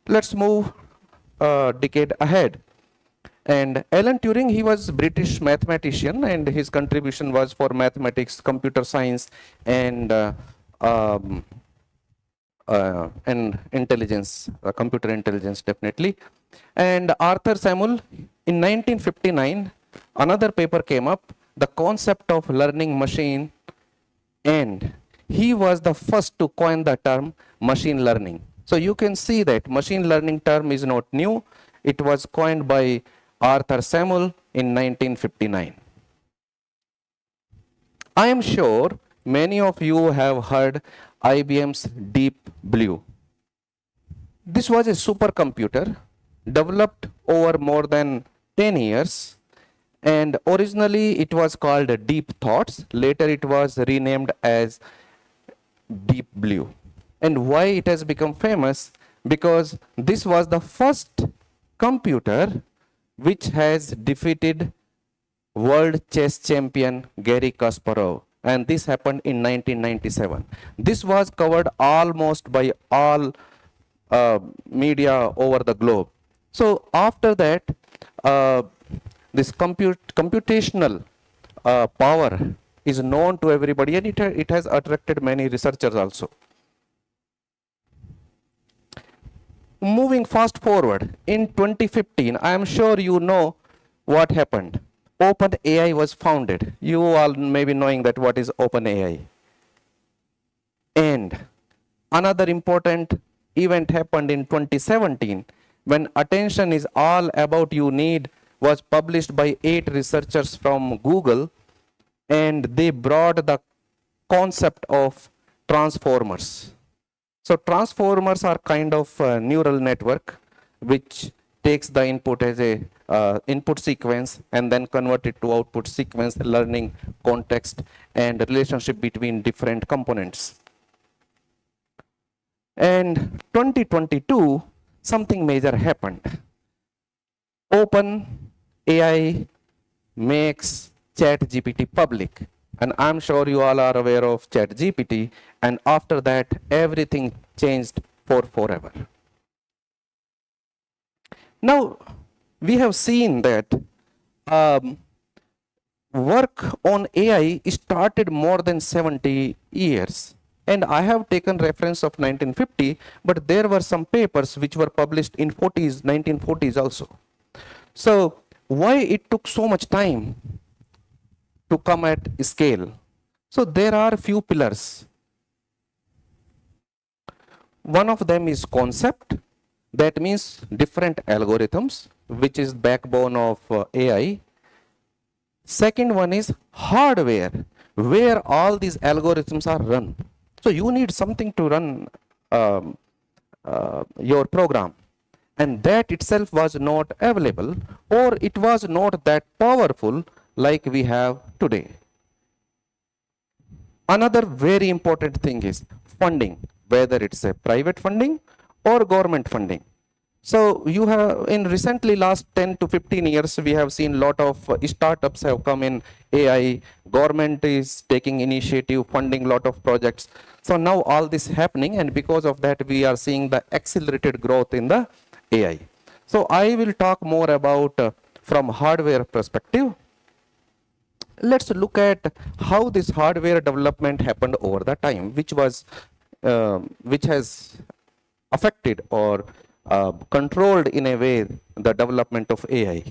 Let's move a decade ahead. And Alan Turing, he was British mathematician, and his contribution was for mathematics, computer science, and intelligence, computer intelligence definitely. And Arthur Samuel, in 1959, another paper came up, the concept of learning machine, and he was the first to coin the term machine learning. So you can see that machine learning term is not new. It was coined by Arthur Samuel in 1959. I am sure many of you have heard IBM's Deep Blue. This was a supercomputer developed over more than 10 years, and originally it was called Deep Thoughts. Later it was renamed as Deep Blue. And why it has become famous? Because this was the first computer which has defeated world chess champion Garry Kasparov, and this happened in 1997. This was covered almost by all media over the globe. So after that, this computational power is known to everybody, and it has attracted many researchers also. Moving fast forward, in 2015, I am sure you know what happened. OpenAI was founded. You all may be knowing that what is OpenAI. And another important event happened in 2017 when Attention is All About You Need was published by 8 researchers from Google, and they brought the concept of transformers. So transformers are kind of a neural network which takes the input as a input sequence and then convert it to output sequence, learning context and relationship between different components. And 2022, something major happened. Open AI makes ChatGPT public. And I'm sure you all are aware of ChatGPT. And after that, everything changed for forever. Now, we have seen that work on AI started more than 70 years. And I have taken reference of 1950, but there were some papers which were published in 1940s also. So why it took so much time to come at scale? So there are few pillars. One of them is concept. That means different algorithms, which is backbone of AI. Second one is hardware, where all these algorithms are run. So you need something to run your program. And that itself was not available, or it was not that powerful like we have today. Another very important thing is funding, whether it's a private funding or government funding. So you have, in recently last 10 to 15 years, we have seen a lot of startups have come in AI. Government is taking initiative, funding a lot of projects. So now all this happening, and because of that, we are seeing the accelerated growth in the AI. So I will talk more about from hardware perspective. Let's look at how this hardware development happened over the time, which has affected or controlled in a way the development of AI.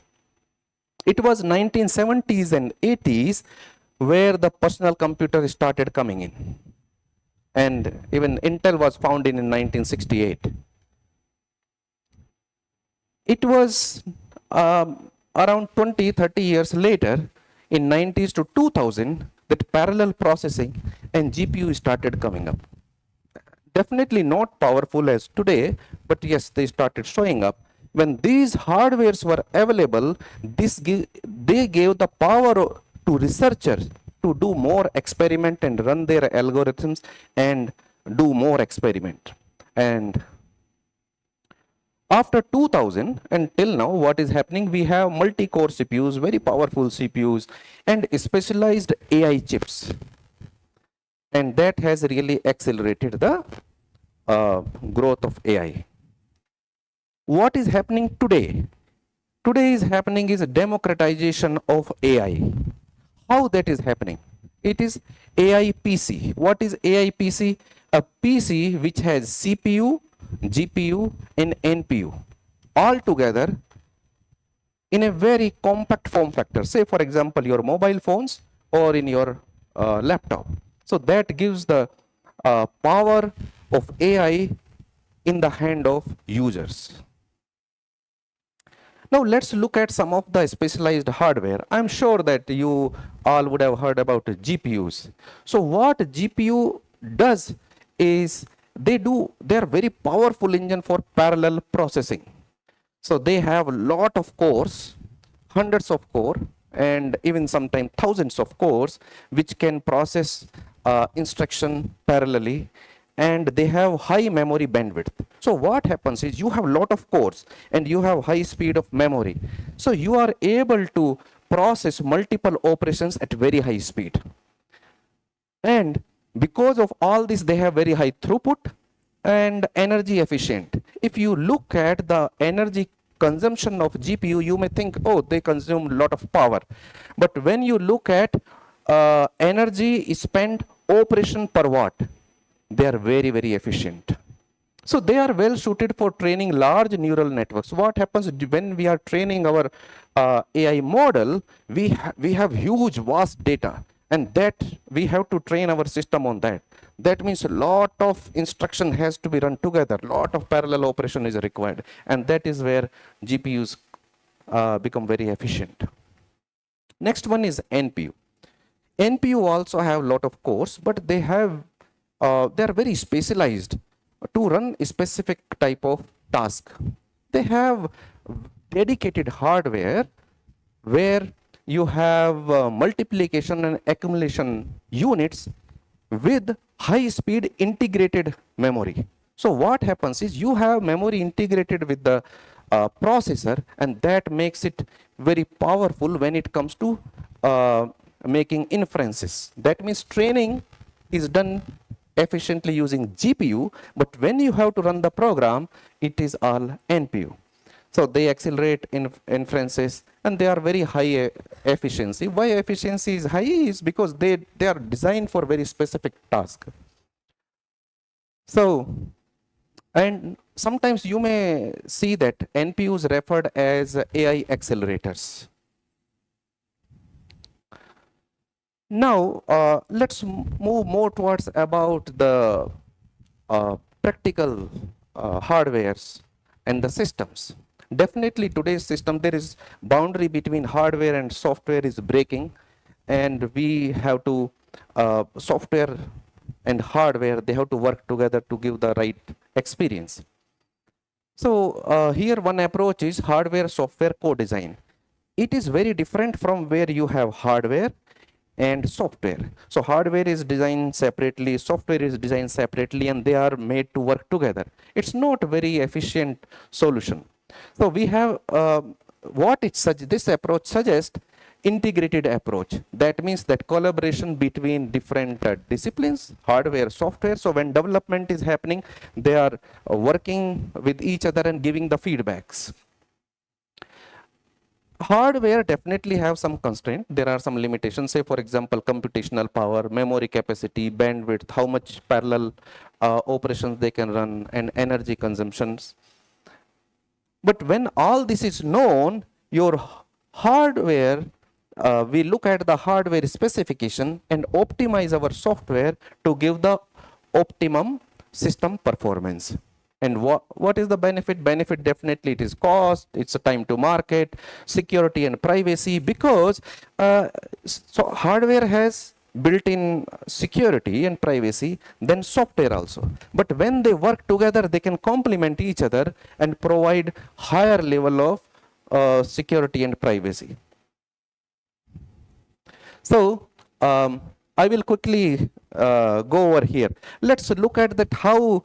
It was 1970s and 80s where the personal computer started coming in. And even Intel was founded in 1968. It was around 20-30 years later, in 90s to 2000, that parallel processing and GPU started coming up. Definitely not powerful as today, but yes, they started showing up. When these hardwares were available, they gave the power to researchers to do more experiment and run their algorithms and do more experiment. And after 2000 and till now, what is happening? We have multi-core CPUs, very powerful CPUs, and specialized AI chips. And that has really accelerated the growth of AI. What is happening today? Today is happening is a democratization of AI. How that is happening? It is AI PC. What is AI PC? A PC which has CPU, GPU and NPU all together in a very compact form factor. Say for example your mobile phones or in your laptop. So that gives the power of AI in the hand of users. Now let's look at some of the specialized hardware. I'm sure that you all would have heard about GPUs. So what GPU does is they are very powerful engine for parallel processing. So they have a lot of cores, hundreds of core, and even sometimes thousands of cores, which can process instruction parallelly, and they have high memory bandwidth. So what happens is you have a lot of cores and you have high speed of memory. So you are able to process multiple operations at very high speed. And because of all this, they have very high throughput and energy efficient. If you look at the energy consumption of GPU, you may think, oh, they consume a lot of power. But when you look at energy spent operation per watt, they are very, very efficient. So they are well suited for training large neural networks. What happens when we are training our AI model, we have huge vast data, and that we have to train our system on that. That means a lot of instruction has to be run together, lot of parallel operation is required, and that is where GPUs become very efficient. Next one is NPU. NPU also have a lot of cores, but they are very specialized to run a specific type of task. They have dedicated hardware where you have multiplication and accumulation units with high speed integrated memory. So what happens is you have memory integrated with the processor, and that makes it very powerful when it comes to making inferences. That means training is done efficiently using GPU, but when you have to run the program, it is all NPU. So they accelerate inferences, and they are very high efficiency. Why efficiency is high is because they are designed for very specific task. So, and sometimes you may see that NPUs referred as AI accelerators. Now, let's move more towards about the practical hardwares and the systems. Definitely today's system, there is boundary between hardware and software is breaking, and we have to, software and hardware, they have to work together to give the right experience. So here one approach is hardware software co-design. It is very different from where you have hardware and software. So hardware is designed separately, software is designed separately, and they are made to work together. It's not a very efficient solution. So we have this approach suggests integrated approach. That means that collaboration between different disciplines, hardware, software. So when development is happening, they are working with each other and giving the feedbacks. Hardware definitely have some constraint. There are some limitations. Say, for example, computational power, memory capacity, bandwidth, how much parallel operations they can run, and energy consumptions. But when all this is known, your hardware, we look at the hardware specification and optimize our software to give the optimum system performance. And what is the benefit? Benefit, definitely it is cost, it's a time to market, security and privacy, because so hardware has built-in security and privacy, then software also. But when they work together, they can complement each other and provide higher level of security and privacy. So I will quickly go over here. Let's look at that how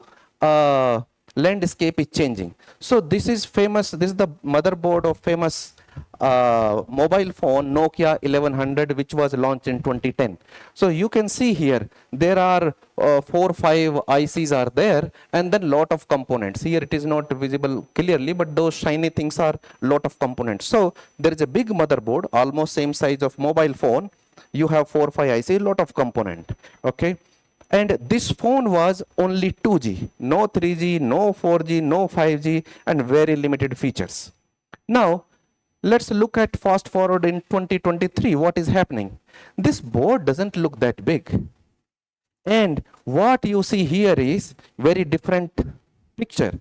landscape is changing. So this is famous, this is the motherboard of famous mobile phone Nokia 1100, which was launched in 2010. So you can see here, there are 4 or 5 ICs are there, and then lot of components. Here it is not visible clearly, but those shiny things are lot of components. So there is a big motherboard, almost same size of mobile phone. You have 4 or 5 IC, lot of component. Okay. And this phone was only 2G, no 3G, no 4G, no 5G, and very limited features. Now, let's look at fast forward in 2023, what is happening. This board doesn't look that big. And what you see here is very different picture.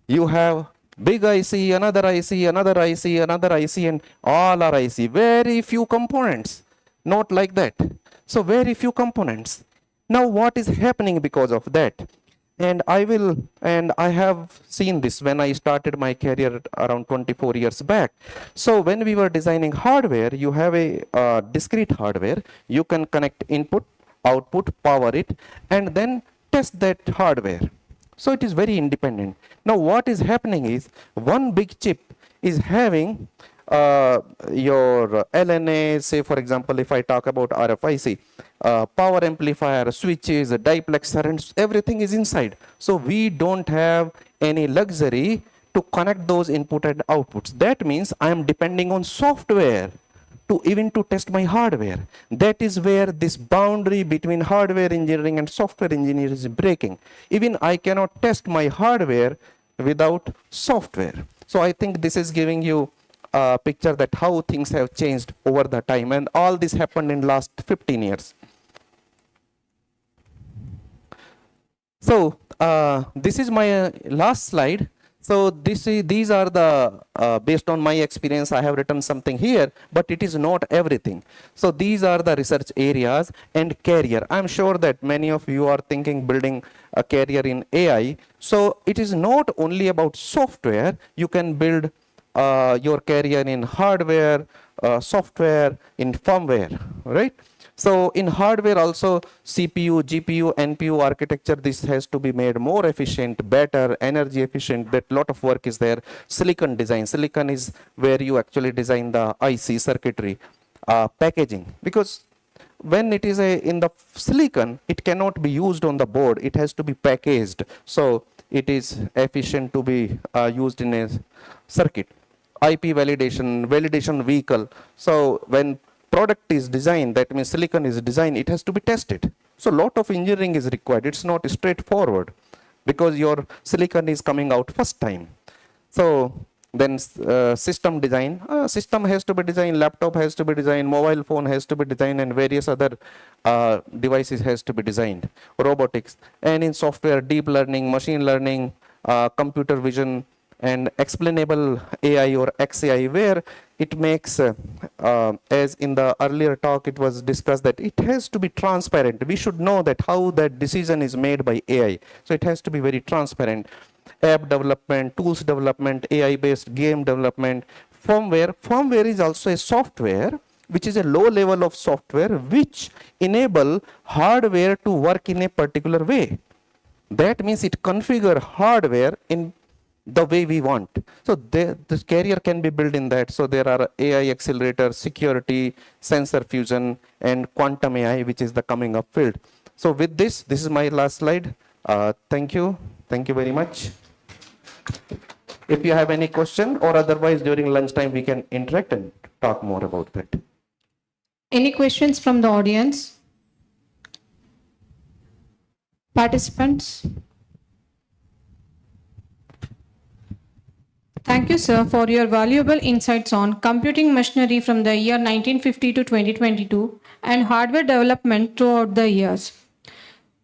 You have big IC, another IC, another IC, another IC, and all are IC. Very few components. Not like that. So very few components. Now what is happening because of that? And I have seen this when I started my career around 24 years back. So when we were designing hardware, you have a discrete hardware. You can connect input, output, power it, and then test that hardware. So it is very independent. Now what is happening is one big chip is having your LNA, say for example, if I talk about RFIC, power amplifier, switches, diplexer, and everything is inside. So we don't have any luxury to connect those input and outputs. That means I am depending on software to even to test my hardware. That is where this boundary between hardware engineering and software engineering is breaking. Even I cannot test my hardware without software. So I think this is giving you a picture that how things have changed over the time, and all this happened in last 15 years. So this is my last slide. So these are the, based on my experience, I have written something here, but it is not everything. So these are the research areas and career. I'm sure that many of you are thinking building a career in AI. So it is not only about software. You can build your career in hardware, software, in firmware, right? So in hardware also, CPU, GPU, NPU architecture, this has to be made more efficient, better, energy efficient. That lot of work is there. Silicon design. Silicon is where you actually design the IC circuitry, packaging. Because when it is in the silicon, it cannot be used on the board. It has to be packaged. So it is efficient to be used in a circuit. IP validation vehicle. So when product is designed, that means silicon is designed, it has to be tested. So lot of engineering is required. It's not straightforward because your silicon is coming out first time. So then system design, system has to be designed, laptop has to be designed, mobile phone has to be designed, and various other devices has to be designed, robotics. And in software, deep learning, machine learning, computer vision, and explainable AI or XAI, where it makes, as in the earlier talk, it was discussed that it has to be transparent. We should know that how that decision is made by AI. So it has to be very transparent. App development, tools development, AI-based game development, firmware. Firmware is also a software, which is a low level of software, which enable hardware to work in a particular way. That means it configure hardware in the way we want. So this carrier can be built in that. So there are AI accelerator, security, sensor fusion, and quantum AI, which is the coming up field. So with this is my last slide. Thank you. Thank you very much. If you have any question, or otherwise during lunchtime we can interact and talk more about that. Any questions from the audience? Participants? Thank you, sir, for your valuable insights on computing machinery from the year 1950 to 2022 and hardware development throughout the years.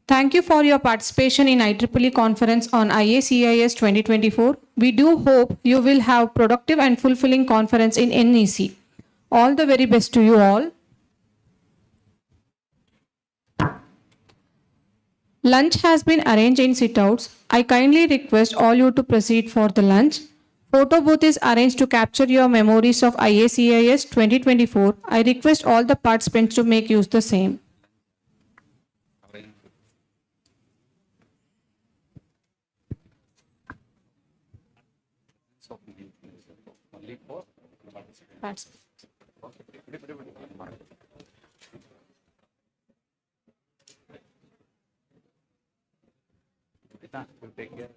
Thank you for your participation in IEEE conference on IACIS 2024. We do hope you will have productive and fulfilling conference in NEC. All the very best to you all. Lunch has been arranged in sit-outs. I kindly request all you to proceed for the lunch. Photo booth is arranged to capture your memories of IACIS 2024. I request all the participants to make use the same. Take care.